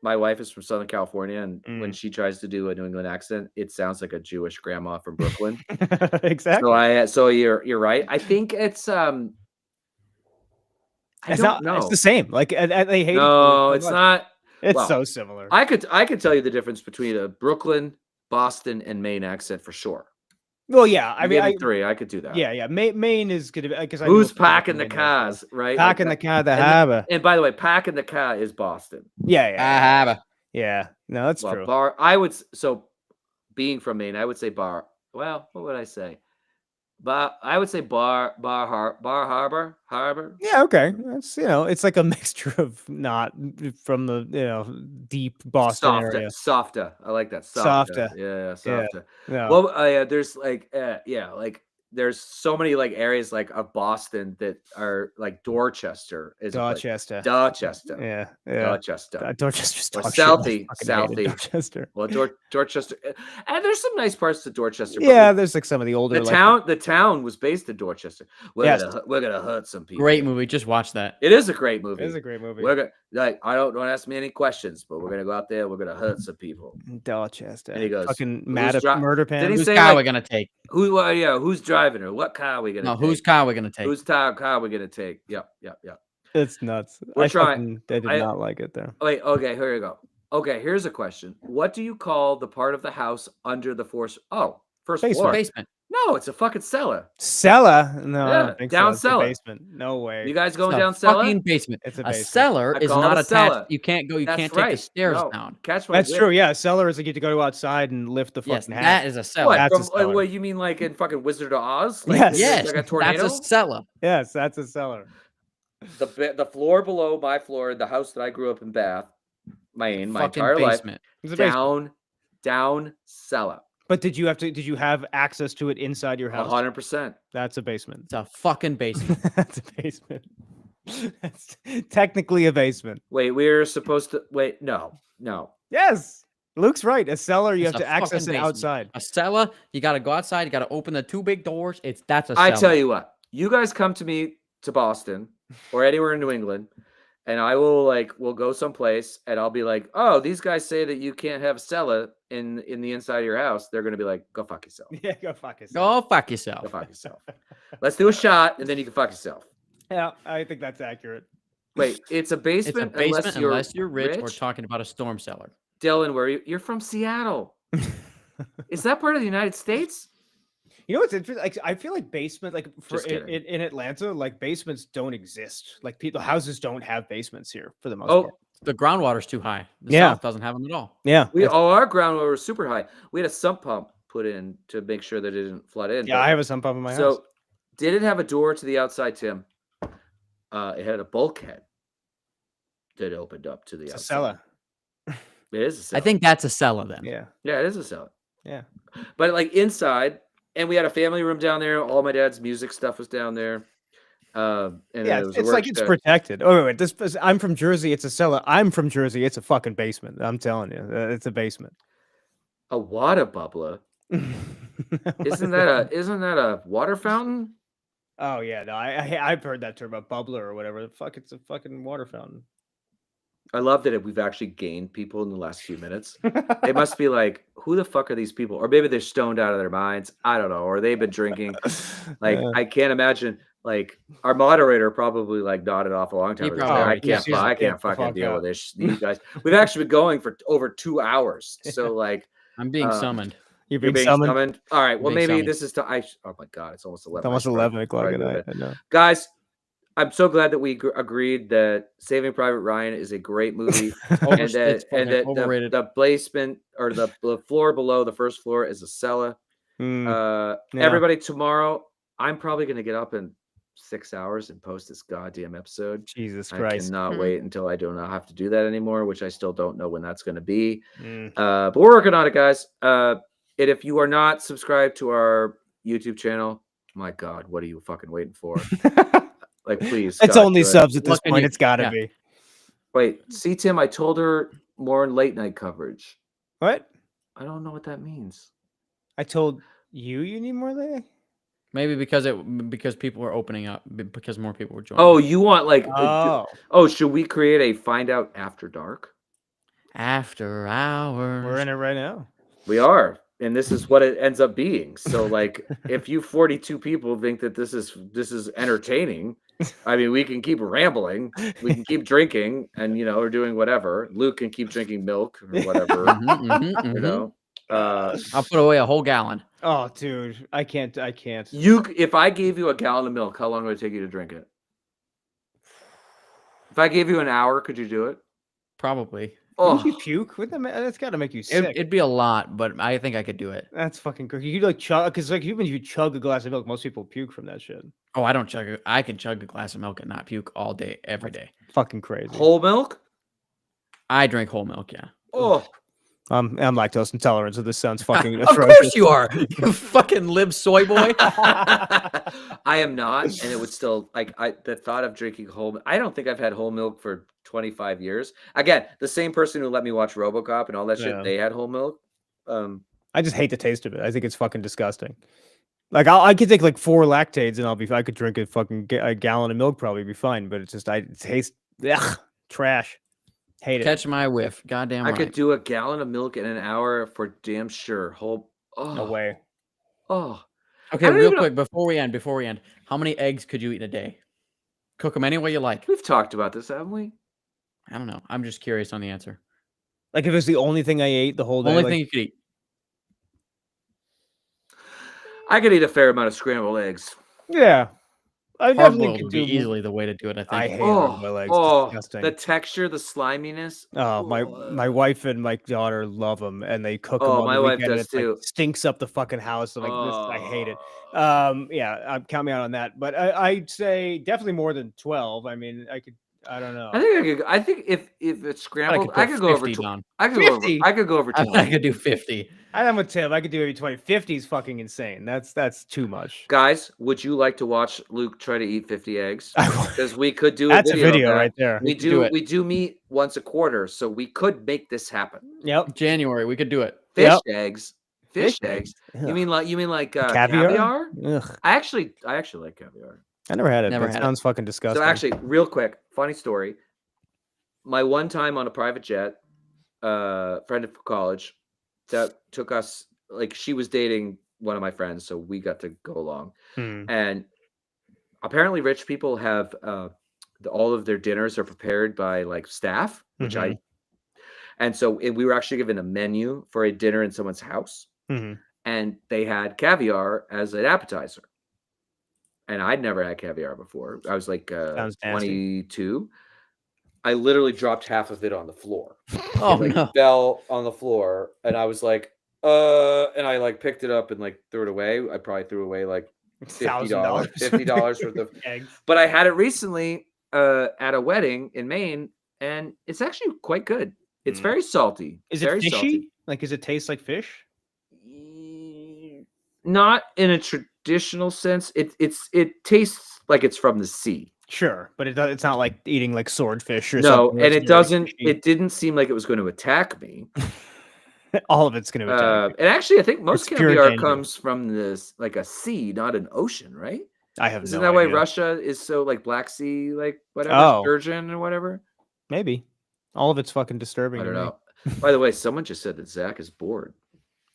my wife is from Southern California, and when she tries to do a New England accent, it sounds like a Jewish grandma from Brooklyn. Exactly. So you're right. I think it's I don't know. It's the same. Like they hate. No, it's not. It's well, so similar. I could tell you the difference between a Brooklyn, Boston, and Maine accent for sure. Well, yeah. I mean, three. I could do that. Yeah. Maine is gonna be because who's packing the cars, right? Packing the car, the harbor. And by the way, packing the car is Boston. Yeah. Yeah. No, that's true. Being from Maine, I would say bar. Well, what would I say? I would say bar harbor. Yeah, okay. That's it's like a mixture of not from the deep Boston area. Softer. I like that. Softer. Yeah, softer. Yeah. Well, there's like there's so many like areas like of Boston that are like Dorchester is Dorchester. Yeah. Dorchester's Or dog shit. I fucking Southie. hated Dorchester. Well, Dorchester, and there's some nice parts to Dorchester. Yeah, there's like some of the older The town was based in Dorchester. We're gonna hurt some people. Great movie. Just watch that. It is a great movie. It is a great movie. I don't ask me any questions, but we're gonna go out there. We're gonna hurt some people. Dorchester. And he goes, fucking mad at murder pen. Did he Whose say car like, we gonna take? Who's driving her? What car are we gonna No, take? whose car we gonna take? Whose car are we gonna take? Yep. It's nuts. We're trying. I did not like it there. Wait, okay, here you go. Okay, here's a question. What do you call the part of the house under the first floor? Basement. No, it's a fucking cellar. Cellar? No, I Yeah, don't think down so. It's a cellar. basement. No way. You guys going It's a down cellar? fucking basement. It's a A basement. cellar I is call it not a attached. cellar. You can't go. You That's can't take right. the stairs No. down. Catch my That's whip. true. Yeah, cellar is like you get to go outside and lift the Yes, fucking hat. that is a cellar. What? That's a From, cellar. what you mean, like in fucking Wizard of Oz? Yes. Yes, like a tornado. that's a cellar. Yes, that's a cellar. The floor below my floor, the house that I grew up in, Bath, Maine, my Fucking entire basement. It's a basement. down cellar, But did you have access to it inside your house? 100%. That's a basement. It's a fucking basement. That's a basement. That's technically a basement. Wait, we're supposed to wait. No. Yes. Luke's right. A cellar, you It's have a to access fucking it basement. outside. A cellar, you gotta go outside. You gotta open the two big doors. That's a cellar. I tell you what, you guys come to me to Boston or anywhere in New England, and I will we'll go someplace, and I'll be like, oh, these guys say that you can't have a cellar in the inside of your house. They're gonna be like, go fuck yourself. Yeah, go fuck yourself. Go fuck yourself. Go fuck yourself. Let's do a shot, and then you can fuck yourself. Yeah, I think that's accurate. Wait, it's a It's a basement basement unless you're rich, or rich? talking about a storm cellar. Dylan, where you're from Seattle. Is that part of the United States? You know what's interesting? Like, I feel like basement, like for Just kidding. in Atlanta, like basements don't exist. Like people houses don't have basements here for the most Oh, part. The groundwater's too high. The Yeah. South doesn't have them at all. Yeah, our groundwater was super high. We had a sump pump put in to make sure that it didn't flood in. yeah. but- I have a sump pump in my house. so did it have a door to the outside, Tim? It had a bulkhead that opened up to the It's a outside. cellar. It is a cellar. I think that's a cellar then. Yeah, Yeah, it is a cellar. yeah. But like inside, and we had a family room down there. All my dad's music stuff was down there. And Yeah, then there was a it's like it's work shed. protected. Oh wait, I'm from Jersey. It's a cellar. I'm from Jersey. It's a fucking basement. I'm telling you, it's a basement. A water bubbler. Isn't that a water fountain? Oh yeah, no, I've heard that term, a bubbler or whatever. The fuck, it's a fucking water fountain. I love that we've actually gained people in the last few minutes. It must be like, who the fuck are these people? Or maybe they're stoned out of their minds. I don't know. Or they've been drinking. Like, Yeah. I can't imagine. Like, our moderator probably like nodded off a long time He ago. probably Like, already I canceled. can't Get the fucking fuck deal out. with this. These guys. We've actually been going for over 2 hours. So like, I'm being Uh, summoned. You're you're being being summoned. summoned. All right. Well, being maybe summoned. this is. Oh my god, it's almost 11. It's almost I should 11 o'clock probably at go to night. bed. I know. Guys, I'm so glad that we agreed that Saving Private Ryan is a great movie. Over- and that it's fucking overrated. the basement or the floor below the first floor is a cellar. Mm, yeah. Everybody, tomorrow I'm probably going to get up in 6 hours and post this goddamn episode. Jesus I Christ. cannot Mhm. wait until I do not have to do that anymore, which I still don't know when that's going to be. Mm. But we're working on it, guys. And if you are not subscribed to our YouTube channel, my God, what are you fucking waiting for? Like, please. It's God, only do it. subs at this Look at point. you. It's got to Yeah. be. Wait, see, Tim, I told her more in late night coverage. What? I don't know what that means. I told you need more later? Maybe because people were opening up, because more people were joining. Oh, you want like? Oh, Should we create a Find Out After Dark? After hours. we're in it right now. We are, and this is what it ends up being. So, like, if you 42 people think that this is entertaining, I mean, we can keep rambling, we can keep drinking, and or doing whatever. Luke can keep drinking milk or whatever. You know, I'll put away a whole gallon. Oh, dude, I can't. if I gave you a gallon of milk, how long would it take you to drink it? If I gave you an hour, could you do it? Probably. Wouldn't you Oh, puke? That's got to make you sick. It'd be a lot, but I think I could do it. That's fucking crazy. You could like chug, because like even if you chug a glass of milk, most people puke from that shit. Oh, I don't chug it. I can chug a glass of milk and not puke all day, every day. Fucking crazy. whole milk? I drink whole milk, yeah. Oh, I'm lactose intolerant, so this sounds fucking Of atrocious. course you are. You fucking lib soy boy. I am not, and it would still the thought of drinking whole. I don't think I've had whole milk for 25 years. Again, the same person who let me watch RoboCop and all that shit, Yeah. they had whole milk. I just hate the taste of it. I think it's fucking disgusting. Like I could take like 4 lactates and I could drink a fucking a gallon of milk, probably be fine. But it's just it tastes trash. Hate it. Catch my whiff. Goddamn I right. could do a gallon of milk in an hour for damn sure. Whole. Oh, No way. Oh, Okay, I don't real even quick before we end, how many eggs could you eat in a day? Cook them any way you like. we've talked about this, haven't we? I don't know. I'm just curious on the answer. Like if it's the only thing I ate the whole day. Only like, thing you could eat. I could eat a fair amount of scrambled eggs. yeah, I Hard definitely boiled could would do. be easily the way to do it, I think. I hate Oh, hard-boiled eggs. oh, Disgusting. the texture, the sliminess. Oh, my wife and my daughter love them, and they cook them Oh, on my the wife weekend. And does it's, like, too. stinks up the fucking house. I'm like, this, I hate it. Oh. Yeah, count me out on that. But I'd say definitely more than 12. I mean, I don't know. I think if it's scrambled, I I could go over. 50 down. I could go over. 50? I could go over I 20. could do 50. I'm with Tim. I could do maybe 20. 50 is fucking insane. That's too much. Guys, would you like to watch Luke try to eat 50 eggs? I would- Because we could do That's a a video, video of that. right there. We could do it. we do meet once a quarter, so we could make this happen. Yep. January, we could do it. Fish Yep. eggs. Fish eggs. You Ugh. mean like Caviar? caviar? Ugh. I actually like caviar. I never had it. Never but had it it. sounds fucking disgusting. So actually, real quick, funny story. My one time on a private jet, friend from college, that took us, like, she was dating one of my friends, so we got to go along. Hmm. And apparently rich people have all of their dinners are prepared by like staff, which Mhm. and so we were actually given a menu for a dinner in someone's house, Mhm. and they had caviar as an appetizer. And I'd never had caviar before. I was like Sounds nasty. 22. I literally dropped half of it on the floor. Oh It like no. fell on the floor, and I was like, and I like picked it up and like threw it away. I probably threw away like $50, $50 worth of. eggs. But I had it recently at a wedding in Maine, and it's actually quite good. It's Mm. very salty. Is very it fishy? salty. Like, does it taste like fish? Not in a traditional sense. It tastes like it's from the sea. Sure, but it's not like eating like swordfish or No, something. where and it's it very doesn't. fishy. It didn't seem like it was going to attack me. All of it's going to attack. And actually, I think most It's pure caviar danger. comes from this like a sea, not an ocean, right? I have Isn't no that why idea. Russia is so like Black Sea, like whatever, Oh. sturgeon or whatever? Maybe. All of it's fucking disturbing. I don't to me. know. By the way, someone just said that Zach is bored.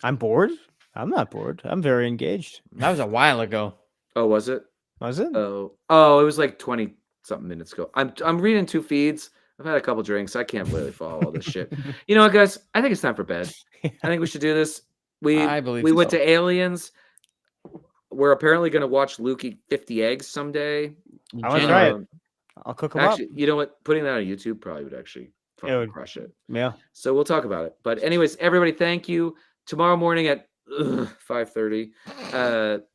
I'm bored. I'm not bored. I'm very engaged. That was a while ago. Oh, was it? Was it? Oh, it was like 20 something minutes ago. I'm reading 2 feeds. I've had a couple drinks. I can't really follow all this shit. You know what, guys? I think it's time for bed. I think we should do this. I believe we went so. to Aliens. We're apparently going to watch Luke eat 50 eggs someday. I want to try it. Um, I'll cook them Actually, you know what? Putting that on YouTube probably would actually fucking would. crush it. up. Yeah. So we'll talk about it. But anyways, everybody, thank you. Tomorrow morning at 5:30,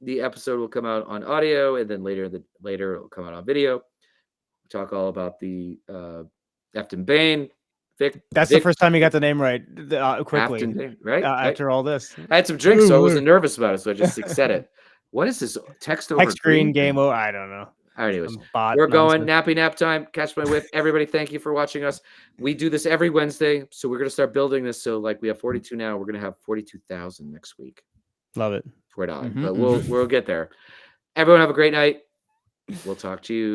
the episode will come out on audio, and then later it'll come out on video. We'll talk all about the Efton Bain. That's the first time you got the name right quickly. Afton Bain, right? After all this. I had some drinks, so I wasn't nervous about it, so I just said it. What is this text over Text screen green game. thing? Oh, I don't know. All right, anyways, Some bot we're going nonsense. nappy nap time. Catch my whip. Everybody, thank you for watching us. We do this every Wednesday, so we're gonna start building this. So like we have 42 now, we're gonna have 42,000 next week. Love it. Swear to God. Mhm, But we'll get there. Everyone have a great night. We'll talk to you